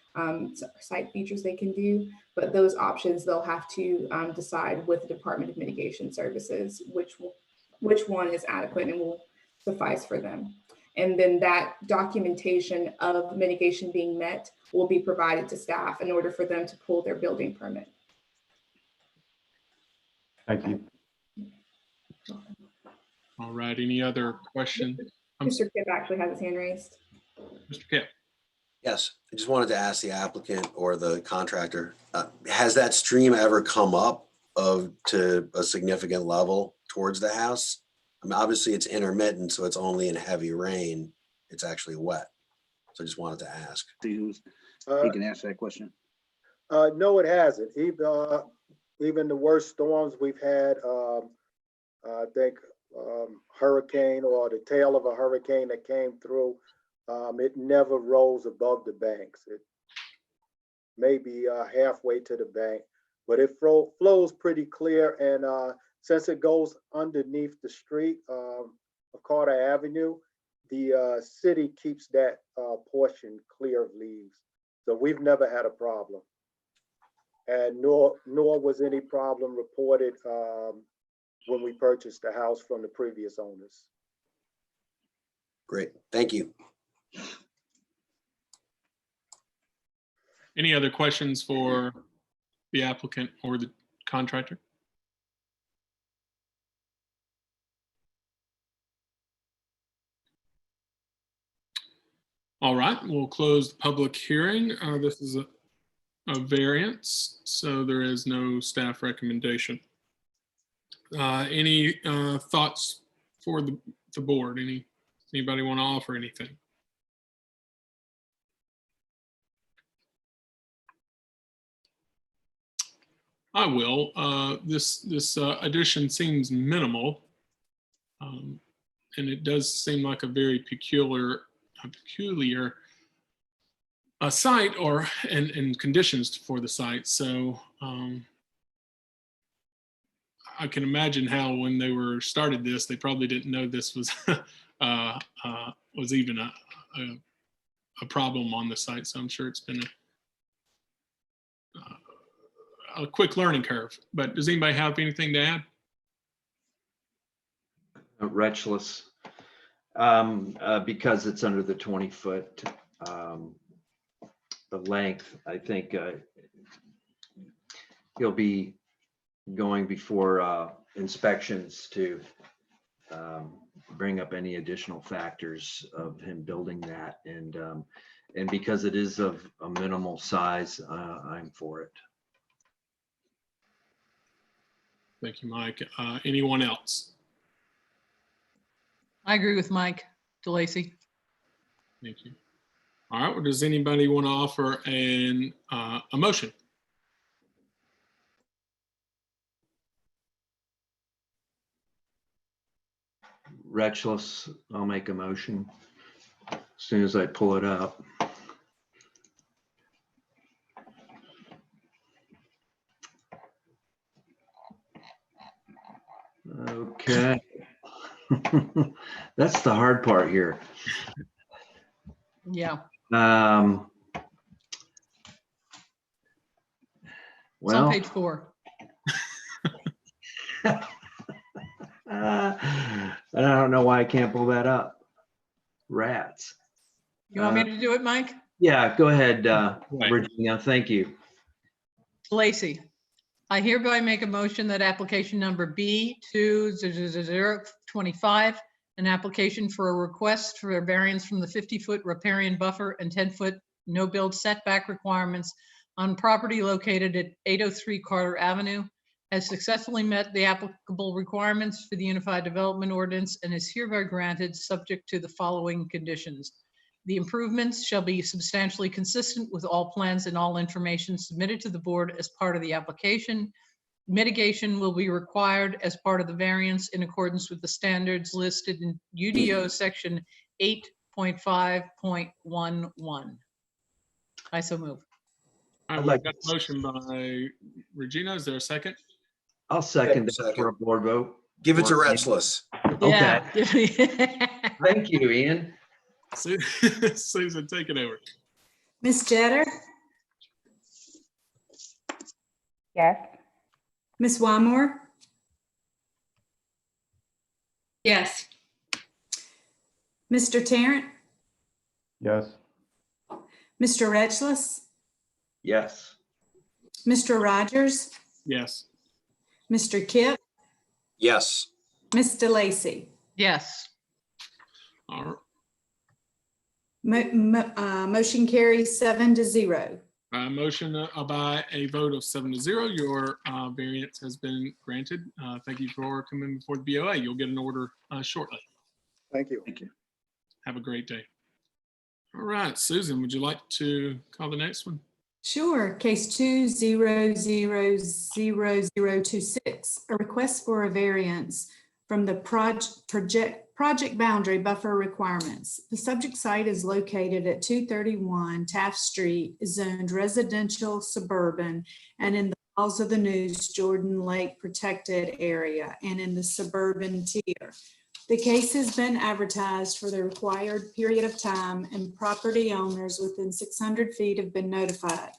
site features they can do. But those options, they'll have to decide with the Department of Mitigation Services which one is adequate and will suffice for them. And then that documentation of mitigation being met will be provided to staff in order for them to pull their building permit. Thank you. All right, any other questions? Mr. Kip actually has his hand raised. Mr. Kip. Yes, I just wanted to ask the applicant or the contractor, has that stream ever come up to a significant level towards the house? I mean, obviously it's intermittent, so it's only in heavy rain. It's actually wet. So I just wanted to ask. He can answer that question. No, it hasn't. Even the worst storms we've had, I think hurricane or the tail of a hurricane that came through, it never rose above the banks. It may be halfway to the bank, but it flows pretty clear. And since it goes underneath the street of Carter Avenue, the city keeps that portion clear of leaves. So we've never had a problem. And nor was any problem reported when we purchased the house from the previous owners. Great, thank you. Any other questions for the applicant or the contractor? All right, we'll close the public hearing. This is a variance, so there is no staff recommendation. Any thoughts for the board? Anybody want to offer anything? I will. This addition seems minimal, and it does seem like a very peculiar site and conditions for the site. So I can imagine how when they were started this, they probably didn't know this was was even a problem on the site. So I'm sure it's been a quick learning curve. But does anybody have anything to add? Wretchless, because it's under the 20-foot the length. I think he'll be going before inspections to bring up any additional factors of him building that, and because it is of a minimal size, I'm for it. Thank you, Mike. Anyone else? I agree with Mike DeLacy. Thank you. All right. Well, does anybody want to offer a motion? Wretchless, I'll make a motion as soon as I pull it up. Okay. That's the hard part here. Yeah. It's on Well, page 4. I don't know why I can't pull that up. Rats. You want me to do it, Mike? Yeah, go ahead, Virginia. Thank you. Lacey, I hereby make a motion that application number B20025, an application for a request for a variance from the 50-foot riparian buffer and 10-foot no-build setback requirements on property located at 803 Carter Avenue, has successfully met the applicable requirements for the Unified Development Ordinance and is hereby granted subject to the following conditions. The improvements shall be substantially consistent with all plans and all information submitted to the board as part of the application. Mitigation will be required as part of the variance in accordance with the standards listed in UDO section 8.5.11. I so move. All right, we've got a motion by Regina. Is there a second? I'll second that for a board vote. Give it to Wretchless. Okay. Yeah. Thank you, Ian. Susan, take it over. Ms. Jeter, Yes. Ms. Wymore, Yes. Mr. Tarrant, Yes. Mr. Retchless, Yes. Mr. Rogers, Yes. Mr. Kipp, Yes. Ms. DeLacy. Yes. All Motion carries 7-0. motion by a vote of 7-0. Your variance has been granted. Thank you for coming before the BOA. You'll get an order shortly. Thank you. Thank you. Have a great day. All right, Susan, would you like to call the next one? Sure. Case 2000026, a request for a variance from the project boundary buffer requirements. The subject site is located at 231 Taft Street, zoned residential suburban, and in the Falls of the Neuse Jordan Lake protected area and in the suburban tier. The case has been advertised for the required period of time and property owners within 600 feet have been notified.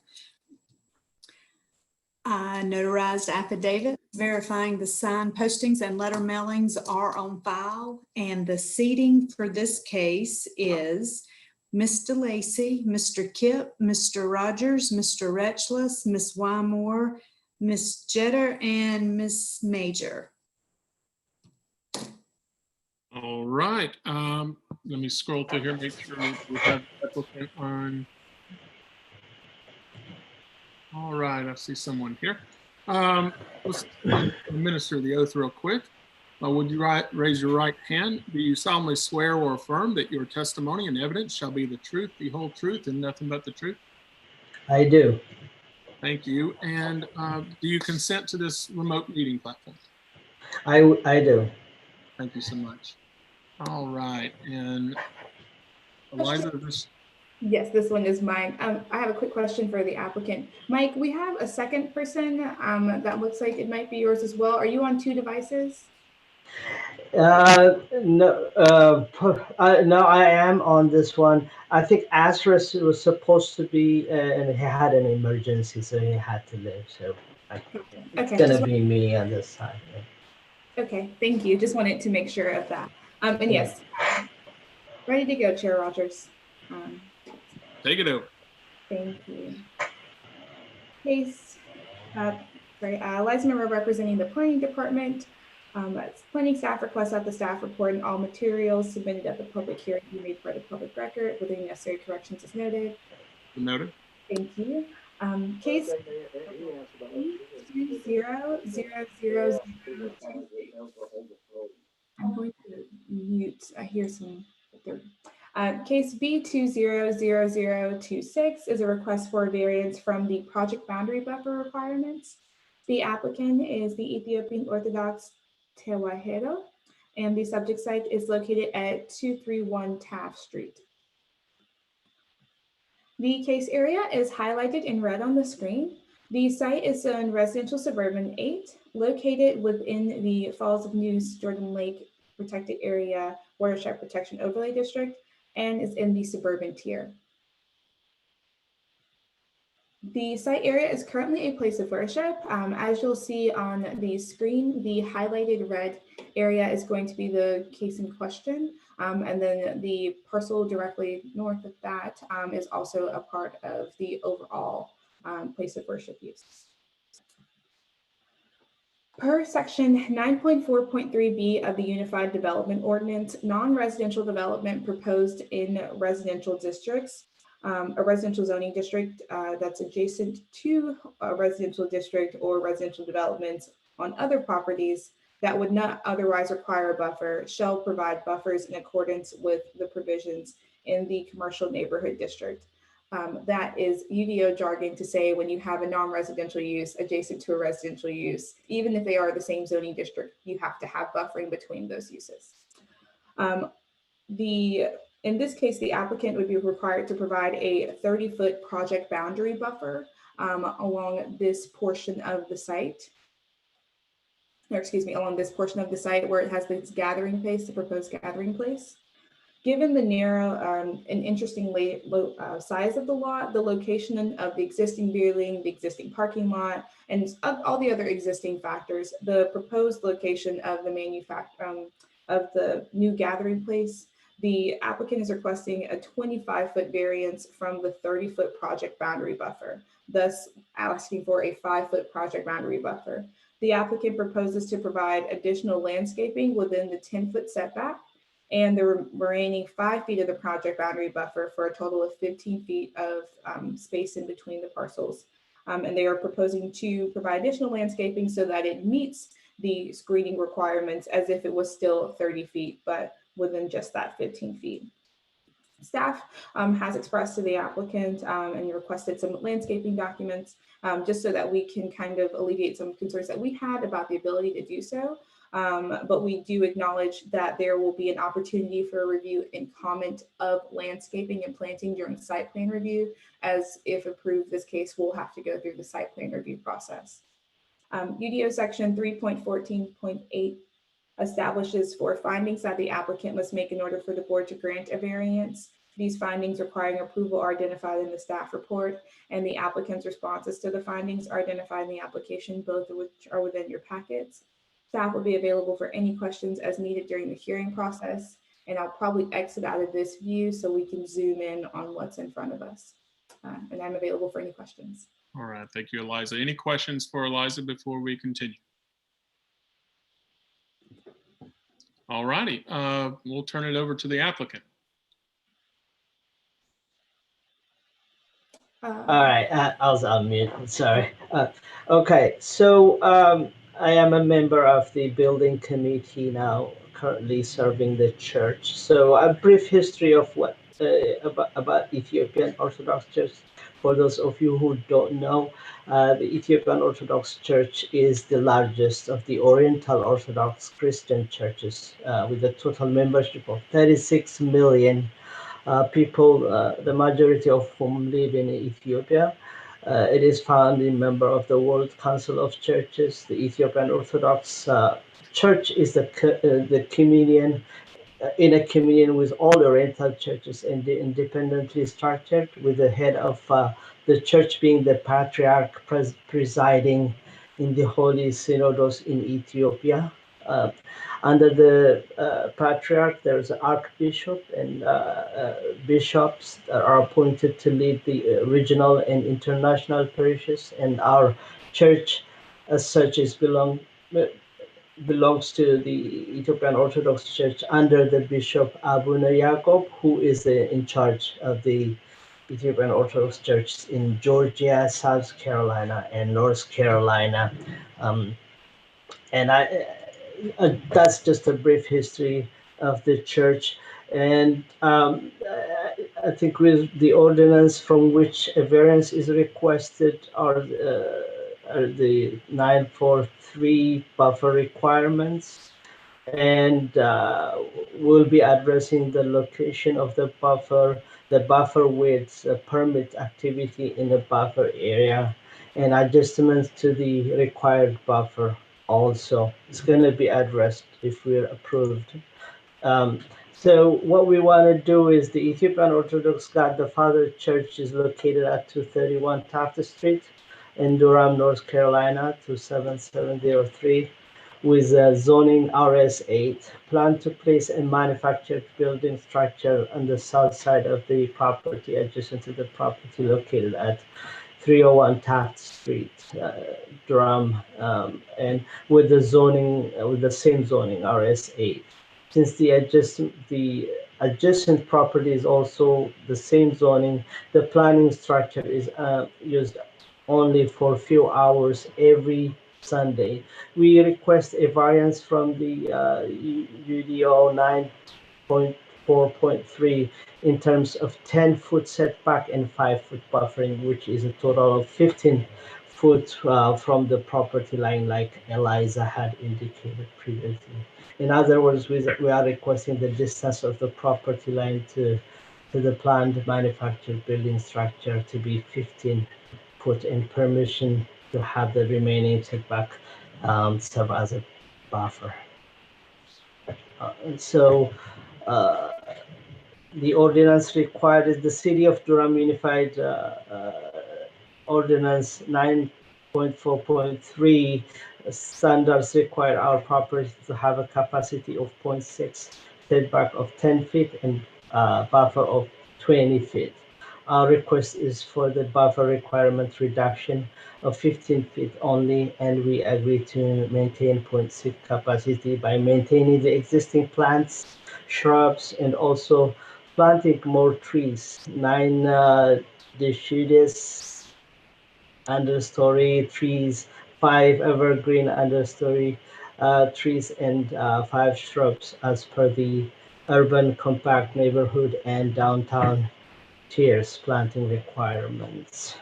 Notarized affidavit verifying the sign postings and letter mailings are on file, and the seating for this case is Ms. DeLacy, Mr. Kipp, Mr. Rogers, Mr. Retchless, Ms. Wymore, Ms. Jeter, and Ms. Major. All right. Let me scroll through here, make sure we have the applicant on. All right, I see someone here. Let's administer the oath real quick. Would you raise your right hand? Do you solemnly swear or affirm that your testimony and evidence shall be the truth, the whole truth, and nothing but the truth? I do. Thank you. And do you consent to this remote meeting platform? I do. Thank you so much. All right. And Eliza, Yes, this one is mine. I have a quick question for the applicant. Mike, we have a second person that looks like it might be yours as well. Are you on two devices? No, no, I am on this one. I think Asris was supposed to be, and he had an emergency, so he had to leave. So it's Okay, gonna be me on this side. okay, thank you. Just wanted to make sure of that. And Yeah. yes, ready to go, Chair Rogers. Take it over. Thank you. Case, Liza Monroe representing the Planning Department. Planning staff requests that the staff report and all materials submitted at the public hearing be made part of public record with any necessary corrections as noted. Noted. Thank you. Case 20000026. I'm going to mute. I hear some. Case B200026 is a request for a variance from the project boundary buffer requirements. The applicant is the Ethiopian Orthodox Tewahedo, and the subject site is located at 231 Taft Street. The case area is highlighted in red on the screen. The site is in residential suburban 8, located within the Falls of Neuse Jordan Lake Protected Area Watershed Protection Overlay District and is in the suburban tier. The site area is currently a place of worship. As you'll see on the screen, the highlighted red area is going to be the case in question. And then the parcel directly north of that is also a part of the overall place of worship use. Per section 9.4.3b of the Unified Development Ordinance, non-residential development proposed in residential districts, a residential zoning district that's adjacent to a residential district or residential developments on other properties that would not otherwise require a buffer shall provide buffers in accordance with the provisions in the commercial neighborhood district. That is UDO jargon to say when you have a non-residential use adjacent to a residential use, even if they are the same zoning district, you have to have buffering between those uses. In this case, the applicant would be required to provide a 30-foot project boundary buffer along this portion of the site. Or excuse me, along this portion of the site where it has this gathering place, the proposed gathering place. Given the narrow and interesting size of the lot, the location of the existing building, the existing parking lot, and all the other existing factors, the proposed location of the of the new gathering place, the applicant is requesting a 25-foot variance from the 30-foot project boundary buffer, thus asking for a 5-foot project boundary buffer. The applicant proposes to provide additional landscaping within the 10-foot setback and the remaining 5 feet of the project boundary buffer for a total of 15 feet of space in between the parcels. And they are proposing to provide additional landscaping so that it meets the screening requirements as if it was still 30 feet, but within just that 15 feet. Staff has expressed to the applicant and requested some landscaping documents just so that we can kind of alleviate some concerns that we had about the ability to do so. But we do acknowledge that there will be an opportunity for a review and comment of landscaping and planting during site plan review, as if approved, this case will have to go through the site plan review process. UDO section 3.14.8 establishes 4 findings that the applicant must make in order for the board to grant a variance. These findings requiring approval are identified in the staff report, and the applicant's responses to the findings are identified in the application, both of which are within your packets. Staff will be available for any questions as needed during the hearing process, and I'll probably exit out of this view so we can zoom in on what's in front of us. And I'm available for any questions. All right, thank you, Eliza. Any questions for Eliza before we continue? All righty, we'll turn it over to the applicant. All right, I was on mute. Sorry. Okay, so I am a member of the building committee now, currently serving the church. So a brief history of what about Ethiopian Orthodox Church. For those of you who don't know, the Ethiopian Orthodox Church is the largest of the Oriental Orthodox Christian churches with a total membership of 36 million people, the majority of whom live in Ethiopia. It is founding member of the World Council of Churches. The Ethiopian Orthodox Church is the communion in a communion with all the Oriental churches and independently structured, with the head of the church being the patriarch presiding in the Holy Synodos in Ethiopia. Under the patriarch, there's an archbishop and bishops that are appointed to lead the regional and international parishes, and our church as such belongs to the Ethiopian Orthodox Church under the Bishop Abuna Yacob, who is in charge of the Ethiopian Orthodox Church in Georgia, South Carolina, and North Carolina. And that's just a brief history of the church. And I think with the ordinance from which a variance is requested are the 943 buffer requirements. And we'll be addressing the location of the buffer width, permit activity in the buffer area, and adjustments to the required buffer also. It's going to be addressed if we're approved. So what we want to do is the Ethiopian Orthodox God the Father Church is located at 231 Taft Street in Durham, North Carolina, 27703, with zoning RS8. Plan to place a manufactured building structure on the south side of the property adjacent to the property located at 301 Taft Street, Durham, and with the same zoning RS8. Since the adjacent property is also the same zoning, the planning structure is used only for a few hours every Sunday. We request a variance from the UDO 9.4.3 in terms of 10-foot setback and 5-foot buffering, which is a total of 15 foot from the property line, like Eliza had indicated previously. In other words, we are requesting the distance of the property line to the planned manufactured building structure to be 15 foot, and permission to have the remaining setback serve as a buffer. So the ordinance required is the City of Durham Unified Ordinance 9.4.3 standards require our property to have a capacity of 0.6, setback of 10 feet, and buffer of 20 feet. Our request is for the buffer requirement reduction of 15 feet only, and we agree to maintain 0.6 capacity by maintaining the existing plants, shrubs, and also planting more trees. 9 deciduous understory trees, 5 evergreen understory trees, and 5 shrubs as per the urban compact neighborhood and downtown tiers planting requirements.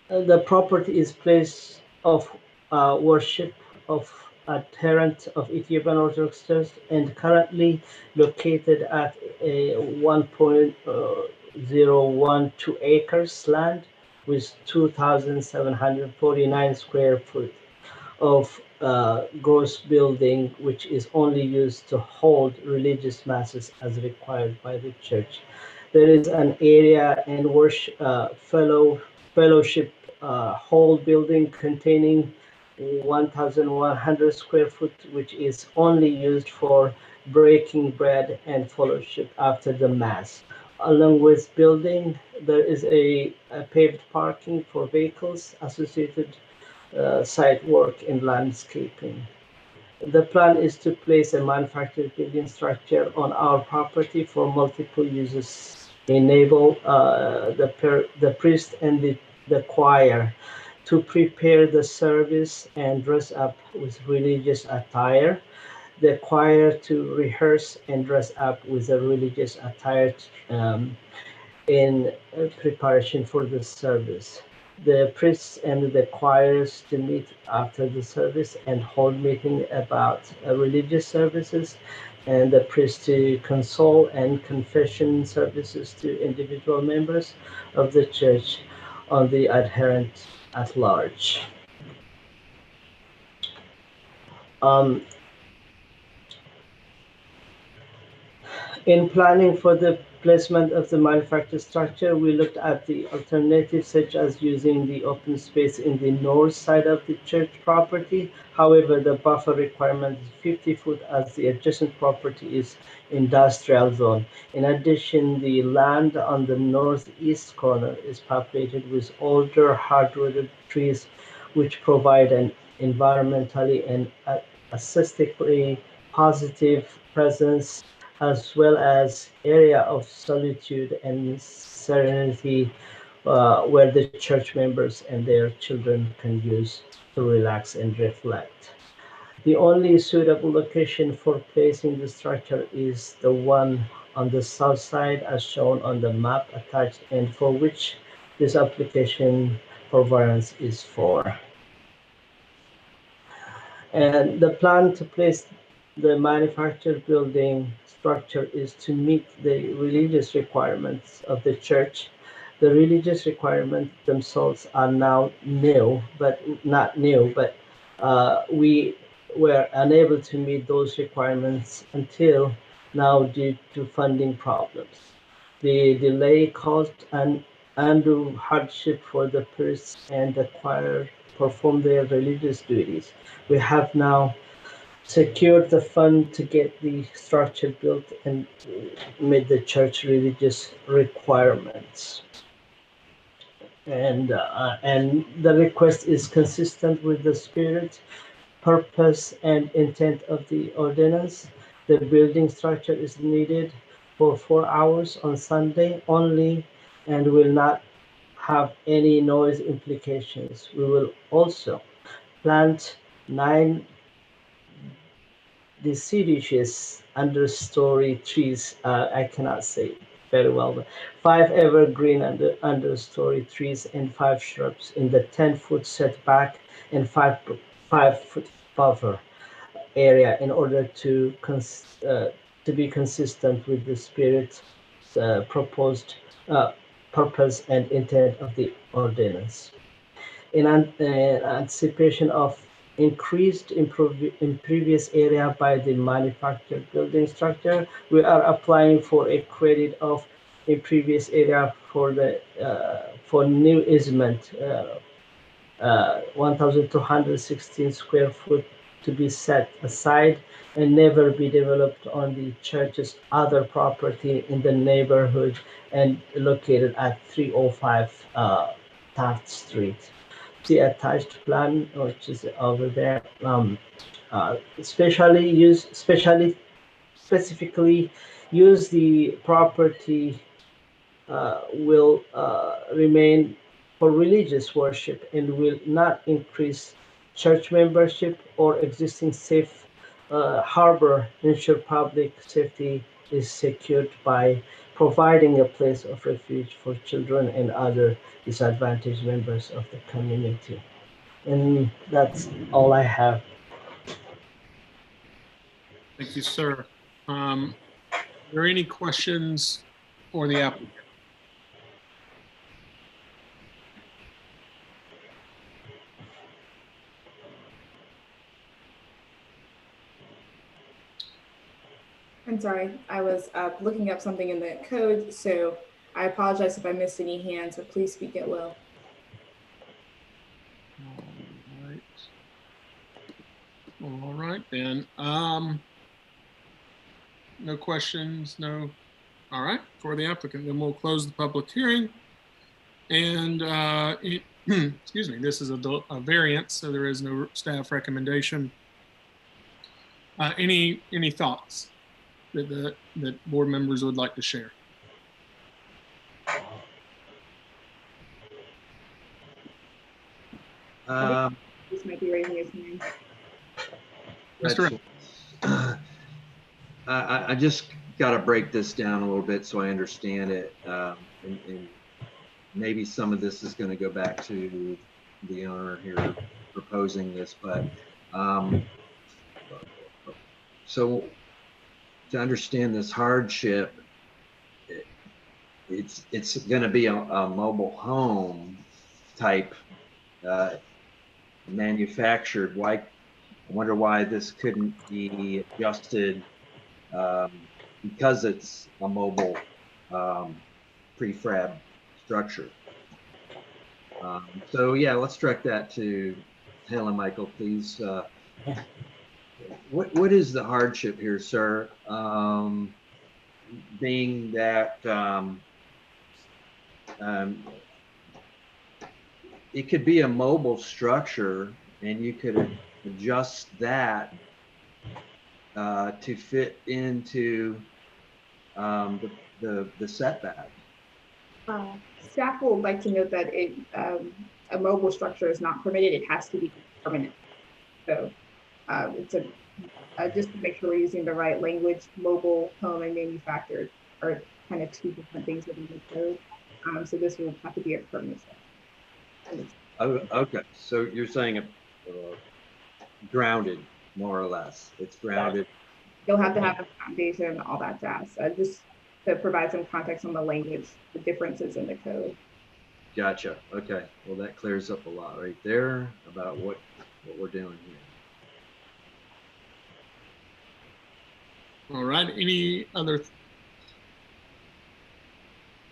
The property is place of worship of adherent of Ethiopian Orthodox Church and currently located at a 1.012 acres land with 2,749 square foot of gross building, which is only used to hold religious masses as required by the church. There is an area and worship fellowship hall building containing 1,100 square foot, which is only used for breaking bread and fellowship after the mass. Along with building, there is a paved parking for vehicles, associated site work and landscaping. The plan is to place a manufactured building structure on our property for multiple uses, enable the priest and the choir to prepare the service and dress up with religious attire, the choir to rehearse and dress up with a religious attire in preparation for the service. The priests and the choirs to meet after the service and hold meeting about religious services and the priest to console and confession services to individual members of the church on the adherent at large. Um, In planning for the placement of the manufactured structure, we looked at the alternatives such as using the open space in the north side of the church property. However, the buffer requirement is 50 foot as the adjacent property is industrial zone. In addition, the land on the northeast corner is populated with older hardwood trees which provide an environmentally and aesthetically positive presence as well as area of solitude and serenity where the church members and their children can use to relax and reflect. The only suitable location for placing the structure is the one on the south side as shown on the map attached and for which this application for variance is for. And the plan to place the manufactured building structure is to meet the religious requirements of the church. The religious requirements themselves are now new, but not new, but we were unable to meet those requirements until now due to funding problems. The delay caused an undue hardship for the priests and the choir perform their religious duties. We have now secured the fund to get the structure built and meet the church religious requirements. And the request is consistent with the spirit, purpose, and intent of the ordinance. The building structure is needed for 4 hours on Sunday only and will not have any noise implications. We will also plant 9 deciduous understory trees. I cannot say very well, but 5 evergreen understory trees and 5 shrubs in the 10-foot setback and 5-foot buffer area in order to be consistent with the spirit, proposed purpose and intent of the ordinance. In anticipation of increased impervious area by the manufactured building structure, we are applying for a credit of impervious area for new easement, 1,216 square foot to be set aside and never be developed on the church's other property in the neighborhood and located at 305 Taft Street. The attached plan, which is over there, specifically use the property will remain for religious worship and will not increase church membership or existing safe harbor. Ensure public safety is secured by providing a place of refuge for children and other disadvantaged members of the community. And that's all I have. Thank you, sir. Are there any questions for the applicant? I'm sorry, I was looking up something in the code, so I apologize if I missed any hands, but please speak at will. All right, then. No questions, no. All right, for the applicant, then we'll close the public hearing. And excuse me, this is a variance, so there is no staff recommendation. Any thoughts that board members would like to share? This might be raising his hand. I just got to break this down a little bit so I understand it. And maybe some of this is going to go back to the owner here proposing this, but so to understand this hardship, it's going to be a mobile home type manufactured. Why? I wonder why this couldn't be adjusted because it's a mobile prefab structure. So yeah, let's direct that to Helen Michael, please. What is the hardship here, sir? Being that it could be a mobile structure, and you could adjust that to fit into the setback. Staff would like to note that a mobile structure is not permitted. It has to be permanent. So it's just to make sure we're using the right language. Mobile home and manufactured are kind of two different things within the code. So this will have to be a permanent structure. Oh, okay, so you're saying grounded, more or less. It's grounded. You'll have to have a foundation, all that jazz. Just to provide some context on the language, the differences in the code. Gotcha. Okay. Well, that clears up a lot right there about what we're doing here. All right. Any other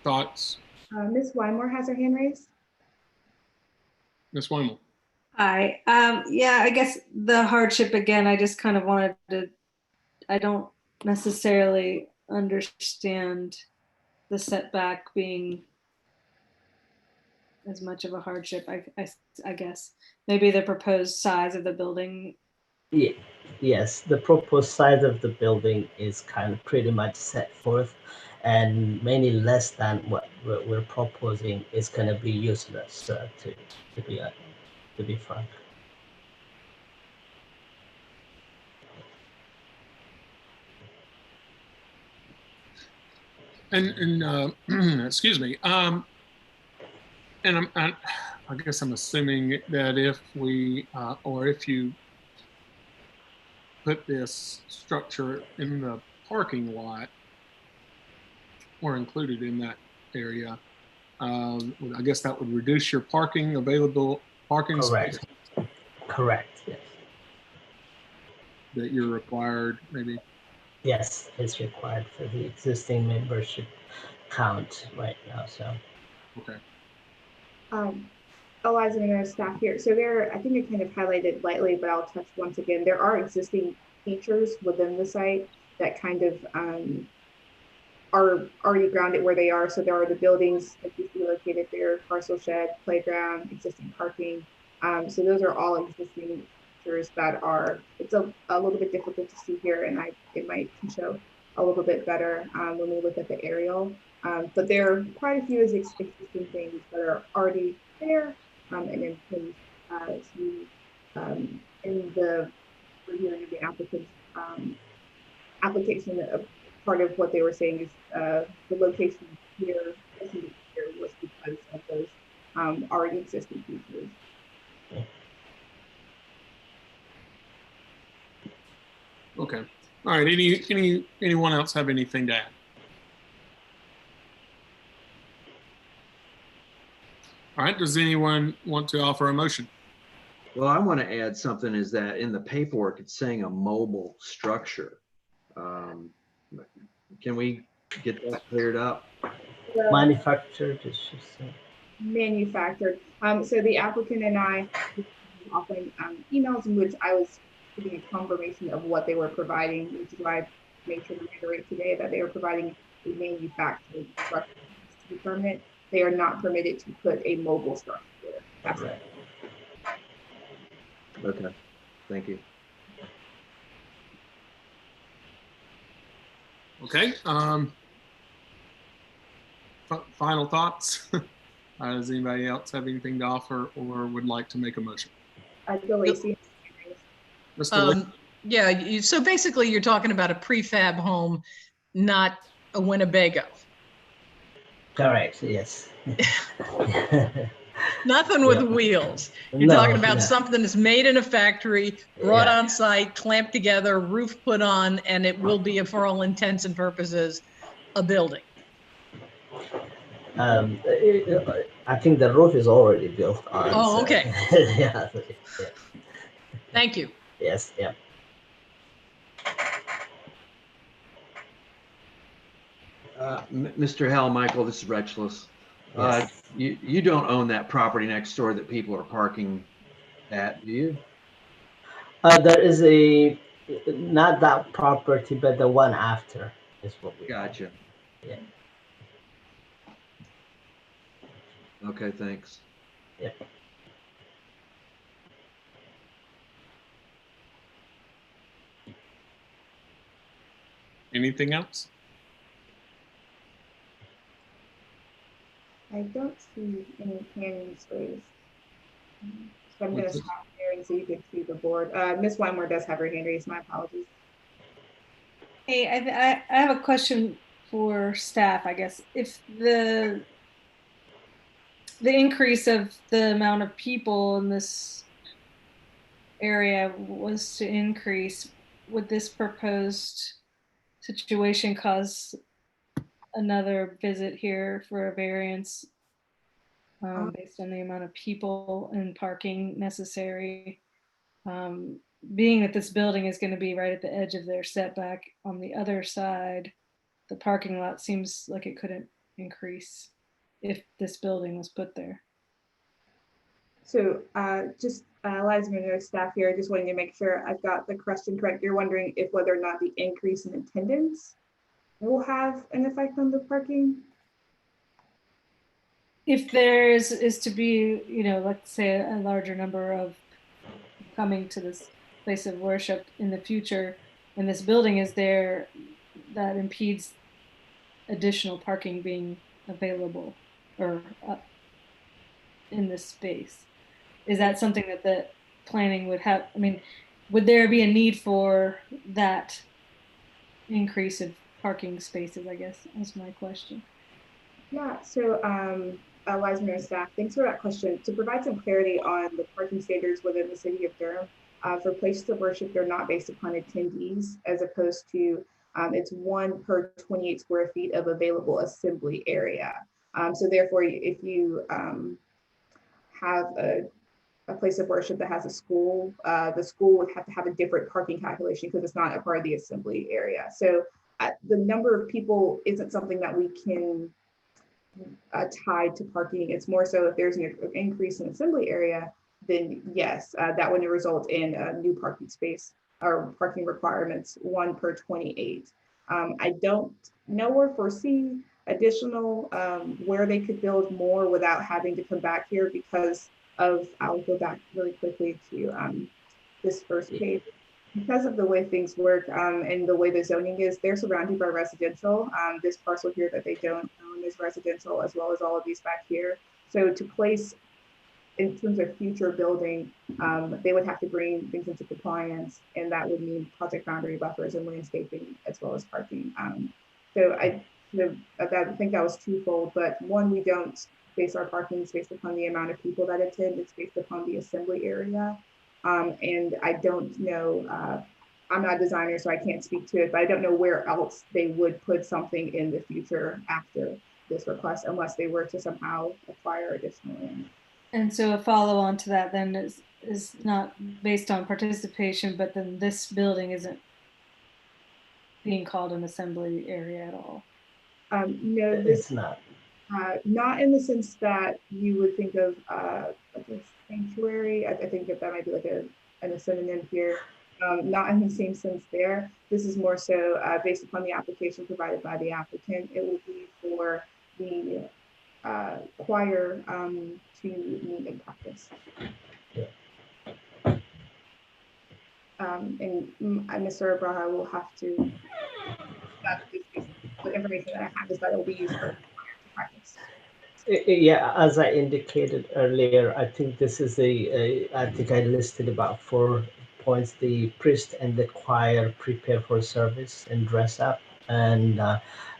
thoughts? Ms. Wymore has her hand raised. Ms. Wymore. Hi. Yeah, I guess the hardship again, I just kind of wanted to, I don't necessarily understand the setback being as much of a hardship. I guess maybe the proposed size of the building. Yeah, yes, the proposed size of the building is kind of pretty much set forth, and many less than what we're proposing is going to be useless, to be frank. And excuse me. And I guess I'm assuming that if we or if you put this structure in the parking lot or included in that area, I guess that would reduce your available parking Correct. space. Correct. Yes. That you're required, maybe. Yes, it's required for the existing membership count right now. So. Okay. Eliza and our staff here. So there, I think I kind of highlighted lightly, but I'll touch once again. There are existing features within the site that kind of are already grounded where they are. So there are the buildings that you see located there, parcel shed, playground, existing parking. So those are all existing features that are, it's a little bit difficult to see here, and it might show a little bit better when we look at the aerial. But there are quite a few existing things that are already there and in place in the reviewing of the applicant's application. Part of what they were saying is the location here was because of those already existing features. Okay. All right. Anyone else have anything to add? All right. Does anyone want to offer a motion? Well, I want to add something is that in the paperwork, it's saying a mobile structure. Can we get that cleared up? Manufactured, it should say. Manufactured. So the applicant and I often emails in which I was giving a confirmation of what they were providing, which is why I made sure to reiterate today that they are providing a manufactured structure to be permanent. They are not permitted to put a mobile structure there. That's right. Okay, thank you. Okay. Final thoughts? Does anybody else have anything to offer or would like to make a motion? Lacey. Yeah, so basically you're talking about a prefab home, not a Winnebago. Correct, yes. Nothing with Yeah. wheels. You're No, talking about yeah. something that's made in a factory, brought Yeah. on site, clamped together, roof put on, and it will be, for all intents and purposes, a building. I think the roof is already built on. Oh, so, okay. yeah, yeah. Thank you. Yes, yeah. Mr. Hell, Michael, this is Retchless. Yes. You don't own that property next door that people are parking at, do you? There is not that property, but the one after is what we. Gotcha. Yeah. Okay, thanks. Yeah. Anything else? I don't see any hands raised. So I'm going to What's this? stop sharing so you can see the board. Ms. Weinmore does have her hand raised. My apologies. Hey, I have a question for staff, I guess. If the increase of the amount of people in this area was to increase, would this proposed situation cause another visit here for a variance based on the amount of people and parking necessary? Being that this building is going to be right at the edge of their setback on the other side, the parking lot seems like it couldn't increase if this building was put there. So just Liza Monroe staff here, just wanting to make sure I've got the question correct. You're wondering if whether or not the increase in attendance will have an effect on the parking? If there is to be, let's say a larger number of coming to this place of worship in the future, and this building is there, that impedes additional parking being available or in this space. Is that something that the planning would have? I mean, would there be a need for that increase of parking spaces, I guess, is my question. Yeah, so Liza Monroe staff, thanks for that question. To provide some clarity on the parking standards within the city of Durham, for places of worship, they're not based upon attendees, as opposed to it's 1 per 28 square feet of available assembly area. So therefore, if you have a place of worship that has a school, the school would have to have a different parking calculation because it's not a part of the assembly area. So the number of people isn't something that we can tied to parking. It's more so if there's an increase in assembly area, then yes, that would result in a new parking space or parking requirements 1 per 28. I don't know or foresee additional where they could build more without having to come back here because of, I'll go back really quickly to this first page. Because of the way things work and the way the zoning is, they're surrounded by residential. This parcel here that they don't own is residential, as well as all of these back here. So to place, in terms of future building, they would have to bring things into compliance, and that would mean project boundary buffers and landscaping, as well as parking. So I think that was twofold, but one, we don't base our parking based upon the amount of people that attend, it's based upon the assembly area. And I don't know, I'm not a designer, so I can't speak to it, but I don't know where else they would put something in the future after this request, unless they were to somehow acquire additional land. And so a follow on to that then is not based on participation, but then this building isn't being called an assembly area at all. No, It's not. Not in the sense that you would think of like a sanctuary. I think that might be like a synonym here. Not in the same sense there. This is more so based upon the application provided by the applicant. It will be for the choir to meet and practice. And Mr. Abraha will have to, the information that I have is that it will be used for practice. Yeah, as I indicated earlier, I think this is I think I listed about 4 points. The priest and the choir prepare for service and dress up. and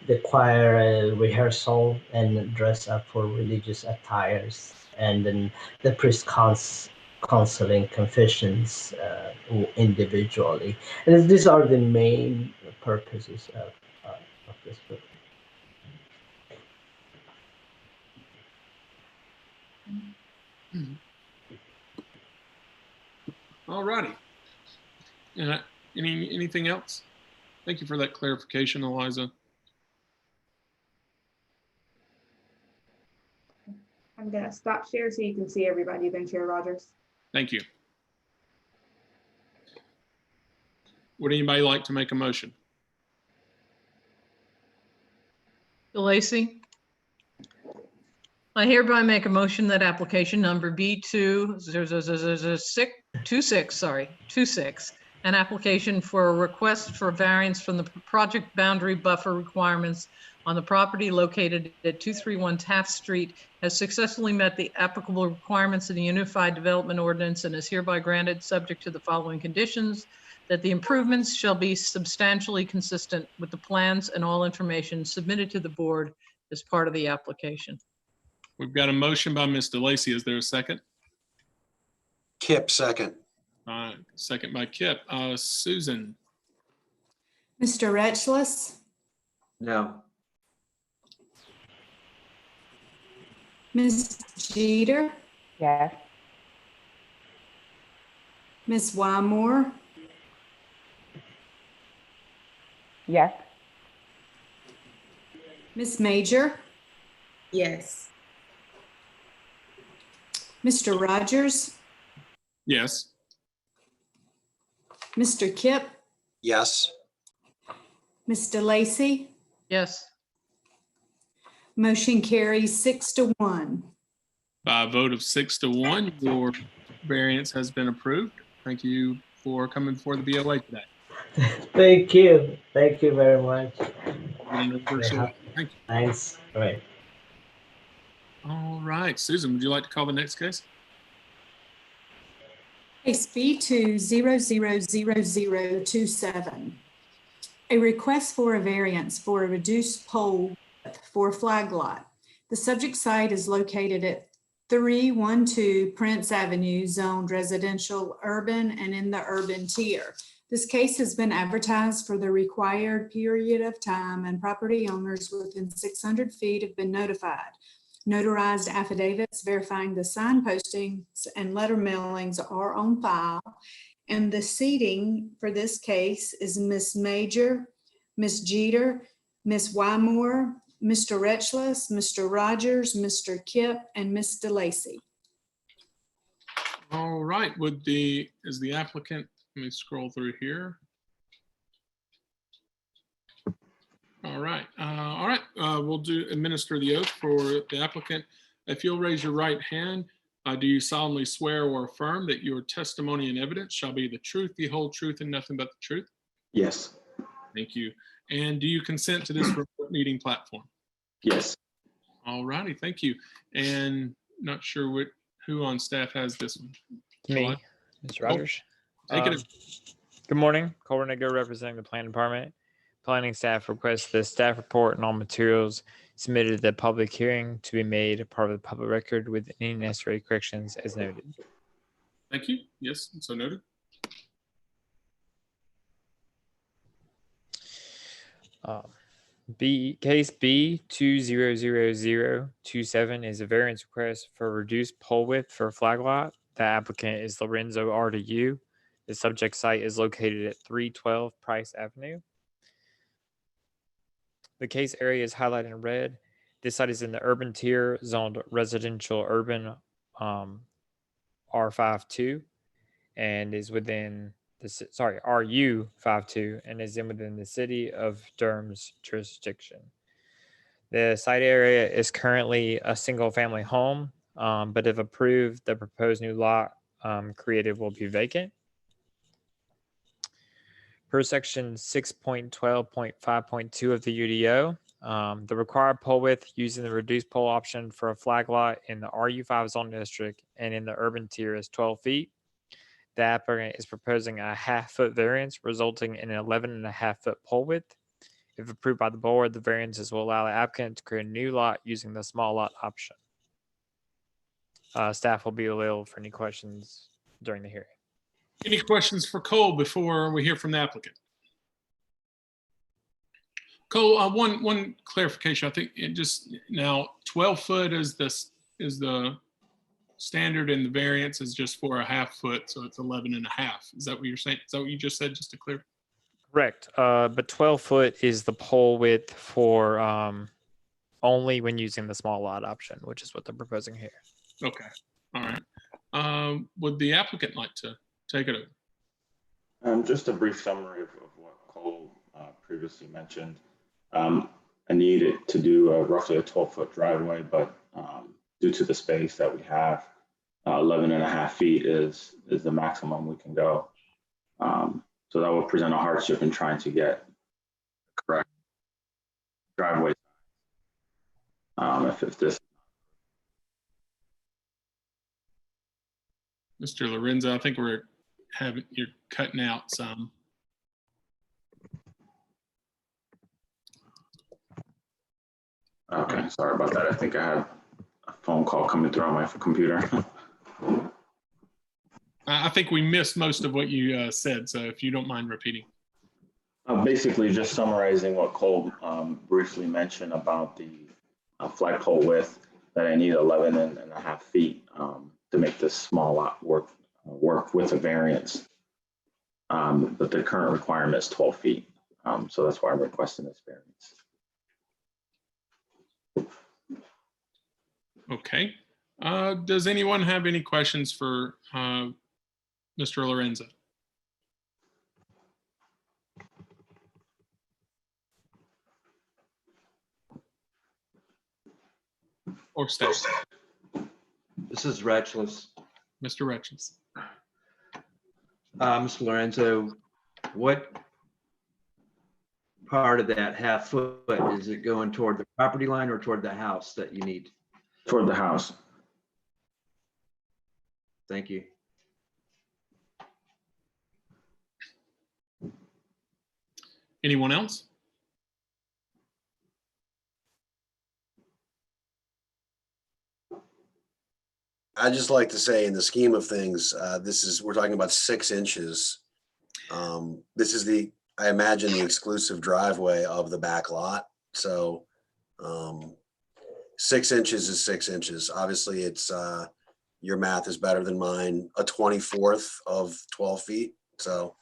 the choir rehearsal and dress up for religious attires, and then the priest counseling confessions individually. And these are the main purposes of this book. All righty. Anything else? Thank you for that clarification, Eliza. I'm gonna stop share so you can see everybody, then Chair Rogers. Thank you. Would anybody like to make a motion? DeLacy? I hereby make a motion that application number B2-26, an application for a request for variance from the project boundary buffer requirements on the property located at 231 Taft Street, has successfully met the applicable requirements of the Unified Development Ordinance and is hereby granted, subject to the following conditions: that the improvements shall be substantially consistent with the plans and all information submitted to the board as part of the application. We've got a motion by Ms. DeLacy. Is there a second? Kip, second. All right, second by Kip. Susan? Mr. Retchless, No. Ms. Jeter, Yes. Ms. Wymore, Yes. Ms. Major, Yes. Mr. Rogers, Yes. Mr. Kip, Yes. Ms. DeLacy. Yes. Motion carries 6-1. By a vote of 6-1, your variance has been approved. Thank you for coming before the BOA today. Thank you. Thank you very much. Thank you. Thanks. All right. All right, Susan, would you like to call the next case? Case B2-000027. A request for a variance for a reduced pole width for a flag lot. The subject site is located at 312 Prince Avenue, zoned residential urban and in the urban tier. This case has been advertised for the required period of time, and property owners within 600 feet have been notified. Notarized affidavits verifying the sign postings and letter mailings are on file. And the seating for this case is Ms. Major, Ms. Jeter, Ms. Wymore, Mr. Retchless, Mr. Rogers, Mr. Kip, and Ms. DeLacy. All right, is the applicant, let me scroll through here. All right, we'll administer the oath for the applicant. If you'll raise your right hand, do you solemnly swear or affirm that your testimony and evidence shall be the truth, the whole truth, and nothing but the truth? Yes. Thank you. And do you consent to this remote meeting platform? Yes. All righty, thank you. And not sure who on staff has this one. Me, Mr. Rogers. Take it. Good morning. Cole Renigo representing the Planning Department. Planning staff requests the staff report and all materials submitted at the public hearing to be made a part of the public record with any necessary corrections as noted. Thank you. Yes, so noted. Case B2000027 is a variance request for reduced pole width for a flag lot. The applicant is Lorenzo R.to.U. The subject site is located at 312 Price Avenue. The case area is highlighted in red. This site is in the urban tier, zoned residential urban R52, and is within RU52, and is within the city of Durham's jurisdiction. The site area is currently a single family home, but if approved, the proposed new lot created will be vacant. Per section 6.12.5.2 of the UDO, the required pole width using the reduced pole option for a flag lot in the RU5 zone district and in the urban tier is 12 feet. The applicant is proposing a 1/2 foot variance resulting in an 11.5 foot pole width. If approved by the board, the variances will allow the applicant to create a new lot using the small lot option. Staff will be available for any questions during the hearing. Any questions for Cole before we hear from the applicant? Cole, one clarification. I think it just now 12 foot is the standard, and the variance is just for a half foot, so it's 11 and a half. Is that what you're saying? Is that what you just said? Just to clear. Correct. But 12 foot is the pole width for only when using the small lot option, which is what they're proposing here. Okay. All right. Would the applicant like to take it over? Just a brief summary of what Cole previously mentioned. I needed to do roughly a 12-foot driveway, but due to the space that we have, 11 and a half feet is the maximum we can go. So that will present a hardship in trying to get correct driveway. If this. Mr. Lorenzo, I think you're cutting out some. Okay, sorry about that. I think I had a phone call coming through on my computer. I think we missed most of what you said, so if you don't mind repeating. Basically, just summarizing what Cole briefly mentioned about the flagpole width, that I need 11 and a half feet to make this small lot work with a variance. But the current requirement is 12 feet. So that's why I'm requesting this variance. Okay. Does anyone have any questions for Mr. Lorenzo? Or staff? This is Retchless. Mr. Retchless. Mr. Lorenzo, what part of that half foot, is it going toward the property line or toward the house that you need? Toward the house. Thank you. Anyone else? I just like to say, in the scheme of things, we're talking about 6 inches. This is I imagine the exclusive driveway of the back lot. So 6 inches is 6 inches. Obviously it's, your math is better than mine, a 24th of 12 feet. So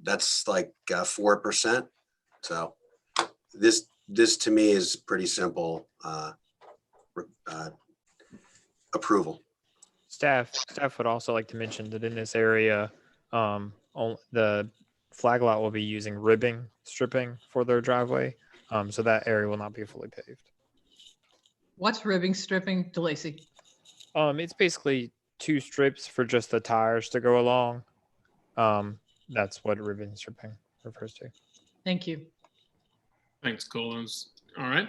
that's like 4%. So this to me is pretty simple approval. Staff would also like to mention that in this area, the flag lot will be using ribbing stripping for their driveway. So that area will not be fully paved. What's ribbing stripping, DeLacy? It's basically 2 strips for just the tires to go along. That's what ribbon stripping refers to. Thank you. Thanks, Collins. All right.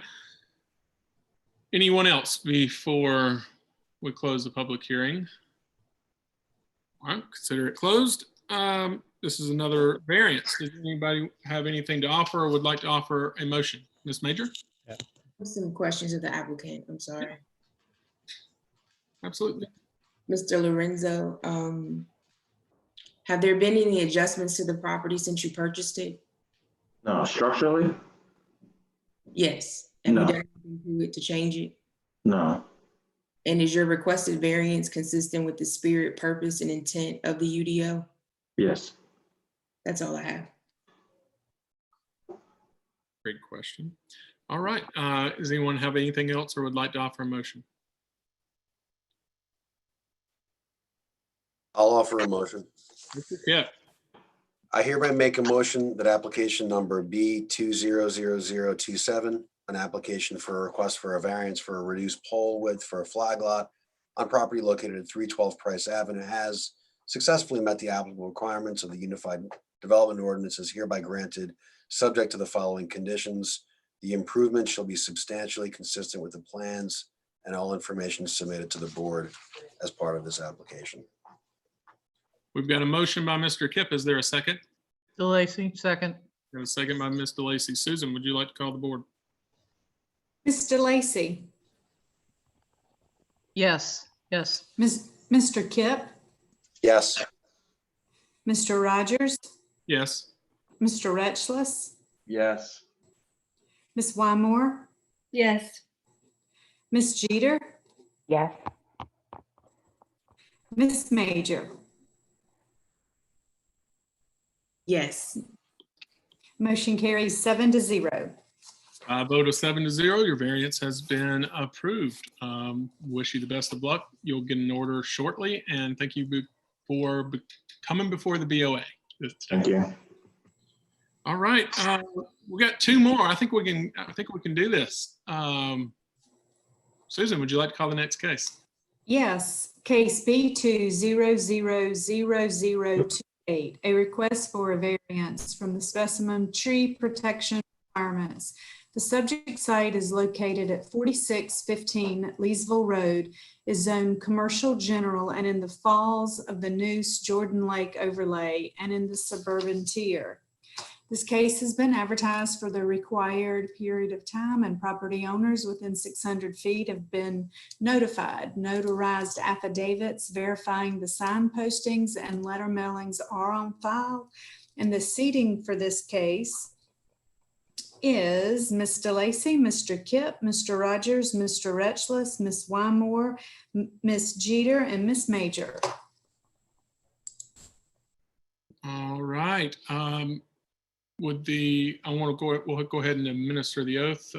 Anyone else before we close the public hearing? All right, consider it closed. This is another variance. Does anybody have anything to offer or would like to offer a motion? Ms. Major? Yeah. Some questions of the applicant. I'm sorry. Absolutely. Mr. Lorenzo, have there been any adjustments to the property since you purchased it? No, structurally? Yes. Have you done anything to it to change it? No. And is your requested variance consistent with the spirit, purpose, and intent of the UDO? Yes. That's all I have. Great question. All right. Does anyone have anything else or would like to offer a motion? I'll offer a motion. Yeah. I hereby make a motion that application number B200027, an application for a request for a variance for a reduced pole width for a flag lot on property located at 312 Price Avenue, has successfully met the applicable requirements of the Unified Development Ordinance, is hereby granted, subject to the following conditions. The improvement shall be substantially consistent with the plans, and all information submitted to the board as part of this application. We've got a motion by Mr. Kipp. Is there a second? DeLacy, second. Got a second by Ms. DeLacy. Susan, would you like to call the board? Mr. Lacy, Yes, yes. Mr. Kipp, Yes. Mr. Rogers, Yes. Mr. Retchless, Yes. Ms. Wymore, Yes. Ms. Jeter, Yes. Ms. Major. Yes. Motion carries 7-0. Vote of 7-0, your variance has been approved. Wish you the best of luck. You'll get an order shortly, and thank you for coming before the BOA. Thank you. All right, we got two more. I think we can do this. Susan, would you like to call the next case? Yes, case B2000028, a request for a variance from the specimen tree protection requirements. The subject site is located at 4615 Leesville Road, is zoned commercial general and in the falls of the Noose Jordan Lake overlay and in the suburban tier. This case has been advertised for the required period of time, and property owners within 600 feet have been notified. Notarized affidavits verifying the sign postings and letter mailings are on file. And the seating for this case is Ms. DeLacy, Mr. Kipp, Mr. Rogers, Mr. Retchless, Ms. Wymore, Ms. Jeter, and Ms. Major. All right. We'll go ahead and administer the oath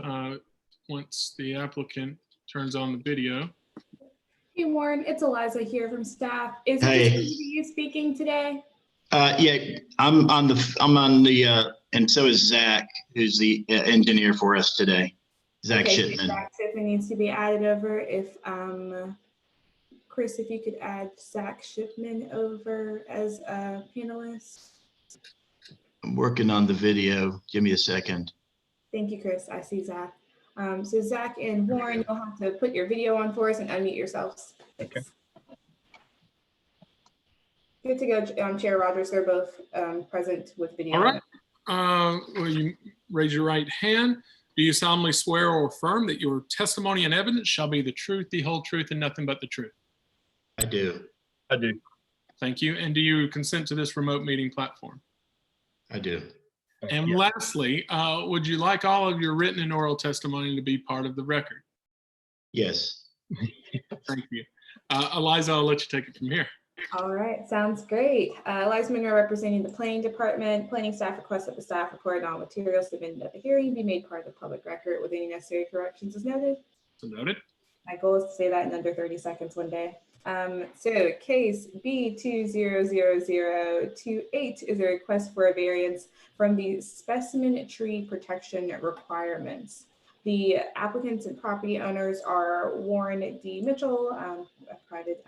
once the applicant turns on the video. Hey Warren, it's Eliza here from staff. Is Hey. it just you speaking today? Yeah, I'm on the, and so is Zach, who's the engineer for us today. Zach Okay, Shipman. Zach Shipman needs to be added over. If Chris, if you could add Zach Shipman over as a panelist. I'm working on the video. Give me a second. Thank you, Chris. I see Zach. So Zach and Warren, you'll have to put your video on for us and unmute yourselves. Okay. Good to go, Chair Rogers. They're both present with video. All right. Will you raise your right hand? Do you solemnly swear or affirm that your testimony and evidence shall be the truth, the whole truth, and nothing but the truth? I do. I do. Thank you. And do you consent to this remote meeting platform? I do. And lastly, would you like all of your written and oral testimony to be part of the record? Yes. Thank you. Eliza, I'll let you take it from here. All right, sounds great. Eliza Monroe representing the planning department. Planning staff requests that the staff report on materials submitted at the hearing be made part of the public record with any necessary corrections as noted. So noted. My goal is to say that in under 30 seconds one day. So case B2000028 is a request for a variance from the specimen tree protection requirements. The applicants and property owners are Warren D. Mitchell, a private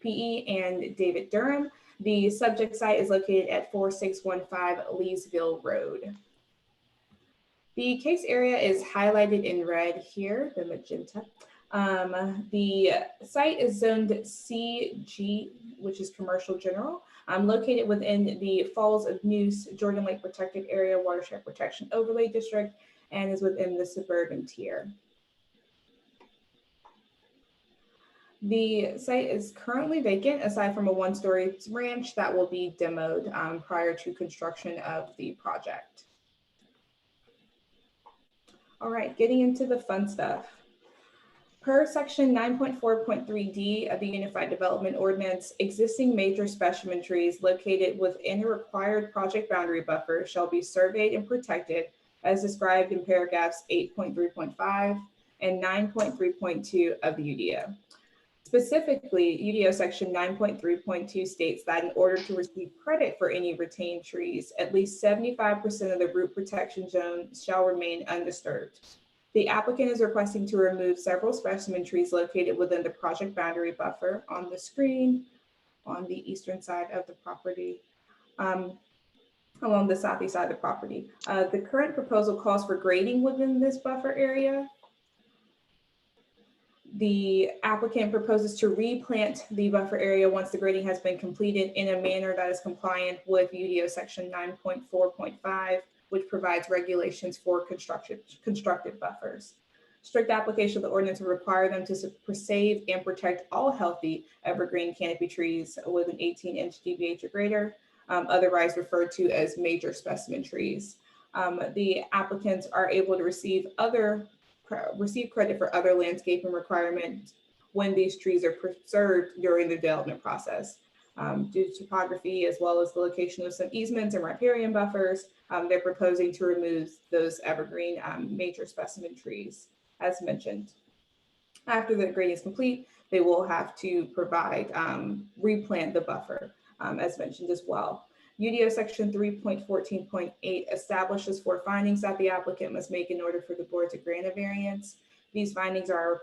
PE, and David Durham. The subject site is located at 4615 Leesville Road. The case area is highlighted in red here, the magenta. The site is zoned CG, which is commercial general, located within the Falls of Noose Jordan Lake Protected Area Watershed Protection Overlay District and is within the suburban tier. The site is currently vacant aside from a one-story ranch that will be demoed prior to construction of the project. All right, getting into the fun stuff. Per section 9.4.3D of the Unified Development Ordinance, existing major specimen trees located within a required project boundary buffer shall be surveyed and protected as described in paragraphs 8.3.5 and 9.3.2 of the UDO. Specifically, UDO section 9.3.2 states that in order to receive credit for any retained trees, at least 75% of the root protection zone shall remain undisturbed. The applicant is requesting to remove several specimen trees located within the project boundary buffer on the screen on the eastern side of the property, along the southeast side of the property. The current proposal calls for grading within this buffer area. The applicant proposes to replant the buffer area once the grading has been completed in a manner that is compliant with UDO section 9.4.5 which provides regulations for constructed buffers. Strict application of the ordinance will require them to save and protect all healthy evergreen canopy trees with an 18-inch DBH or greater, otherwise referred to as major specimen trees. The applicants are able to receive credit for other landscaping requirements when these trees are preserved during the development process. Due to topography, as well as the location of some easements and riparian buffers, they're proposing to remove those evergreen major specimen trees, as mentioned. After the grading is complete, they will have to provide, replant the buffer, as mentioned as well. UDO section 3.14.8 establishes 4 findings that the applicant must make in order for the board to grant a variance. These findings are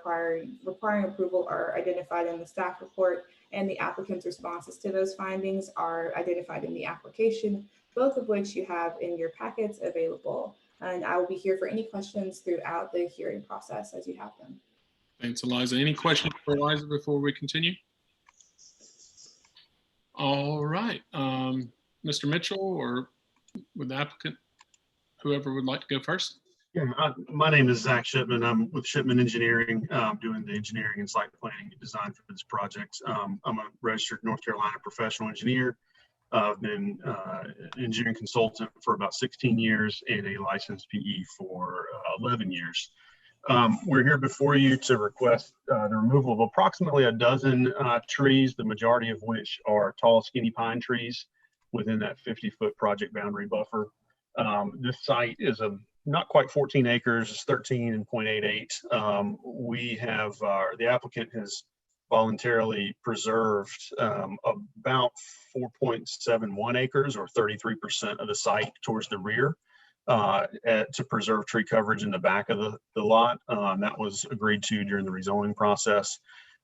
requiring approval are identified in the staff report, and the applicant's responses to those findings are identified in the application, both of which you have in your packets available. And I will be here for any questions throughout the hearing process as you have them. Thanks, Eliza. Any questions for Eliza before we continue? All right. Mr. Mitchell, or with the applicant, whoever would like to go first. Yeah, my name is Zach Shipman. I'm with Shipman Engineering, doing the engineering and site planning and design for this project. I'm a registered North Carolina professional engineer. I've been engineering consultant for about 16 years and a licensed PE for 11 years. We're here before you to request the removal of approximately a dozen trees, the majority of which are tall, skinny pine trees within that 50-foot project boundary buffer. This site is not quite 14 acres, it's 13.88. We have, the applicant has voluntarily preserved about 4.71 acres or 33% of the site towards the rear to preserve tree coverage in the back of the lot. That was agreed to during the rezoning process.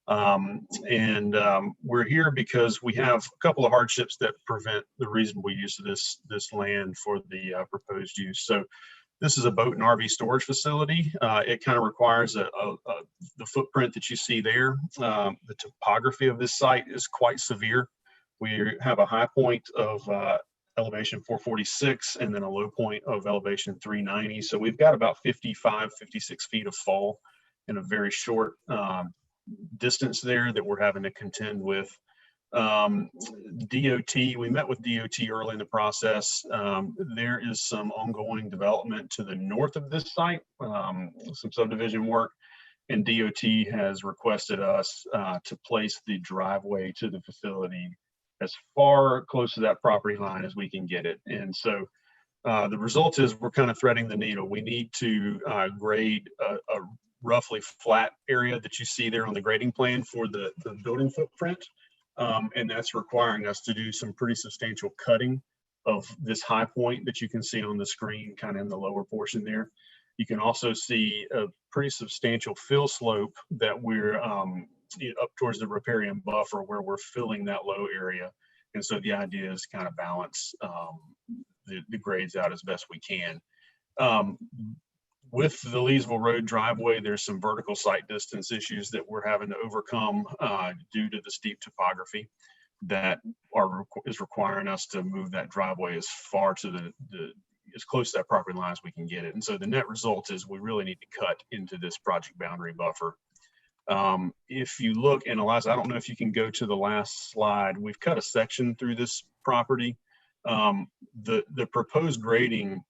We're here because we have a couple of hardships that prevent the reasonable use of this land for the proposed use. So this is a boat and RV storage facility. It kind of requires the footprint that you see there. The topography of this site is quite severe. We have a high point of elevation 446 and then a low point of elevation 390. So we've got about 55, 56 feet of fall in a very short distance there that we're having to contend with. DOT, we met with DOT early in the process. There is some ongoing development to the north of this site, some subdivision work, and DOT has requested us to place the driveway to the facility as far close to that property line as we can get it. And so the result is we're kind of threading the needle. We need to grade a roughly flat area that you see there on the grading plan for the building footprint. And that's requiring us to do some pretty substantial cutting of this high point that you can see on the screen, kind of in the lower portion there. You can also see a pretty substantial fill slope that we're up towards the riparian buffer where we're filling that low area. And so the idea is kind of balance the grades out as best we can. With the Leesville Road driveway, there's some vertical site distance issues that we're having to overcome due to the steep topography that is requiring us to move that driveway as far to as close to that property line as we can get it. And so the net result is we really need to cut into this project boundary buffer. If you look, and Eliza, I don't know if you can go to the last slide, we've cut a section through this property. The proposed grading,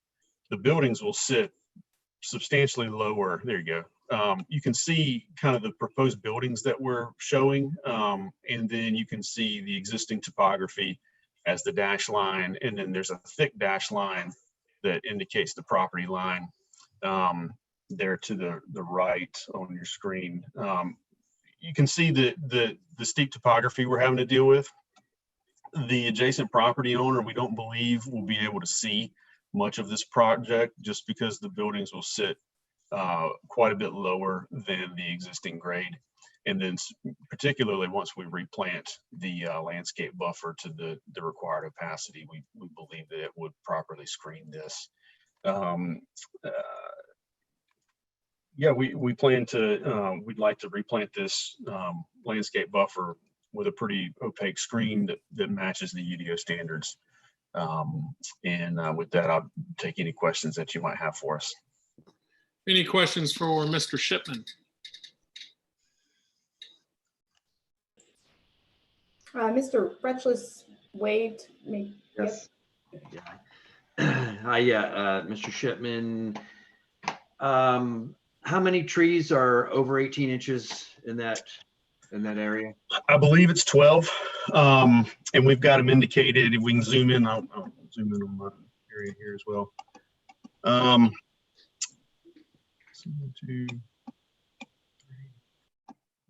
the buildings will sit substantially lower. There you go. You can see kind of the proposed buildings that we're showing, and then you can see the existing topography as the dash line, and then there's a thick dash line that indicates the property line there to the right on your screen. You can see the steep topography we're having to deal with. The adjacent property owner, we don't believe will be able to see much of this project just because the buildings will sit quite a bit lower than the existing grade. And then particularly once we replant the landscape buffer to the required opacity, we believe that it would properly screen this. Yeah, we plan to, we'd like to replant this landscape buffer with a pretty opaque screen that matches the UDO standards. And with that, I'll take any questions that you might have for us. Any questions for Mr. Shipman? Mr. Fretchless waved me. Yes. Hi, Mr. Shipman. How many trees are over 18 inches in that area? I believe it's 12, and we've got them indicated. If we can zoom in, I'll zoom in on my area here as well. 1, 2, 3, 4,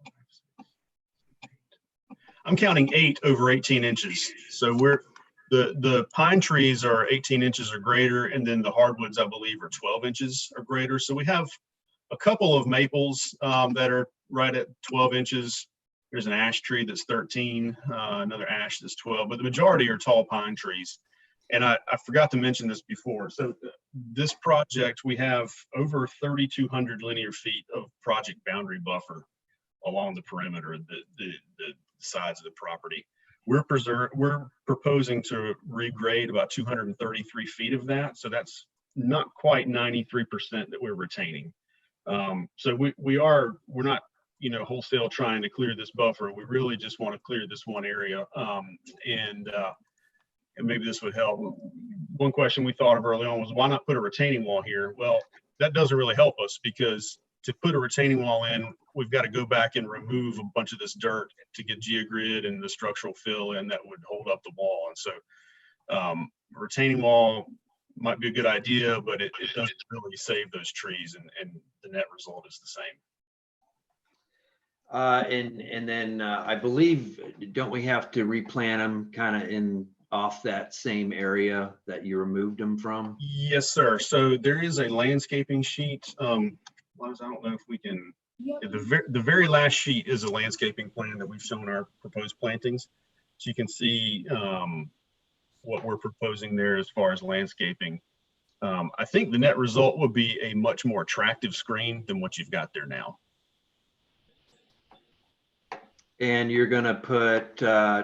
5, 6, 8. I'm counting 8 over 18 inches. So the pine trees are 18 inches or greater, and then the hardwoods, I believe, are 12 inches or greater. So we have a couple of maples that are right at 12 inches. There's an ash tree that's 13, another ash that's 12, but the majority are tall pine trees. And I forgot to mention this before. So this project, we have over 3,200 linear feet of project boundary buffer along the perimeter, the sides of the property. We're proposing to regrade about 233 feet of that. So that's not quite 93% that we're retaining. So we're not, wholesale trying to clear this buffer. We really just want to clear this one area. And maybe this would help. One question we thought of early on was, why not put a retaining wall here? Well, that doesn't really help us, because to put a retaining wall in, we've got to go back and remove a bunch of this dirt to get geogrid and the structural fill in that would hold up the wall. And so a retaining wall might be a good idea, but it doesn't really save those trees, and the net result is the same. And then I believe, don't we have to replant them kind of in off that same area that you removed them from? Yes, sir. So there is a landscaping sheet. I don't know if we can. The very last sheet is a landscaping plan that we've shown our proposed plantings. So you can see what we're proposing there as far as landscaping. I think the net result would be a much more attractive screen than what you've got there now. And you're going to put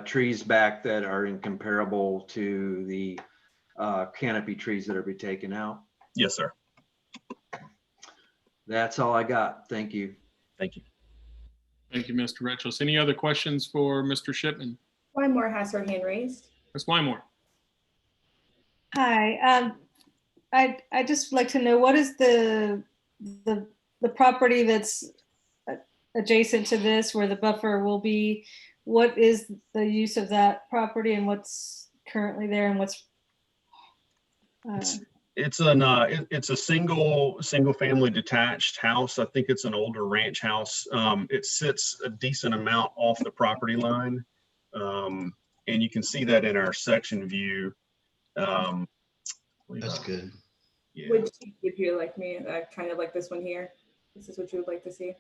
trees back that are incomparable to the canopy trees that are being taken out? Yes, sir. That's all I got. Thank you. Thank you. Thank you, Mr. Retchels. Any other questions for Mr. Shipman? Wymore has her hand raised. Ms. Wymore. Hi, I just like to know, what is the property that's adjacent to this, where the buffer will be? What is the use of that property, and what's currently there, and what's It's a single family detached house. I think it's an older ranch house. It sits a decent amount off the property line, and you can see that in our section view. That's good. Yeah. Would you, if you like me, kind of like this one here? This is what you would like to see?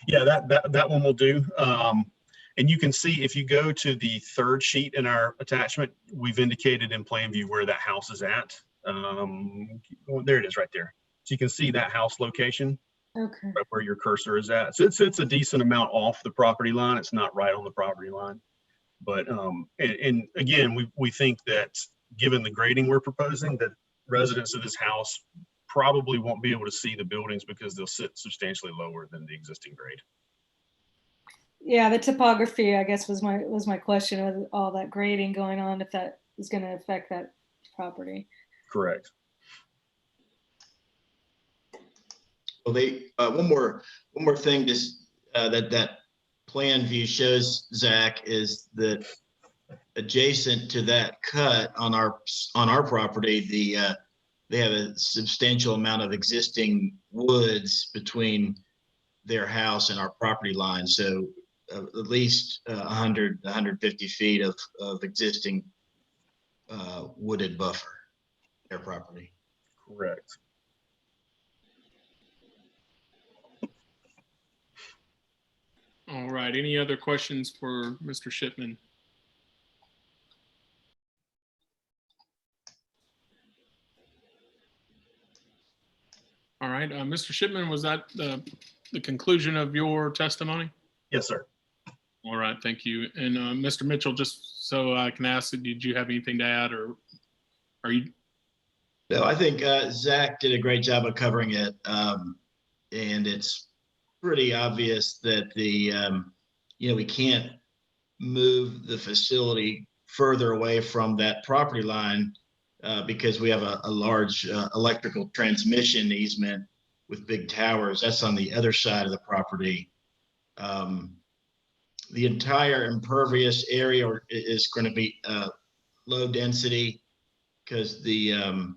Yeah, that one will do. And you can see, if you go to the third sheet in our attachment, we've indicated in plan view where that house is at. There it is right there. So you can see that house location. Okay. Right where your cursor is at. So it's a decent amount off the property line. It's not right on the property line. But and again, we think that given the grading we're proposing, that residents of this house probably won't be able to see the buildings because they'll sit substantially lower than the existing grade. Yeah, the topography, I guess, was my question, with all that grading going on, if that is going to affect that property. Correct. Well, one more thing just that plan view shows, Zach, is that adjacent to that cut on our property, they have a substantial amount of existing woods between their house and our property line. So at least 150 feet of existing wooded buffer, their property. Correct. All right. Any other questions for Mr. Shipman? All right. Mr. Shipman, was that the conclusion of your testimony? Yes, sir. All right, thank you. And Mr. Mitchell, just so I can ask, did you have anything to add, or are you? No, I think Zach did a great job of covering it. And it's pretty obvious that we can't move the facility further away from that property line because we have a large electrical transmission easement with big towers. That's on the other side of the property. The entire impervious area is going to be low density because the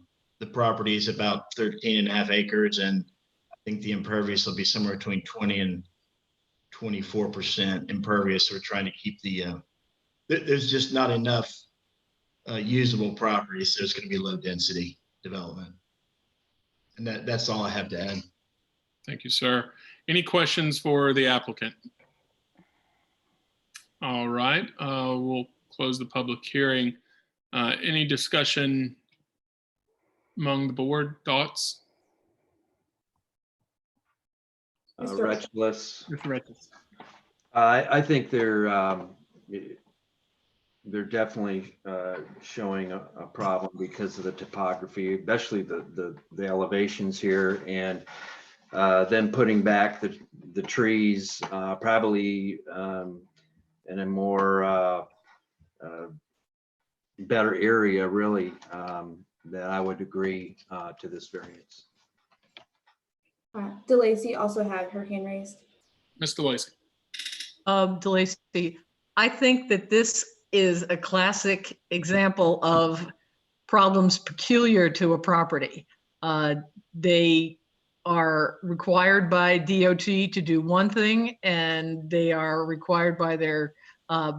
property is about 13.5 acres, and I think the impervious will be somewhere between 20 and 24% impervious. So we're trying to keep there's just not enough usable property, so it's going to be low density development. And that's all I have to add. Thank you, sir. Any questions for the applicant? All right, we'll close the public hearing. Any discussion among the board? Thoughts? Retchless. Mr. Retchless. I think they're definitely showing a problem because of the topography, especially the elevations here, and then putting back the trees probably in a more better area, really, that I would agree to this variance. DeLacy also had her hand raised. Ms. DeLacy. DeLacy, I think that this is a classic example of problems peculiar to a property. They are required by DOT to do one thing, and they are required by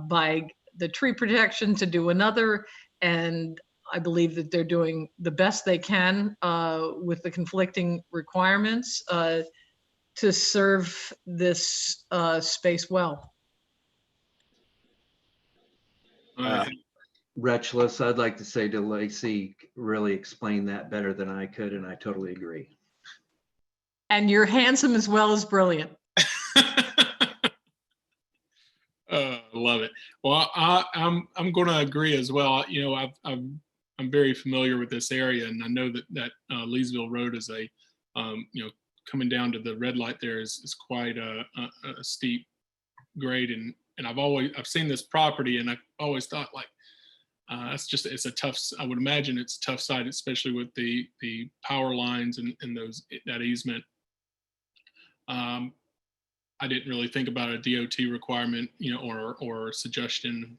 by the tree protection to do another. And I believe that they're doing the best they can with the conflicting requirements to serve this space well. Retchless, I'd like to say DeLacy really explained that better than I could, and I totally agree. And you're handsome as well as brilliant. Love it. Well, I'm going to agree as well. You know, I'm very familiar with this area, and I know that Leesville Road is coming down to the red light there is quite a steep grade, and I've seen this property, and I've always thought like it's a tough. I would imagine it's a tough site, especially with the power lines and that easement. I didn't really think about a DOT requirement, or suggestion,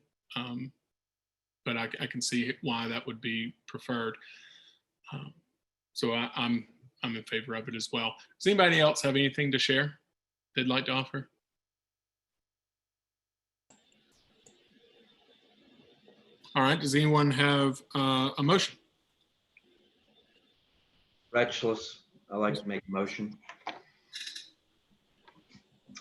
but I can see why that would be preferred. So I'm in favor of it as well. Does anybody else have anything to share they'd like to offer? All right. Does anyone have a motion? Retchless, I'd like to make a motion.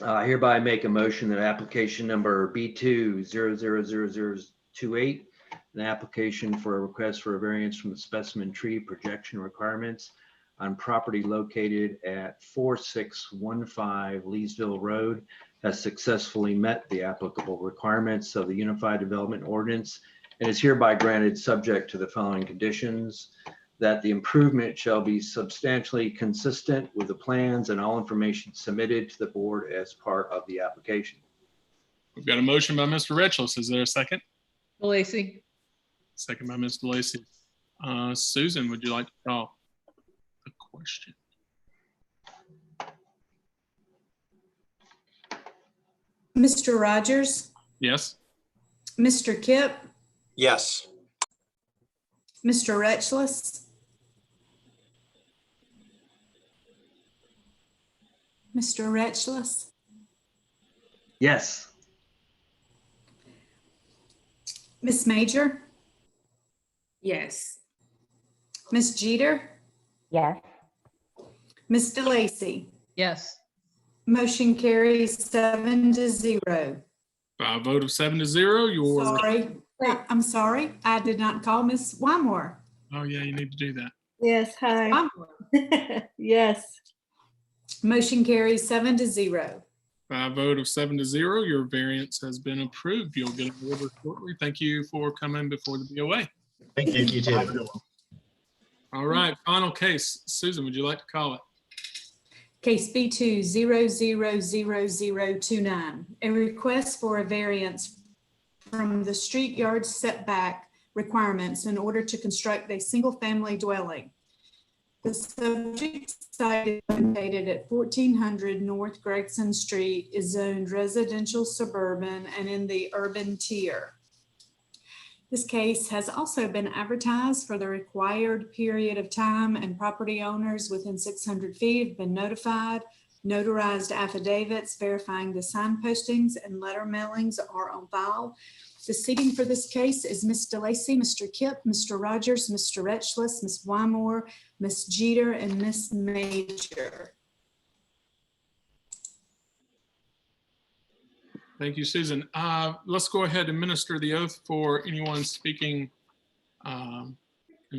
Hereby make a motion that application number B2000028, an application for a request for a variance from the specimen tree projection requirements on property located at 4615 Leesville Road, has successfully met the applicable requirements of the Unified Development Ordinance and is hereby granted subject to the following conditions: that the improvement shall be substantially consistent with the plans and all information submitted to the board as part of the application. We've got a motion by Mr. Retchless. Is there a second? DeLacy. Second by Ms. DeLacy. Susan, would you like to call the question? Mr. Rogers? Yes. Mr. Kipp? Yes. Mr. Retchless? Mr. Retchless? Yes. Miss Major? Yes. Miss Jeter? Yes. Miss DeLacy? Yes. Motion carries 7-0. By a vote of 7-0, Sorry. I'm sorry. I did not call Miss Wymore. Oh yeah, you need to do that. Yes, hi. Yes. Motion carries 7-0. By a vote of 7-0, your variance has been approved. You'll get an order shortly. Thank you for coming before the BOA. Thank you. You too. All right, final case. Susan, would you like to call it? Case B2-000029, a request for a variance from the street yard setback requirements in order to construct a single-family dwelling. The subject site is located at 1400 North Gregson Street, is zoned residential suburban and in the urban tier. This case has also been advertised for the required period of time, and property owners within 600 feet have been notified. Notarized affidavits verifying the sign postings and letter mailings are on file. The seating for this case is Ms. DeLacy, Mr. Kipp, Mr. Rogers, Mr. Retchless, Ms. Wymore, Ms. Jeter, and Ms. Major. Thank you, Susan. Let's go ahead and administer the oath for anyone speaking in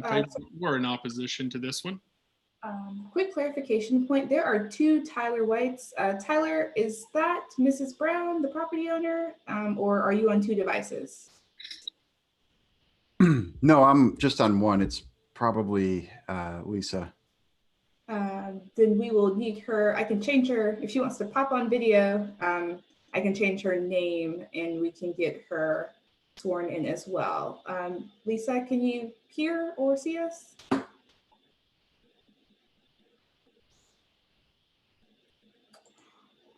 favor or in opposition to this one. Quick clarification point. There are two Tyler Whites. Tyler, is that Mrs. Brown, the property owner, or are you on two devices? No, I'm just on one. It's probably Lisa. Then we will need her. I can change her if she wants to pop on video. I can change her name and we can get her sworn in as well. Lisa, can you hear or see us?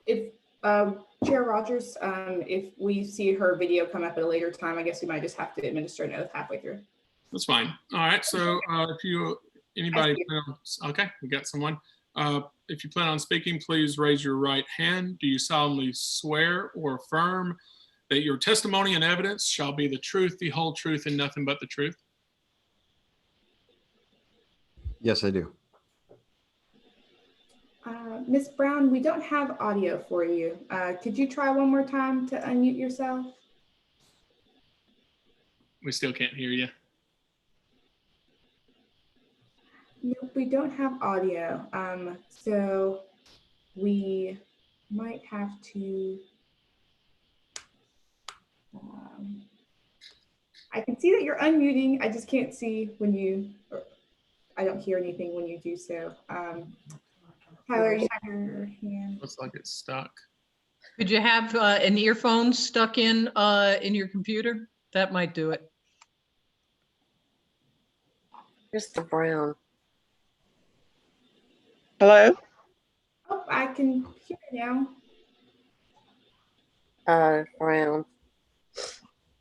If Chair Rogers, if we see her video come up at a later time, I guess we might just have to administer an oath halfway through. That's fine. All right. So anybody, okay, we got someone. If you plan on speaking, please raise your right hand. Do you solemnly swear or affirm that your testimony and evidence shall be the truth, the whole truth, and nothing but the truth? Yes, I do. Ms. Brown, we don't have audio for you. Could you try one more time to unmute yourself? We still can't hear you. Nope, we don't have audio. So we might have to, I can see that you're unmuting. I just can't see when you, I don't hear anything when you do so. Tyler, you have your hand. Looks like it's stuck. Could you have an earphone stuck in your computer? That might do it. Mr. Brown. Hello? Oh, I can hear you now. Brown.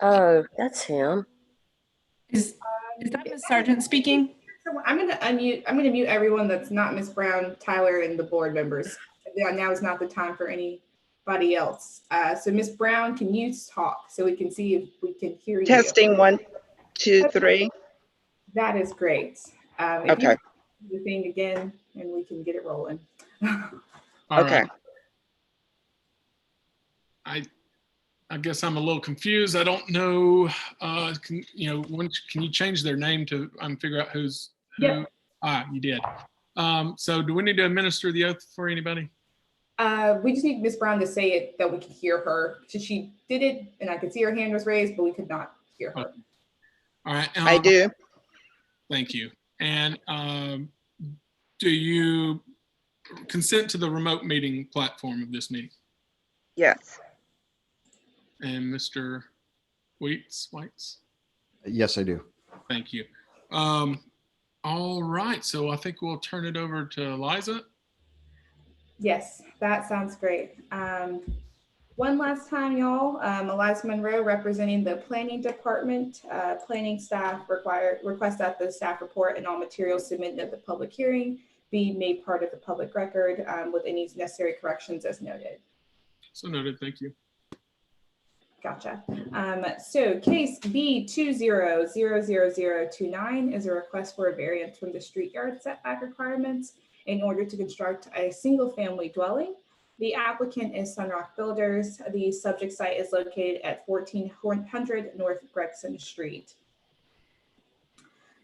Oh, that's him. Is that Ms. Sargent speaking? So I'm going to unmute. I'm going to mute everyone that's not Ms. Brown, Tyler, and the board members. Now is not the time for anybody else. So Ms. Brown, can you talk so we can see if we can hear you? Testing 1, 2, 3. That is great. Okay. You do the thing again, and we can get it rolling. Okay. Right. I guess I'm a little confused. I don't know. Can you change their name to figure out who's who? Yeah. You did. So do we need to administer the oath for anybody? We just need Ms. Brown to say it that we can hear her. So she did it, and I could see her hand was raised, but we could not hear her. Okay. All right. I do. Thank you. And do you consent to the remote meeting platform of this meeting? Yes. And Mr. Weitz? Yes, I do. Thank you. All right, so I think we'll turn it over to Liza. Yes, that sounds great. One last time, y'all. Eliza Monroe representing the planning department. Planning staff request that the staff report and all materials submitted at the public hearing be made part of the public record with any necessary corrections as noted. So noted, thank you. Gotcha. So case B2000029 is a request for a variance from the street yard setback requirements in order to construct a single family dwelling. The applicant is Sunrock Builders. The subject site is located at 1400 North Gregson Street.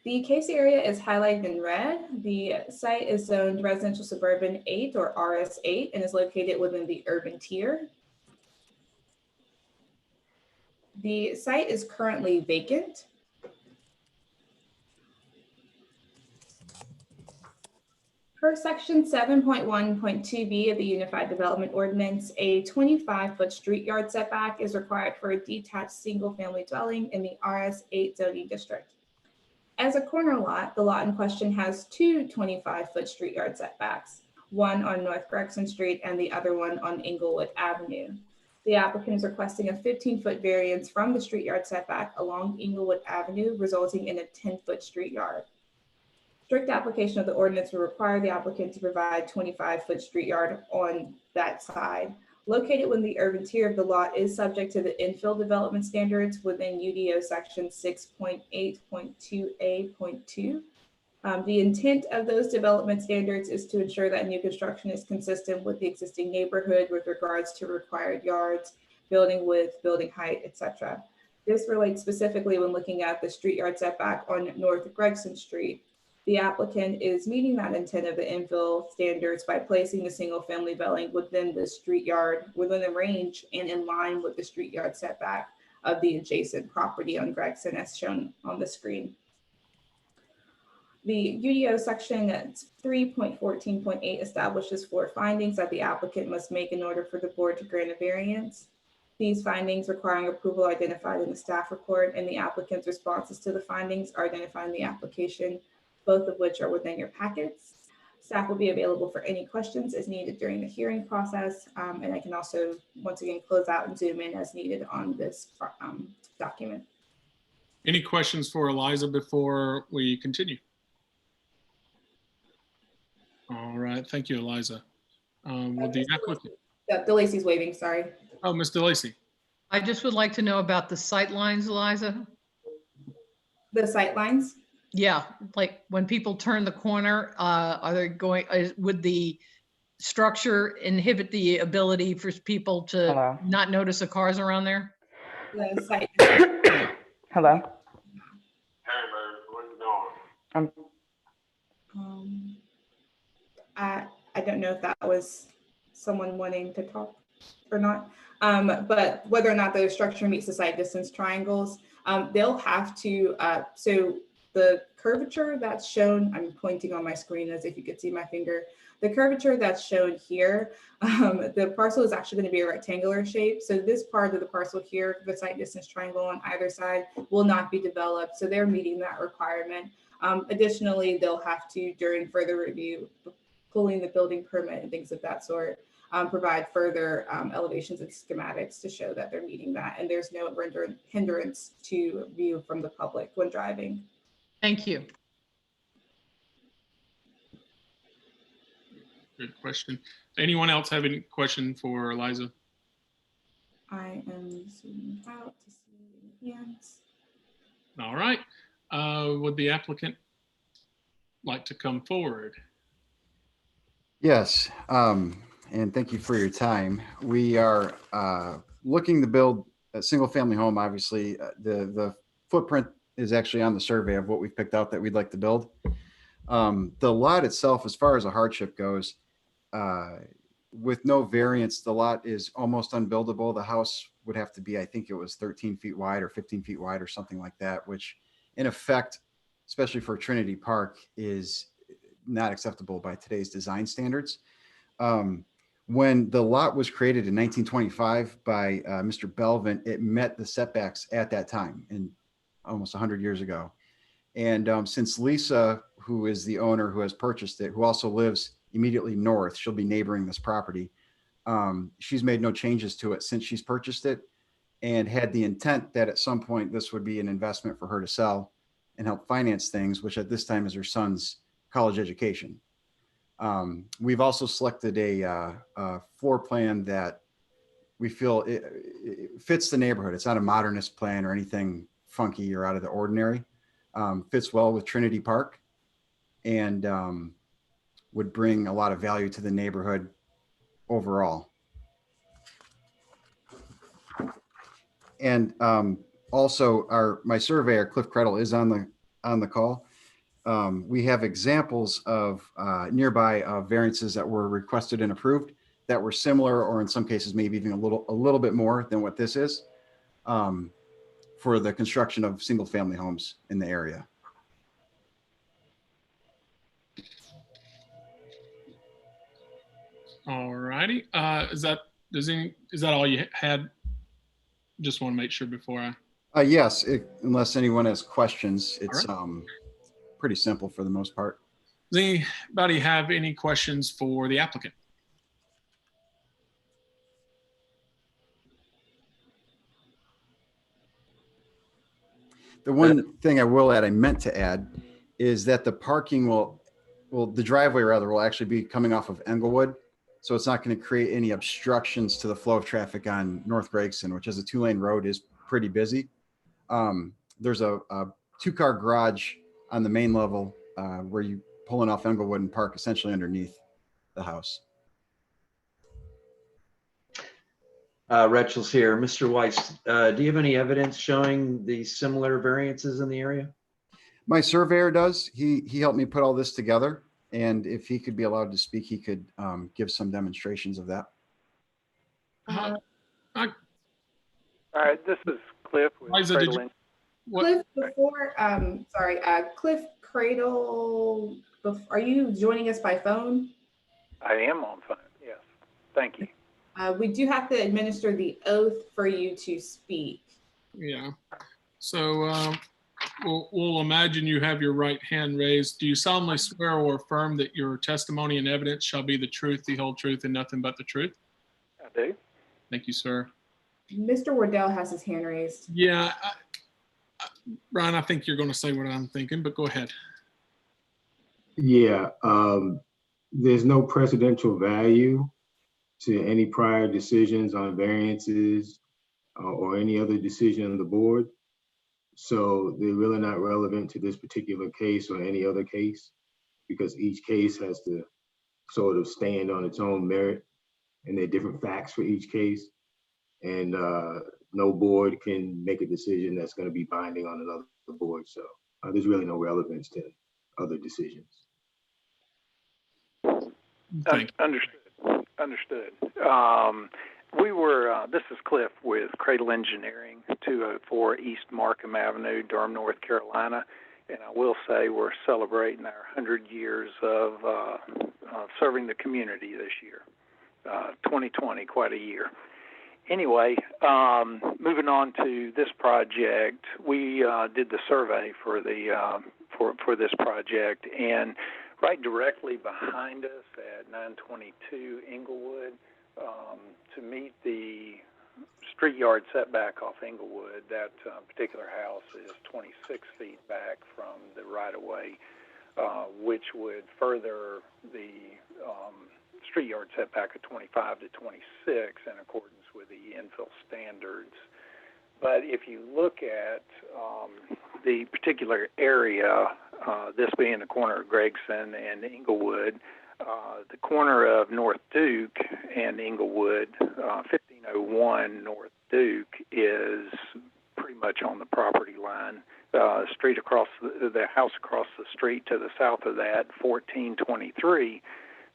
The case area is highlighted in red. The site is zoned residential suburban 8 or RS8 and is located within the urban tier. The site is currently vacant. Per section 7.1.2b of the Unified Development Ordinance, a 25-foot street yard setback is required for a detached single-family dwelling in the RS8 zoning district. As a corner lot, the lot in question has two 25-foot street yard setbacks, one on North Gregson Street and the other one on Inglewood Avenue. The applicant is requesting a 15-foot variance from the street yard setback along Inglewood Avenue, resulting in a 10-foot street yard. Strict application of the ordinance will require the applicant to provide 25-foot street yard on that side. Located within the urban tier of the lot is subject to the infill development standards within UDO section 6.8.2a.2. The intent of those development standards is to ensure that new construction is consistent with the existing neighborhood with regards to required yards, building width, building height, etc. This relates specifically when looking at the street yard setback on North Gregson Street. The applicant is meeting that intent of the infill standards by placing the single family dwelling within the street yard, within the range and in line with the street yard setback of the adjacent property on Gregson as shown on the screen. The UDO section 3.14.8 establishes 4 findings that the applicant must make in order for the board to grant a variance. These findings requiring approval are identified in the staff report, and the applicant's responses to the findings are identified in the application, both of which are within your packets. Staff will be available for any questions as needed during the hearing process, and I can also, once again, close out and zoom in as needed on this document. Any questions for Eliza before we continue? All right, thank you, Eliza. Will the applicant? DeLacy's waving, sorry. Oh, Ms. DeLacy. I just would like to know about the sight lines, Eliza. The sight lines? Yeah, like when people turn the corner, are they going, would the structure inhibit the ability for people to not notice the cars around there? The sight. Hello? I don't know if that was someone wanting to talk or not, but whether or not the structure meets the site distance triangles, they'll have to, so the curvature that's shown, I'm pointing on my screen as if you could see my finger, the curvature that's shown here, the parcel is actually going to be a rectangular shape. So this part of the parcel here, the site distance triangle on either side will not be developed. So they're meeting that requirement. Additionally, they'll have to, during further review, pulling the building permit and things of that sort, provide further elevations and schematics to show that they're meeting that. And there's no hindrance to view from the public when driving. Thank you. Good question. Anyone else have any question for Eliza? I am zooming out to see any hands. All right. Would the applicant like to come forward? Yes, and thank you for your time. We are looking to build a single family home. Obviously, the footprint is actually on the survey of what we've picked out that we'd like to build. The lot itself, as far as a hardship goes, with no variance, the lot is almost unbuildable. The house would have to be, I think it was 13 feet wide or 15 feet wide or something like that, which in effect, especially for Trinity Park, is not acceptable by today's design standards. When the lot was created in 1925 by Mr. Belvin, it met the setbacks at that time, and almost 100 years ago. And since Lisa, who is the owner who has purchased it, who also lives immediately north, she'll be neighboring this property. She's made no changes to it since she's purchased it, and had the intent that at some point this would be an investment for her to sell and help finance things, which at this time is her son's college education. We've also selected a floor plan that we feel it fits the neighborhood. It's not a modernist plan or anything funky or out of the ordinary. Fits well with Trinity Park, and would bring a lot of value to the neighborhood overall. And also my surveyor, Cliff Krettel, is on the call. we have examples of nearby variances that were requested and approved that were similar, or in some cases, maybe even a little bit more than what this is, for the construction of single family homes in the area. All righty. Is that all you had? Just want to make sure before I. Yes, unless anyone has questions, it's right. pretty simple for the most part. Does anybody have any questions for the applicant? The one thing I will add, I meant to add, is that the parking the driveway rather, will actually be coming off of Englewood. So it's not going to create any obstructions to the flow of traffic on North Gregson, which is a 2-lane road, is pretty busy. There's a 2-car garage on the main level where you pull in off Englewood and park essentially underneath the house. Rachel's here. Mr. Weiss, do you have any evidence showing the similar variances in the area? My surveyor does. He helped me put all this together. And if he could be allowed to speak, he could give some demonstrations of that. All right, this is Cliff with Cradle. Cliff, before, Cliff Cradle, are you joining us by phone? I am on phone, yes. Thank you. We do have to administer the oath for you to speak. Yeah. So we'll imagine you have your right hand raised. Do you solemnly swear or affirm that your testimony and evidence shall be the truth, the whole truth, and nothing but the truth? I do. Thank you, sir. Mr. Wardell has his hand raised. Yeah. Brian, I think you're going to say what I'm thinking, but go ahead. Yeah. There's no precedential value to any prior decisions on variances or any other decision of the board. So they're really not relevant to this particular case or any other case, because each case has to sort of stand on its own merit, and there are different facts for each case. And no board can make a decision that's going to be binding on another board. So there's really no relevance to other decisions. Understood. This is Cliff with Cradle Engineering, 204 East Markham Avenue, Durham, North Carolina. And I will say we're celebrating our 100 years of serving the community this year. 2020, quite a year. Anyway, moving on to this project, we did the survey for this project, and right directly behind us at 922 Englewood, to meet the street yard setback off Englewood, that particular house is 26 feet back from the right-of-way, which would further the street yard setback of 25 to 26 in accordance with the infill standards. But if you look at the particular area, this being the corner of Gregson and Englewood, the corner of North Duke and Englewood, 1501 North Duke is pretty much on the property line. Street across the house across the street to the south of that, 1423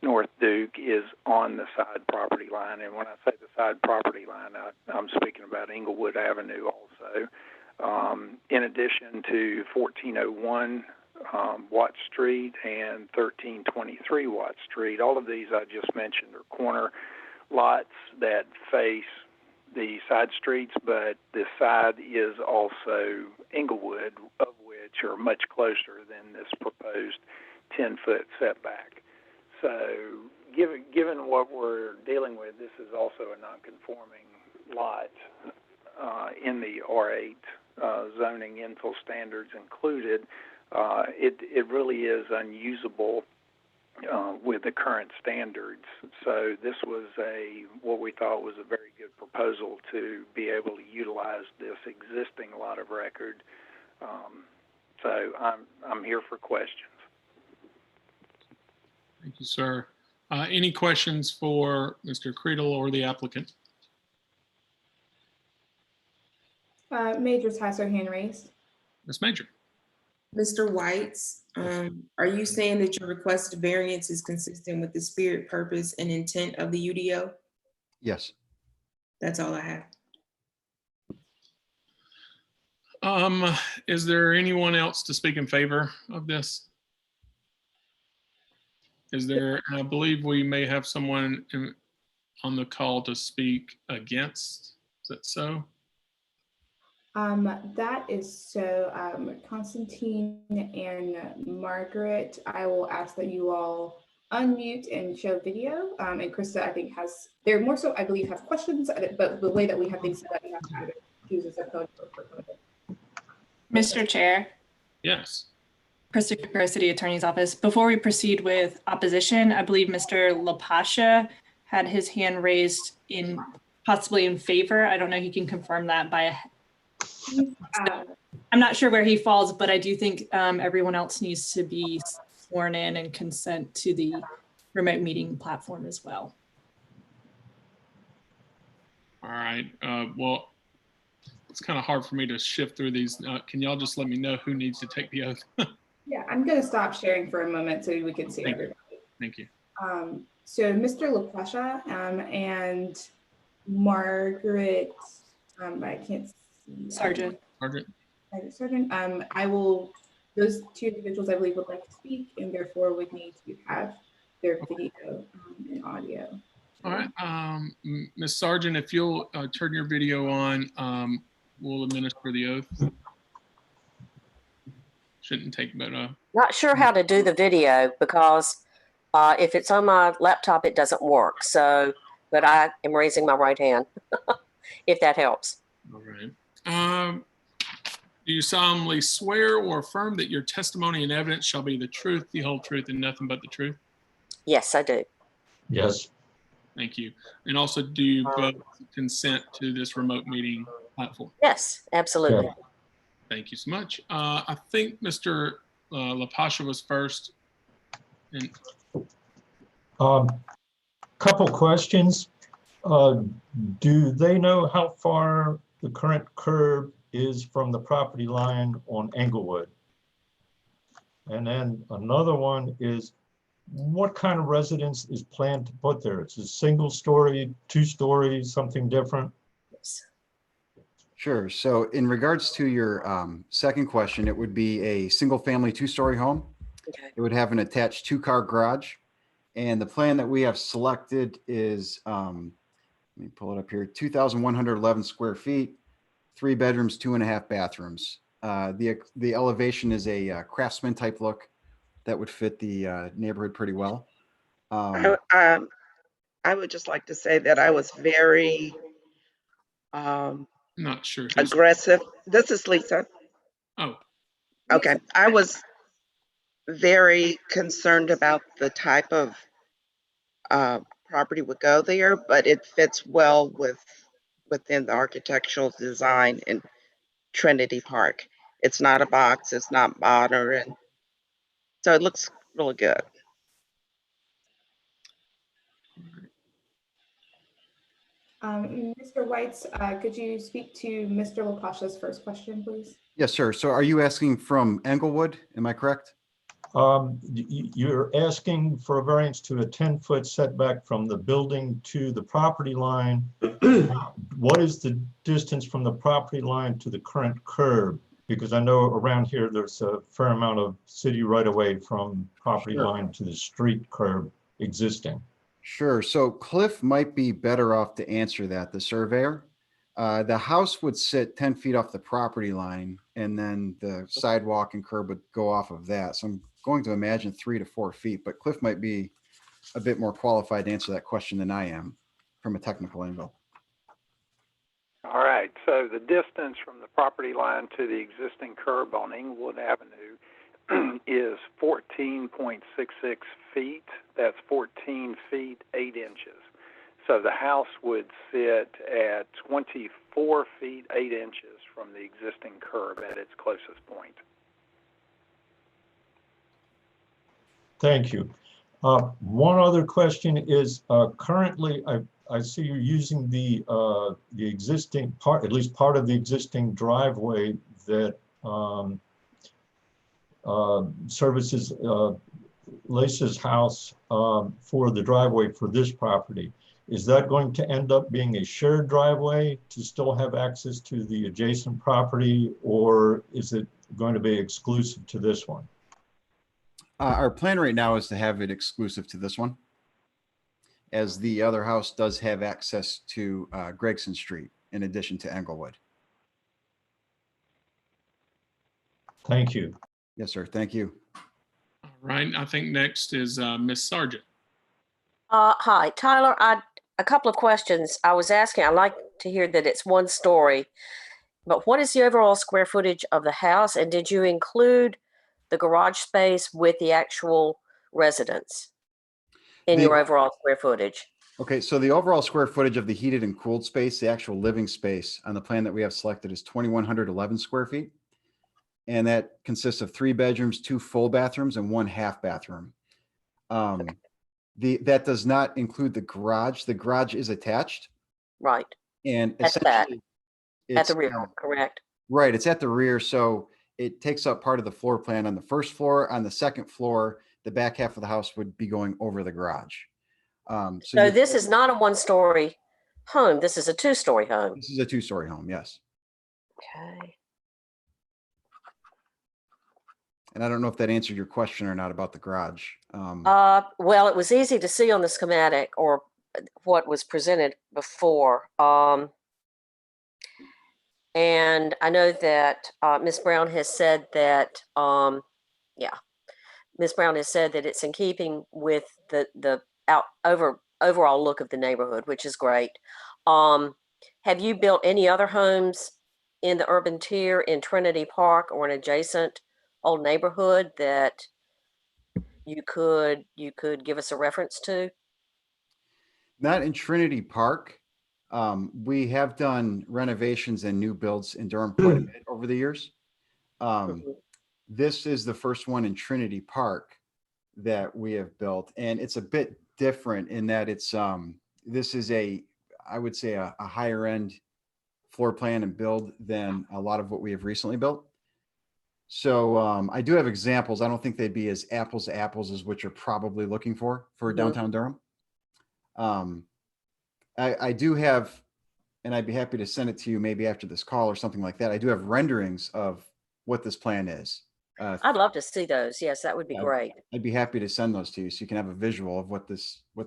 North Duke, is on the side property line. And when I say the side property line, I'm speaking about Englewood Avenue also. In addition to 1401 Watt Street and 1323 Watt Street. All of these I just mentioned are corner lots that face the side streets, but this side is also Englewood, of which are much closer than this proposed 10-foot setback. So given what we're dealing with, this is also a non-conforming lot in the R8 zoning infill standards included. It really is unusable with the current standards. So this was what we thought was a very good proposal to be able to utilize this existing lot of record. So I'm here for questions. Thank you, sir. Any questions for Mr. Cradle or the applicant? Majors has her hand raised. Ms. Major. Mr. Whites, are you saying that your requested variance is consistent with the spirit, purpose, and intent of the UDO? Yes. That's all I have. Is there anyone else to speak in favor of this? Is there, and I believe we may have someone on the call to speak against. Is that so? That is so. Constantine and Margaret, I will ask that you all unmute and show video. And Krista, I think they're more so, I believe, have questions, but the way that we have things set up, you have to either choose a code or code. Mr. Chair. Yes. Krista Cooper, City Attorney's Office. Before we proceed with opposition, I believe Mr. LaPasha had his hand raised possibly in favor. I don't know if you can confirm that by I'm not sure where he falls, but I do think everyone else needs to be sworn in and consent to the remote meeting platform as well. All right. Well, it's kind of hard for me to shift through these. Can y'all just let me know who needs to take the oath? Yeah, I'm going to stop sharing for a moment so we can see everybody. Thank you. So Mr. LaPasha and Margaret, I can't see. Sargent. Sargent. Those two individuals I believe would like to speak and therefore would need to have their video and audio. All right. Ms. Sargent, if you'll turn your video on, we'll administer the oath. Shouldn't take but Not sure how to do the video because if it's on my laptop, it doesn't work. So, but I am raising my right hand, if that helps. All right. Do you solemnly swear or affirm that your testimony and evidence shall be the truth, the whole truth, and nothing but the truth? Yes, I do. Yes. Thank you. And also, do you both consent to this remote meeting platform? Yes, absolutely. Yeah. Thank you so much. I think Mr. LaPasha was first. And couple questions. Do they know how far the current curb is from the property line on Englewood? And then another one is, what kind of residence is planned to put there? It's a single story, 2 stories, something different? Sure. So in regards to your second question, it would be a single family 2-story home. Okay. It would have an attached 2-car garage. And the plan that we have selected is, let me pull it up here, 2,111 square feet, 3 bedrooms, 2.5 bathrooms. The elevation is a craftsman type look that would fit the neighborhood pretty well. I would just like to say that I was very not sure. Aggressive. This is Lisa. Oh. Okay. I was very concerned about the type of property would go there, but it fits well within the architectural design in Trinity Park. It's not a box, it's not modern, so it looks really good. Mr. Whites, could you speak to Mr. LaPasha's first question, please? Yes, sir. So are you asking from Englewood? Am I correct? You're asking for a variance to a 10-foot setback from the building to the property line. What is the distance from the property line to the current curb? Because I know around here there's a fair amount of city right away from property line to the street curb existing. Sure. So Cliff might be better off to answer that, the surveyor. The house would sit 10 feet off the property line, and then the sidewalk and curb would go off of that. So I'm going to imagine 3 to 4 feet, but Cliff might be a bit more qualified to answer that question than I am from a technical angle. All right, so the distance from the property line to the existing curb on Englewood Avenue is 14.66 feet. That's 14 feet, 8 inches. So the house would sit at 24 feet, 8 inches from the existing curb at its closest point. Thank you. One other question is, currently I see you're using the existing part, at least part of the existing driveway that services Lisa's house for the driveway for this property. Is that going to end up being a shared driveway to still have access to the adjacent property, or is it going to be exclusive to this one? Our plan right now is to have it exclusive to this one, as the other house does have access to Gregson Street in addition to Englewood. Thank you. Yes, sir. Thank you. All right, I think next is Ms. Sargent. Hi, Tyler. A couple of questions. I was asking, I like to hear that it's one story, but what is the overall square footage of the house? And did you include the garage space with the actual residence in your overall square footage? Okay, so the overall square footage of the heated and cooled space, the actual living space on the plan that we have selected is 2,111 square feet. And that consists of 3 bedrooms, 2 full bathrooms, and 1 half bathroom. That does not include the garage. The garage is attached. Right. And At the back. essentially, At the rear, correct? Right, it's at the rear, so it takes up part of the floor plan on the first floor. On the second floor, the back half of the house would be going over the garage. So this is not a one-story home. This is a 2-story home. This is a 2-story home, yes. Okay. And I don't know if that answered your question or not about the garage. Well, it was easy to see on the schematic or what was presented before. And I know that Ms. Brown has said that, Ms. Brown has said that it's in keeping with the overall look of the neighborhood, which is great. Have you built any other homes in the urban tier in Trinity Park or an adjacent old neighborhood that you could give us a reference to? Not in Trinity Park. We have done renovations and new builds in Durham quite a bit over the years. This is the first one in Trinity Park that we have built, and it's a bit different in that it's this is I would say a higher end floor plan and build than a lot of what we have recently built. So I do have examples. I don't think they'd be as apples to apples as what you're probably looking for downtown Durham. I do have, and I'd be happy to send it to you maybe after this call or something like that. I do have renderings of what this plan is. I'd love to see those. Yes, that would be great. I'd be happy to send those to you so you can have a visual of what the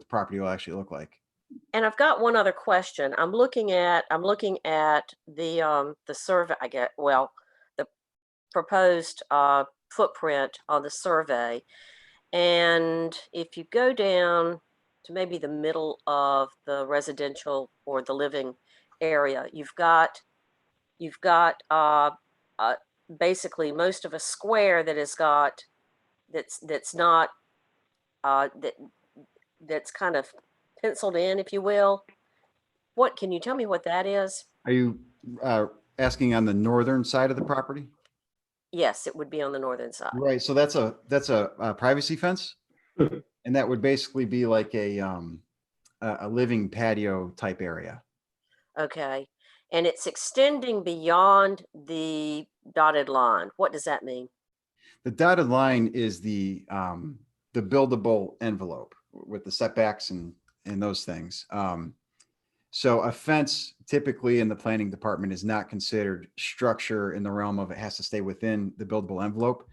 property will actually look like. And I've got one other question. I'm looking at the survey. The proposed footprint on the survey, and if you go down to maybe the middle of the residential or the living area, you've got basically most of a square that has got that's not that's kind of penciled in, if you will. What can you tell me what that is? Are you asking on the northern side of the property? Yes, it would be on the northern side. Right. So that's a privacy fence, and that would basically be like a living patio type area. Okay. And it's extending beyond the dotted line. What does that mean? The dotted line is the buildable envelope with the setbacks and those things. So a fence typically in the planning department is not considered structure in the realm of it has to stay within the buildable envelope.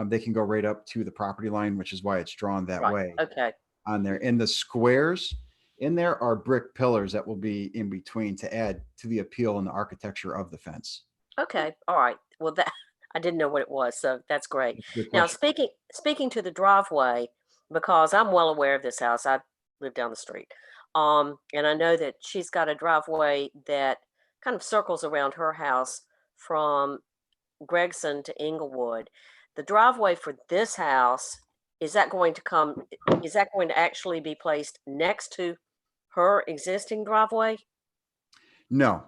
They can go right up to the property line, which is why it's drawn that way. Okay. On there. And the squares in there are brick pillars that will be in between to add to the appeal and the architecture of the fence. Okay. All right. Well, that I didn't know what it was, so that's great. Good Now, question. speaking to the driveway, because I'm well aware of this house. I live down the street. And I know that she's got a driveway that kind of circles around her house from Gregson to Englewood. The driveway for this house, is that going to actually be placed next to her existing driveway? No,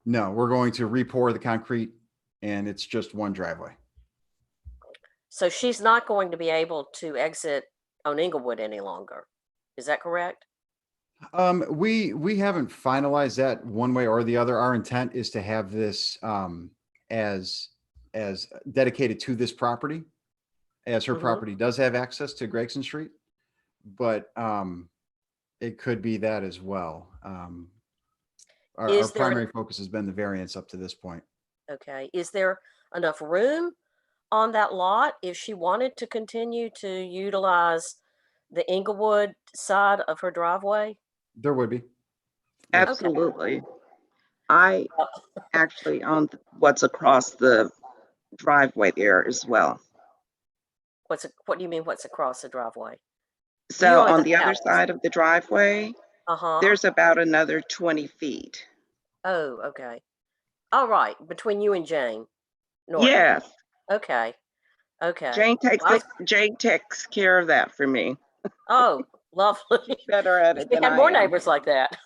we're going to re-pour the concrete and it's just one driveway. So she's not going to be able to exit on Englewood any longer. Is that correct? We haven't finalized that one way or the other. Our intent is to have this as as dedicated to this property, as her Mhm. property does have access to Gregson Street, but it could be that as well. Our Is there, primary focus has been the variance up to this point. okay, is there enough room on that lot if she wanted to continue to utilize the Inglewood side of her driveway? There would be. Absolutely. I actually own what's across the driveway there as well. What do you mean, what's across the driveway? You So own on the the other house. side of the driveway, Uh-huh. there's about another 20 feet. Oh, okay. All right, between you and Jane Norton. Yes, Okay, okay. Jane takes care of that for me. Oh, lovely. She's better at it We than had I more am. neighbors like that.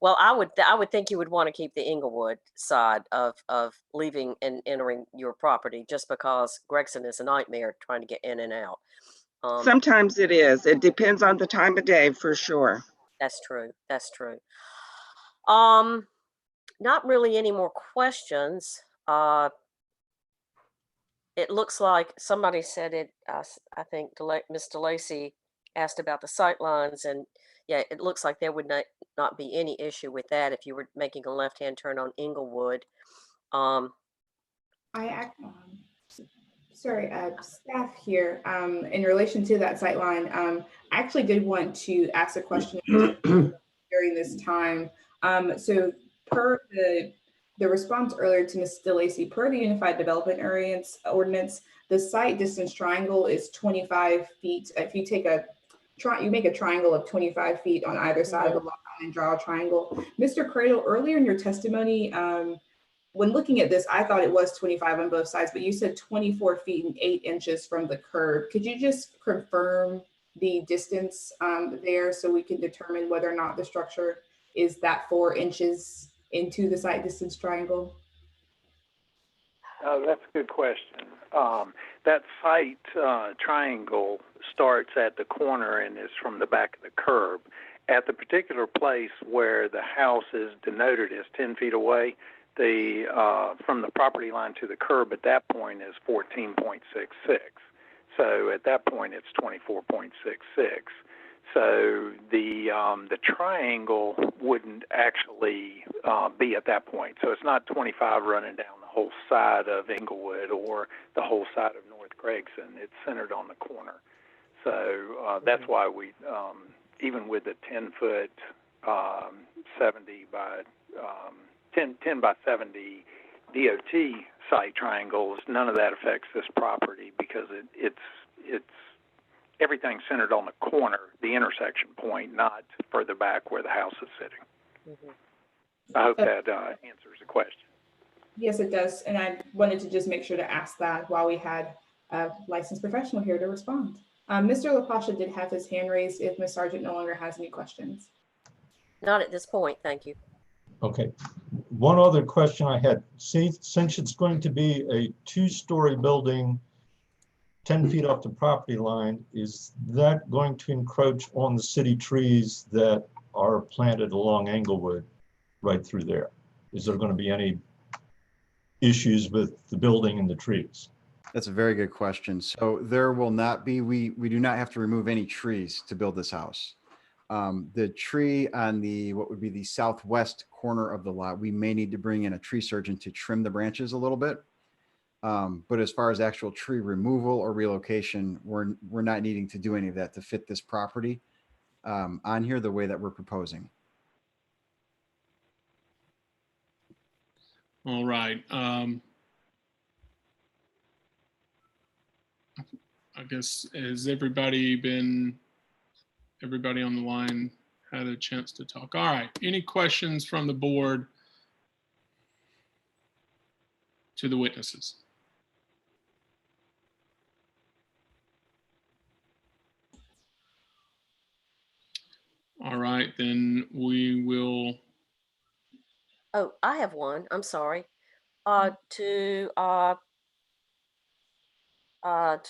Well, I would think you would want to keep the Inglewood side of leaving and entering your property, just because Gregson is a nightmare trying to get in and out. Sometimes it is. It depends on the time of day for sure. That's true. That's true. Not really any more questions. It looks like somebody said it. I think Ms. DeLacy asked about the sight lines, and yeah, it looks like there would not be any issue with that if you were making a left-hand turn on Inglewood. Sorry, staff here, in relation to that sight line, I actually did want to ask a question during this time. So per the response earlier to Ms. DeLacy, per the Unified Development Ordinance, the site distance triangle is 25 feet. If you take you make a triangle of 25 feet on either side of the lot and draw a triangle. Mr. Cradle, earlier in your testimony, when looking at this, I thought it was 25 on both sides, but you said 24 feet and 8 inches from the curb. Could you just confirm the distance there so we can determine whether or not the structure is that 4 inches into the site distance triangle? That's a good question. That site triangle starts at the corner and is from the back of the curb. At the particular place where the house is denoted as 10 feet away, from the property line to the curb at that point is 14.66. So at that point, it's 24.66. So the triangle wouldn't actually be at that point. So it's not 25 running down the whole side of Inglewood or the whole side of North Gregson. It's centered on the corner. So that's why we, even with the 10-foot 70 by 10 by 70 DOT site triangles, none of that affects this property because it's everything centered on the corner, the intersection point, not further back where the house is sitting. I hope that answers the question. Yes, it does. And I wanted to just make sure to ask that while we had a licensed professional here to respond. Mr. LaPasha did have his hand raised if Ms. Sargent no longer has any questions. Not at this point, thank you. Okay. One other question I had, since it's going to be a 2-story building, 10 feet off the property line, is that going to encroach on the city trees that are planted along Englewood right through there? Is there going to be any issues with the building and the trees? That's a very good question. So there will not be, we do not have to remove any trees to build this house. The tree on what would be the southwest corner of the lot, we may need to bring in a tree surgeon to trim the branches a little bit. But as far as actual tree removal or relocation, we're not needing to do any of that to fit this property on here the way that we're proposing. All right. I guess everybody on the line had a chance to talk? All right. Any questions from the board to the witnesses? All right, then we will. Oh, I have one. I'm sorry. To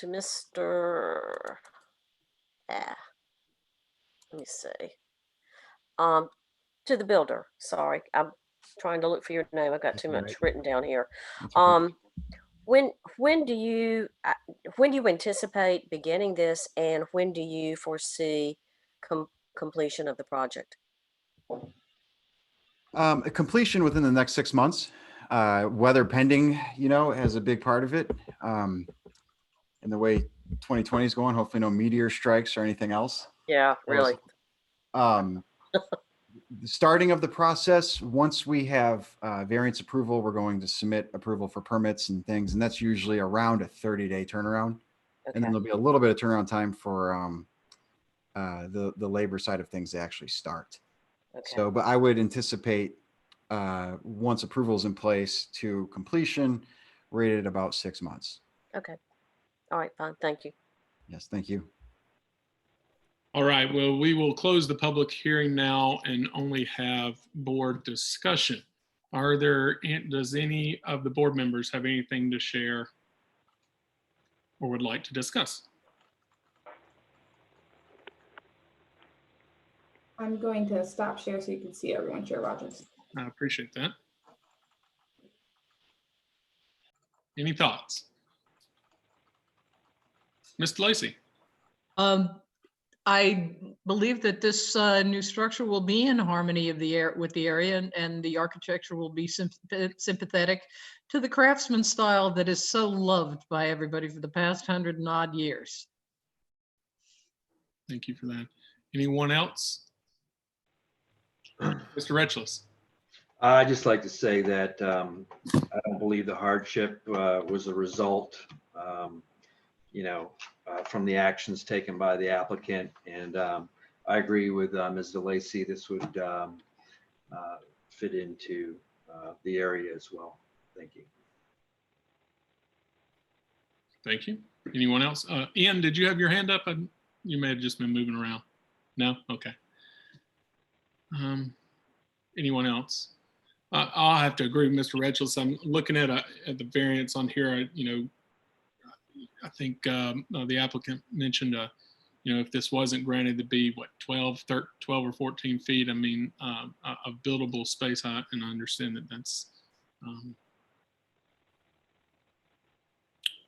Mr. Let me see. To the builder. Sorry, I'm trying to look for your name. I've got too much right. written down here. That's okay. When do you anticipate beginning this, and when do you foresee completion of the project? Completion within the next 6 months. Weather pending, has a big part of it. In the way 2020 is going, hopefully no meteor strikes or anything else. Yeah, really. The starting of the process, once we have variance approval, we're going to submit approval for permits and things, and that's usually around a 30-day turnaround. And then there'll be a little bit of turnaround time for the labor side of things to actually start. Okay. So, but I would anticipate once approval is in place to completion, rated about 6 months. Okay. All right, fine. Thank you. Yes, thank you. All right, well, we will close the public hearing now and only have board discussion. Does any of the board members have anything to share or would like to discuss? I'm going to stop share so you can see everyone, Chair Rogers. I appreciate that. Any thoughts? Mr. Lacey? I believe that this new structure will be in harmony with the area, and the architecture will be sympathetic to the craftsman style that is so loved by everybody for the past 100 and odd years. Thank you for that. Anyone else? Mr. Retchless? I'd just like to say that I don't believe the hardship was a result, from the actions taken by the applicant. And I agree with Ms. DeLacy. This would fit into the area as well. Thank you. Thank you. Anyone else? Ian, did you have your hand up? You may have just been moving around. No? Okay. Anyone else? I'll have to agree with Mr. Retchless. I'm looking at the variance on here. I think the applicant mentioned, if this wasn't granted to be what 12 or 14 feet. I mean, a buildable space. And I understand that that's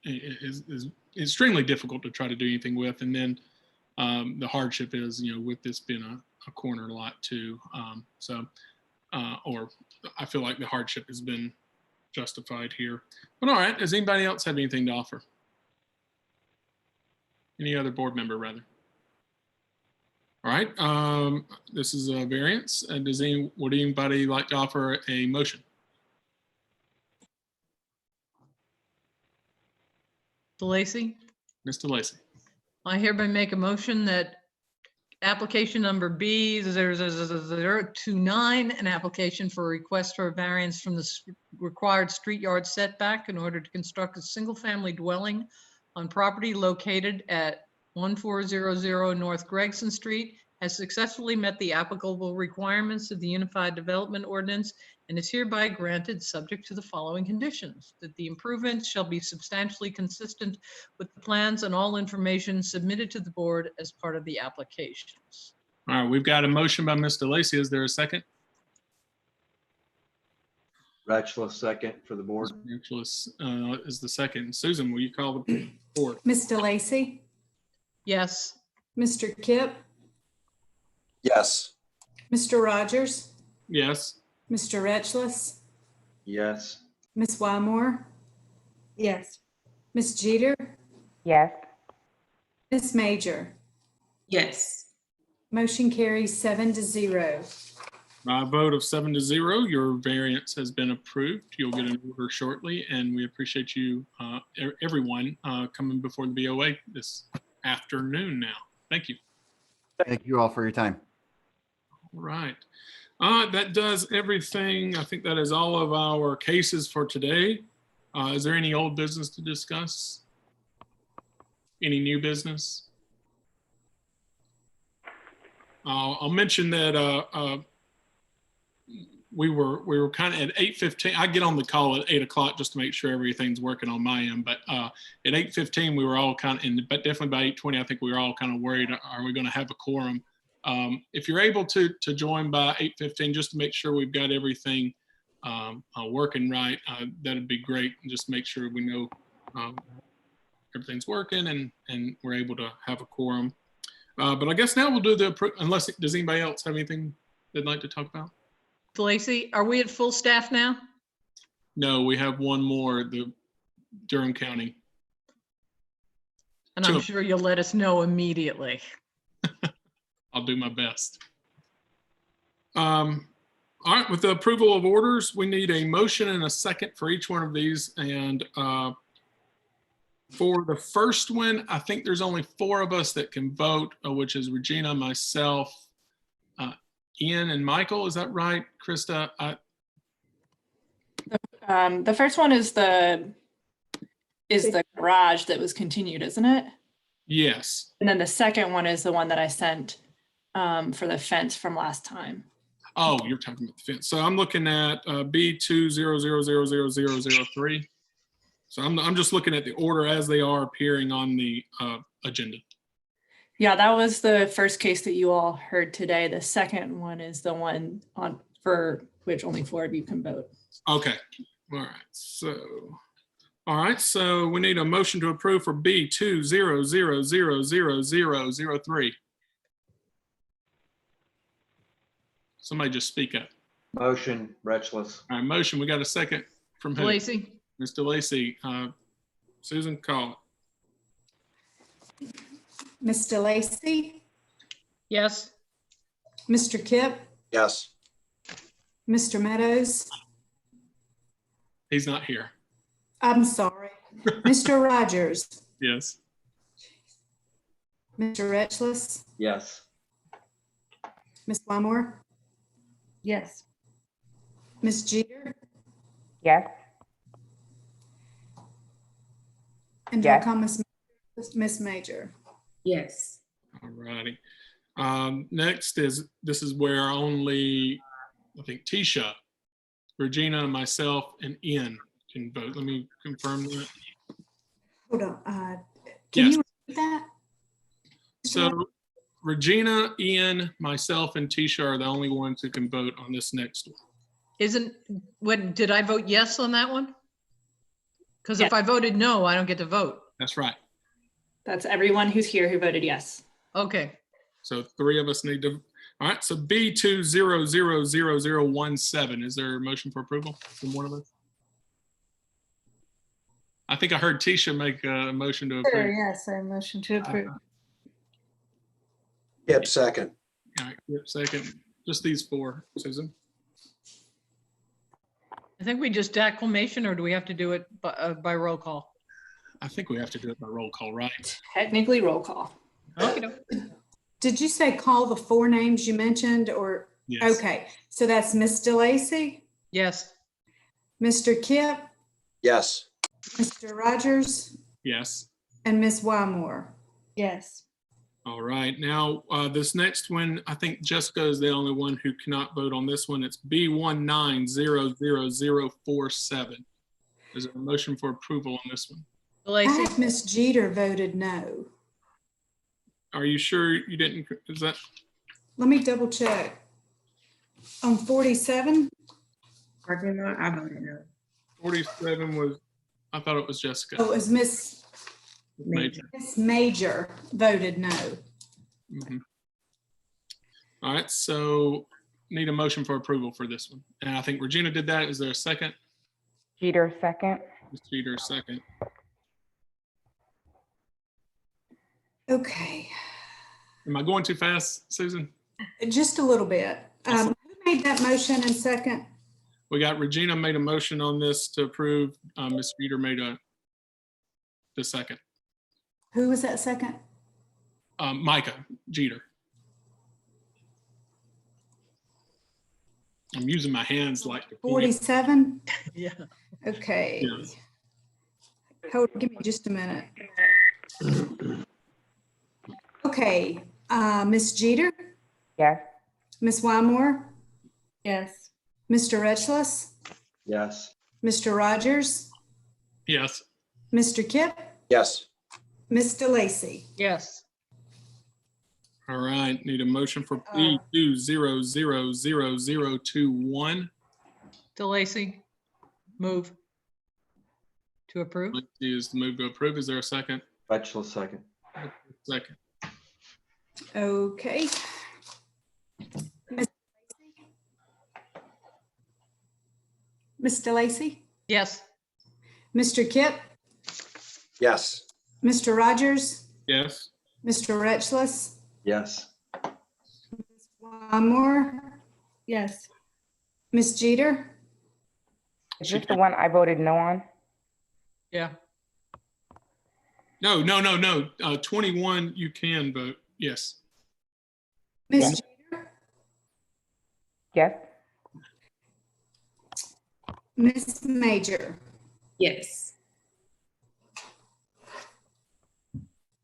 is extremely difficult to try to do anything with. And then the hardship is, with this being a corner lot too. Or I feel like the hardship has been justified here. But all right, does anybody else have anything to offer? Any other board member, rather? All right, this is a variance. Would anybody like to offer a motion? DeLacy? Mr. Lacey. I hereby make a motion that application number B000029, an application for a request for a variance from the required street yard setback in order to construct a single-family dwelling on property located at 1400 North Gregson Street, has successfully met the applicable requirements of the Unified Development Ordinance and is hereby granted subject to the following conditions: that the improvements shall be substantially consistent with the plans and all information submitted to the board as part of the applications. All right, we've got a motion by Mr. Lacey. Is there a second? Retchless, second for the board. Retchless is the second. Susan, will you call the board? Mr. Lacey? Yes. Mr. Kipp? Yes. Mr. Rogers? Yes. Mr. Retchless? Yes. Ms. Wymore? Yes. Ms. Jeter? Yes. Ms. Major? Yes. Motion carries 7-0. By a vote of 7-0, your variance has been approved. You'll get an order shortly, and we appreciate you, everyone, coming before the BOA this afternoon now. Thank you. Thank you all for your time. All right. That does everything. I think that is all of our cases for today. Is there any old business to discuss? Any new business? I'll mention that we were kind of at 8:15. I get on the call at 8 o'clock just to make sure everything's working on my end. But at 8:15, we were all kind of, but definitely by 8:20, I think we were all kind of worried, are we going to have a quorum? If you're able to join by 8:15, just to make sure we've got everything working right, that'd be great. And just make sure we know everything's working and we're able to have a quorum. But I guess now we'll do unless, does anybody else have anything they'd like to talk about? Lacey, are we at full staff now? No, we have one more, the Durham County. And I'm sure you'll let us know immediately. I'll do my best. All right, with the approval of orders, we need a motion and a second for each one of these. And for the first one, I think there's only 4 of us that can vote, which is Regina, myself, Ian, and Michael. Is that right, Krista? The first one is the garage that was continued, isn't it? Yes. And then the second one is the one that I sent for the fence from last time. Oh, you're talking about the fence. So I'm looking at B200000003. So I'm just looking at the order as they are appearing on the agenda. Yeah, that was the first case that you all heard today. The second one is the one for which only 4 of you can vote. Okay. All right. So we need a motion to approve for B200000003. Somebody just speak up. Motion, Retchless. All right, motion. We got a second from who? Lacey? Mr. Lacey. Susan, call it. Mr. Lacey, Yes. Mr. Kipp, Yes. Mr. Meadows. He's not here. I'm sorry. Mr. Rogers, Yes. Mr. Retchless, Yes. Ms. Wymore, Yes. Ms. Jeter, Yes. and Yes. I call Ms. Major. Yes. All righty. Next this is where only, I think, Tisha, Regina, myself, and Ian can vote. Let me confirm that. Hold on. Can Yes. you repeat that? So Regina, Ian, myself, and Tisha are the only ones who can vote on this next one. Did I vote yes on that one? Because Yes. if I voted no, I don't get to vote. That's right. That's everyone who's here who voted yes. Okay. So 3 of us need to. All right. So B2000017. Is there a motion for approval from one of us? I think I heard Tisha make a motion to approve. Sure, yes, I motion to approve. Yep, second. All right. Yep, second. Just these 4, Susan. I think we just acclamation, or do we have to do it by roll call? I think we have to do it by roll call, right? Technically roll call. Okay. Did you say call the 4 names you mentioned or? Yes. Okay, so that's Mr. Lacey, Yes. Mr. Kipp, Yes. Mr. Rogers, Yes. and Ms. Wymore. Yes. All right. Now, this next one, I think Jessica is the only one who cannot vote on this one. It's B1900047. Is there a motion for approval on this one? I have Ms. Jeter voted no. Are you sure you didn't? Is that? Let me double check. On 47? Parking lot, I voted no. 47 was, I thought it was Jessica. Oh, it was Ms. Major. Ms. Major voted no. Mhm. All right. So need a motion for approval for this one. And I think Regina did that. Is there a second? Jeter, second. Ms. Jeter, second. Okay, Am I going too fast, Susan? just a little bit. Who made that motion and second? We got Regina made a motion on this to approve. Ms. Jeter made the second. Who was that second? Micah Jeter. I'm using my hands like to point. 47? Yeah. Okay. Yes. Hold, give me just a minute. Okay, Ms. Jeter, Yes. Ms. Wymore, Yes. Mr. Retchless, Yes. Mr. Rogers, Yes. Mr. Kipp, Yes. Mr. Lacey. Yes. All right. Need a motion for B2000021. DeLacy, move to approve. Lacy is the move to approve. Is there a second? Rachel, second. Second. Okay. Ms. DeLacy, Yes. Mr. Kip, Yes. Mr. Rogers, Yes. Mr. Retchless, Yes. Wymore, Yes. Ms. Jeter, Is this the one I voted no on? Yeah. No. 21, you can vote. Yes. Ms. Jeter, Yes. Ms. Major. Yes.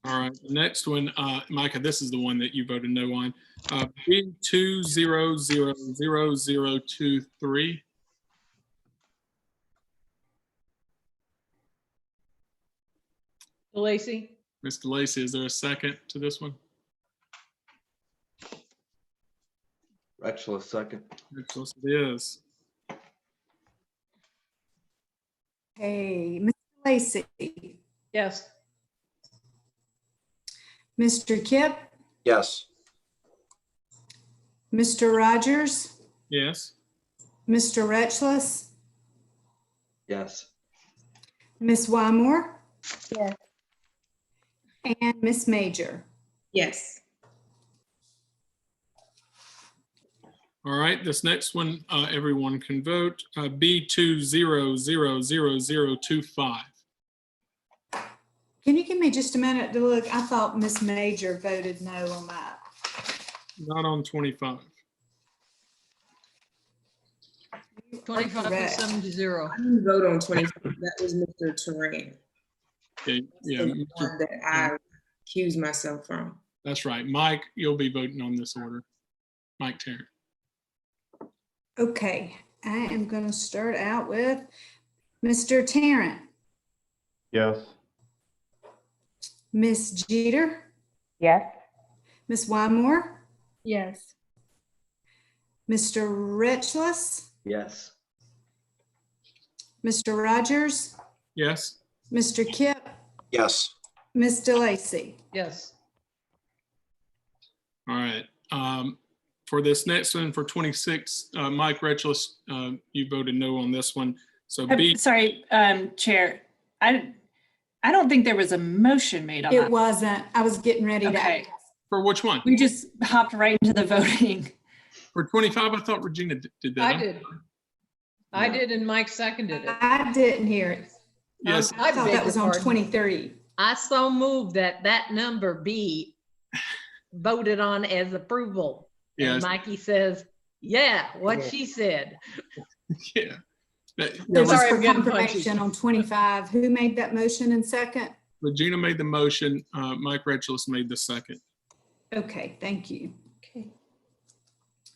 All right. The next one, Micah, this is the one that you voted no on. B20000023. DeLacy, Mr. Lacy, is there a second to this one? Rachel, second. Yes, it is. Hey, Ms. Lacy, yes. Mr. Kip, Yes. Mr. Rogers, Yes. Mr. Retchless, Yes. Ms. Wymore, Yes. and Ms. Major. Yes. All right, this next one, everyone can vote. B20000025. Can you give me just a minute to look? I thought Ms. Major voted no on that. Not on 25. 25 to Correct. 7-0. I didn't vote on 25. That was Mr. Terrain. Okay, yeah, The one that I accused myself from. that's right. Mike, you'll be voting on this order. Mike Tarrant. Okay, I am going to start out with Mr. Tarrant, Yes. Ms. Jeter, Yes. Ms. Wymore, Yes. Mr. Retchless, Yes. Mr. Rogers, Yes. Mr. Kip, Yes. Ms. DeLacy. Yes. All right. For this next one, for 26, Mike Retchless, you voted no on this one. So B, Sorry, Chair. I don't think there was a motion made on It that. wasn't. I was getting ready to. Okay. for which one? We just hopped right into the voting. For 25, I thought Regina did that. I did. I did, and Mike seconded it. I didn't hear it. Yes. I thought beg that was your on pardon. 23. I so moved that number be voted on as approval. Yes. And Mikey says, yeah, what she said. Yeah. There's Sorry, for I'm getting confirmation on 25. Who made that motion in second? Regina made the motion. Mike Retchless made the second. Okay, thank you. Okay.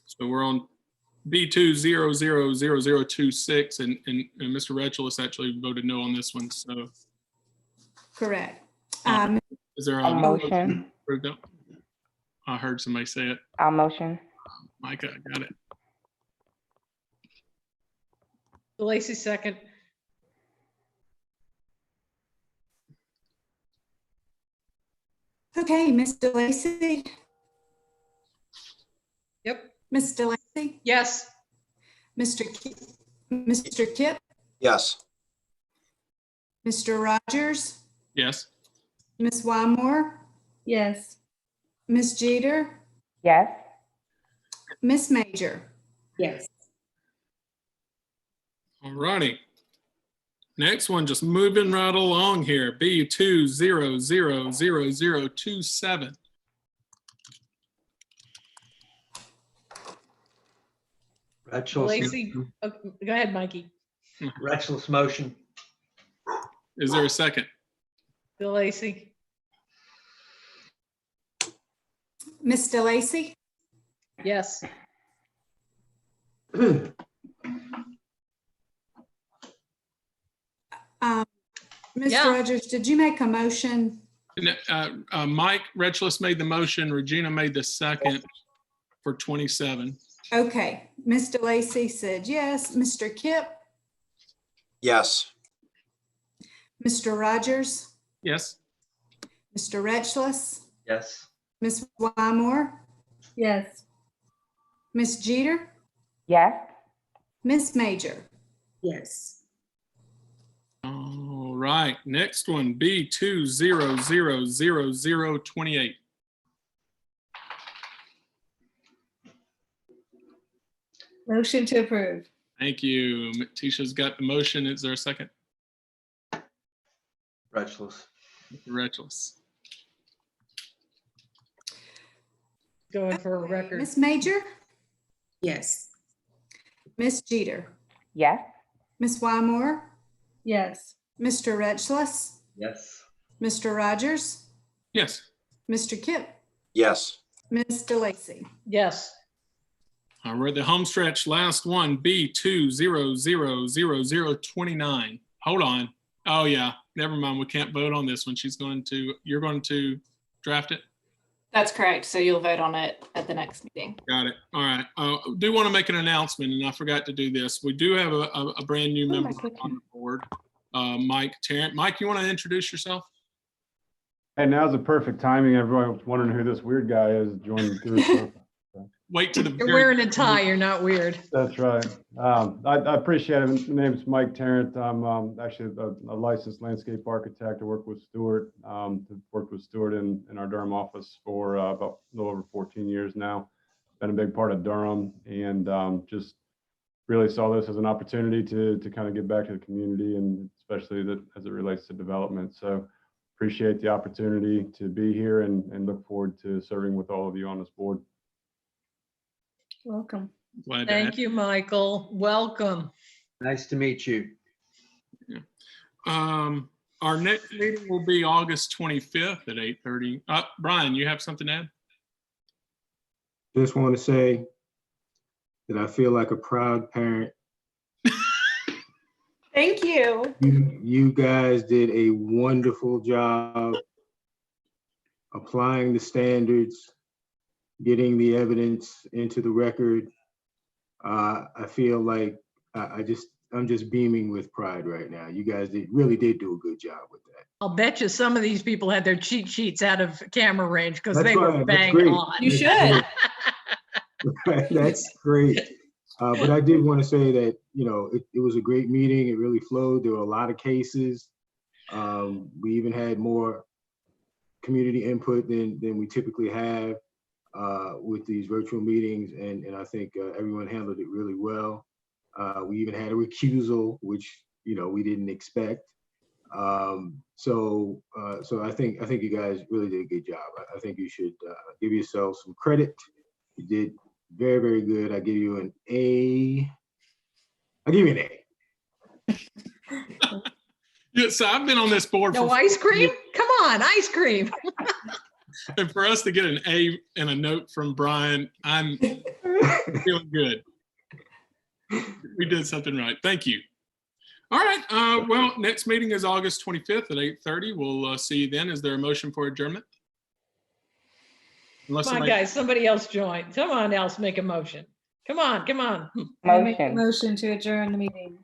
So we're on B20000026, and Mr. Retchless actually voted no on this one. So Correct. is there A motion. I heard somebody say it. I'll motion. Micah, got it. DeLacy second. Okay, Ms. DeLacy, Yep. Ms. DeLacy, Yes. Mr. Kip, Yes. Mr. Rogers, Yes. Ms. Wymore, Yes. Ms. Jeter, Yes. Ms. Major. Yes. All righty. Next one, just moving right along here. B20000027. DeLacy, oh, go ahead, Mikey. Rachel's motion. Is there a second? DeLacy, Ms. DeLacy, yes. Mr. Yeah. Rogers, did you make a motion? Mike Retchless made the motion. Regina made the second for 27. Okay, Ms. DeLacy said yes. Mr. Kipp, Yes. Mr. Rogers, Yes. Mr. Retchless, Yes. Ms. Wymore, Yes. Ms. Jeter, Yes. Ms. Major. Yes. All right, next one, B20000028. Motion to approve. Thank you. Tisha's got the motion. Is there a second? Retchless. Mr. Retchless. Going for a record. Ms. Major, Yes. Ms. Jeter, Yes. Ms. Wymore, Yes. Mr. Retchless, Yes. Mr. Rogers, Yes. Mr. Kipp, Yes. Ms. DeLacy. Yes. All right, the home stretch, last one, B20000029. Hold on. Oh yeah, never mind. We can't vote on this one. You're going to draft it? That's correct. So you'll vote on it at the next meeting. Got it. All right. Do want to make an announcement, and I forgot to do this. We do have a brand new member on the board, Mike Tarrant. Mike, you want to introduce yourself? Hey, now's the perfect timing. Everyone's wondering who this weird guy is joining the group. Wait to the You're wearing a tie, you're not weird. That's right. I appreciate it. My name's Mike Tarrant. I'm actually a licensed landscape architect. I work with Stuart. Worked with Stuart in our Durham office for about a little over 14 years now. Been a big part of Durham, and just really saw this as an opportunity to kind of give back to the community, and especially as it relates to development. So appreciate the opportunity to be here, and look forward to serving with all of you on this board. Welcome. Thank you, Michael. Welcome. Nice to meet you. Yeah. Our next meeting will be August 25th at 8:30. Brian, you have something to add? Just want to say that I feel like a proud parent. Thank you. You guys did a wonderful job applying the standards, getting the evidence into the record. I feel like I'm just beaming with pride right now. You guys really did do a good job with that. I'll bet you some of these people had their cheat sheets out of camera range because That's they were fine. bang That's great. on. You should. That's great. But I did want to say that, it was a great meeting. It really flowed. There were a lot of cases. We even had more community input than we typically have with these virtual meetings. And I think everyone handled it really well. We even had a recusal, which, we didn't expect. So I think you guys really did a good job. I think you should give yourselves some credit. You did very, very good. I give you an A. I'll give you an A. Yeah, so I've been on this board No for ice cream? Come on, ice cream. and for us to get an A and a note from Brian, I'm feeling good. We did something right. Thank you. All right. Well, next meeting is August 25th at 8:30. We'll see you then. Is there a motion for adjournment? Unless Come on, somebody- guys, somebody else join. Come on, else make a motion. Come on, come on. I make a motion to adjourn the meeting.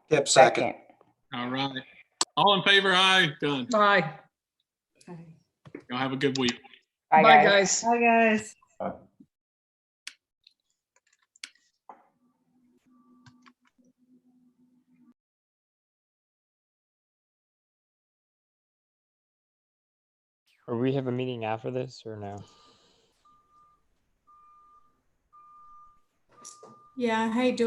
Yep, second. All right. All in favor? Aye. Done. Bye. Y'all have a good week. Bye, guys. Bye, guys. Or we have a meeting after this or no? Yeah, hey, do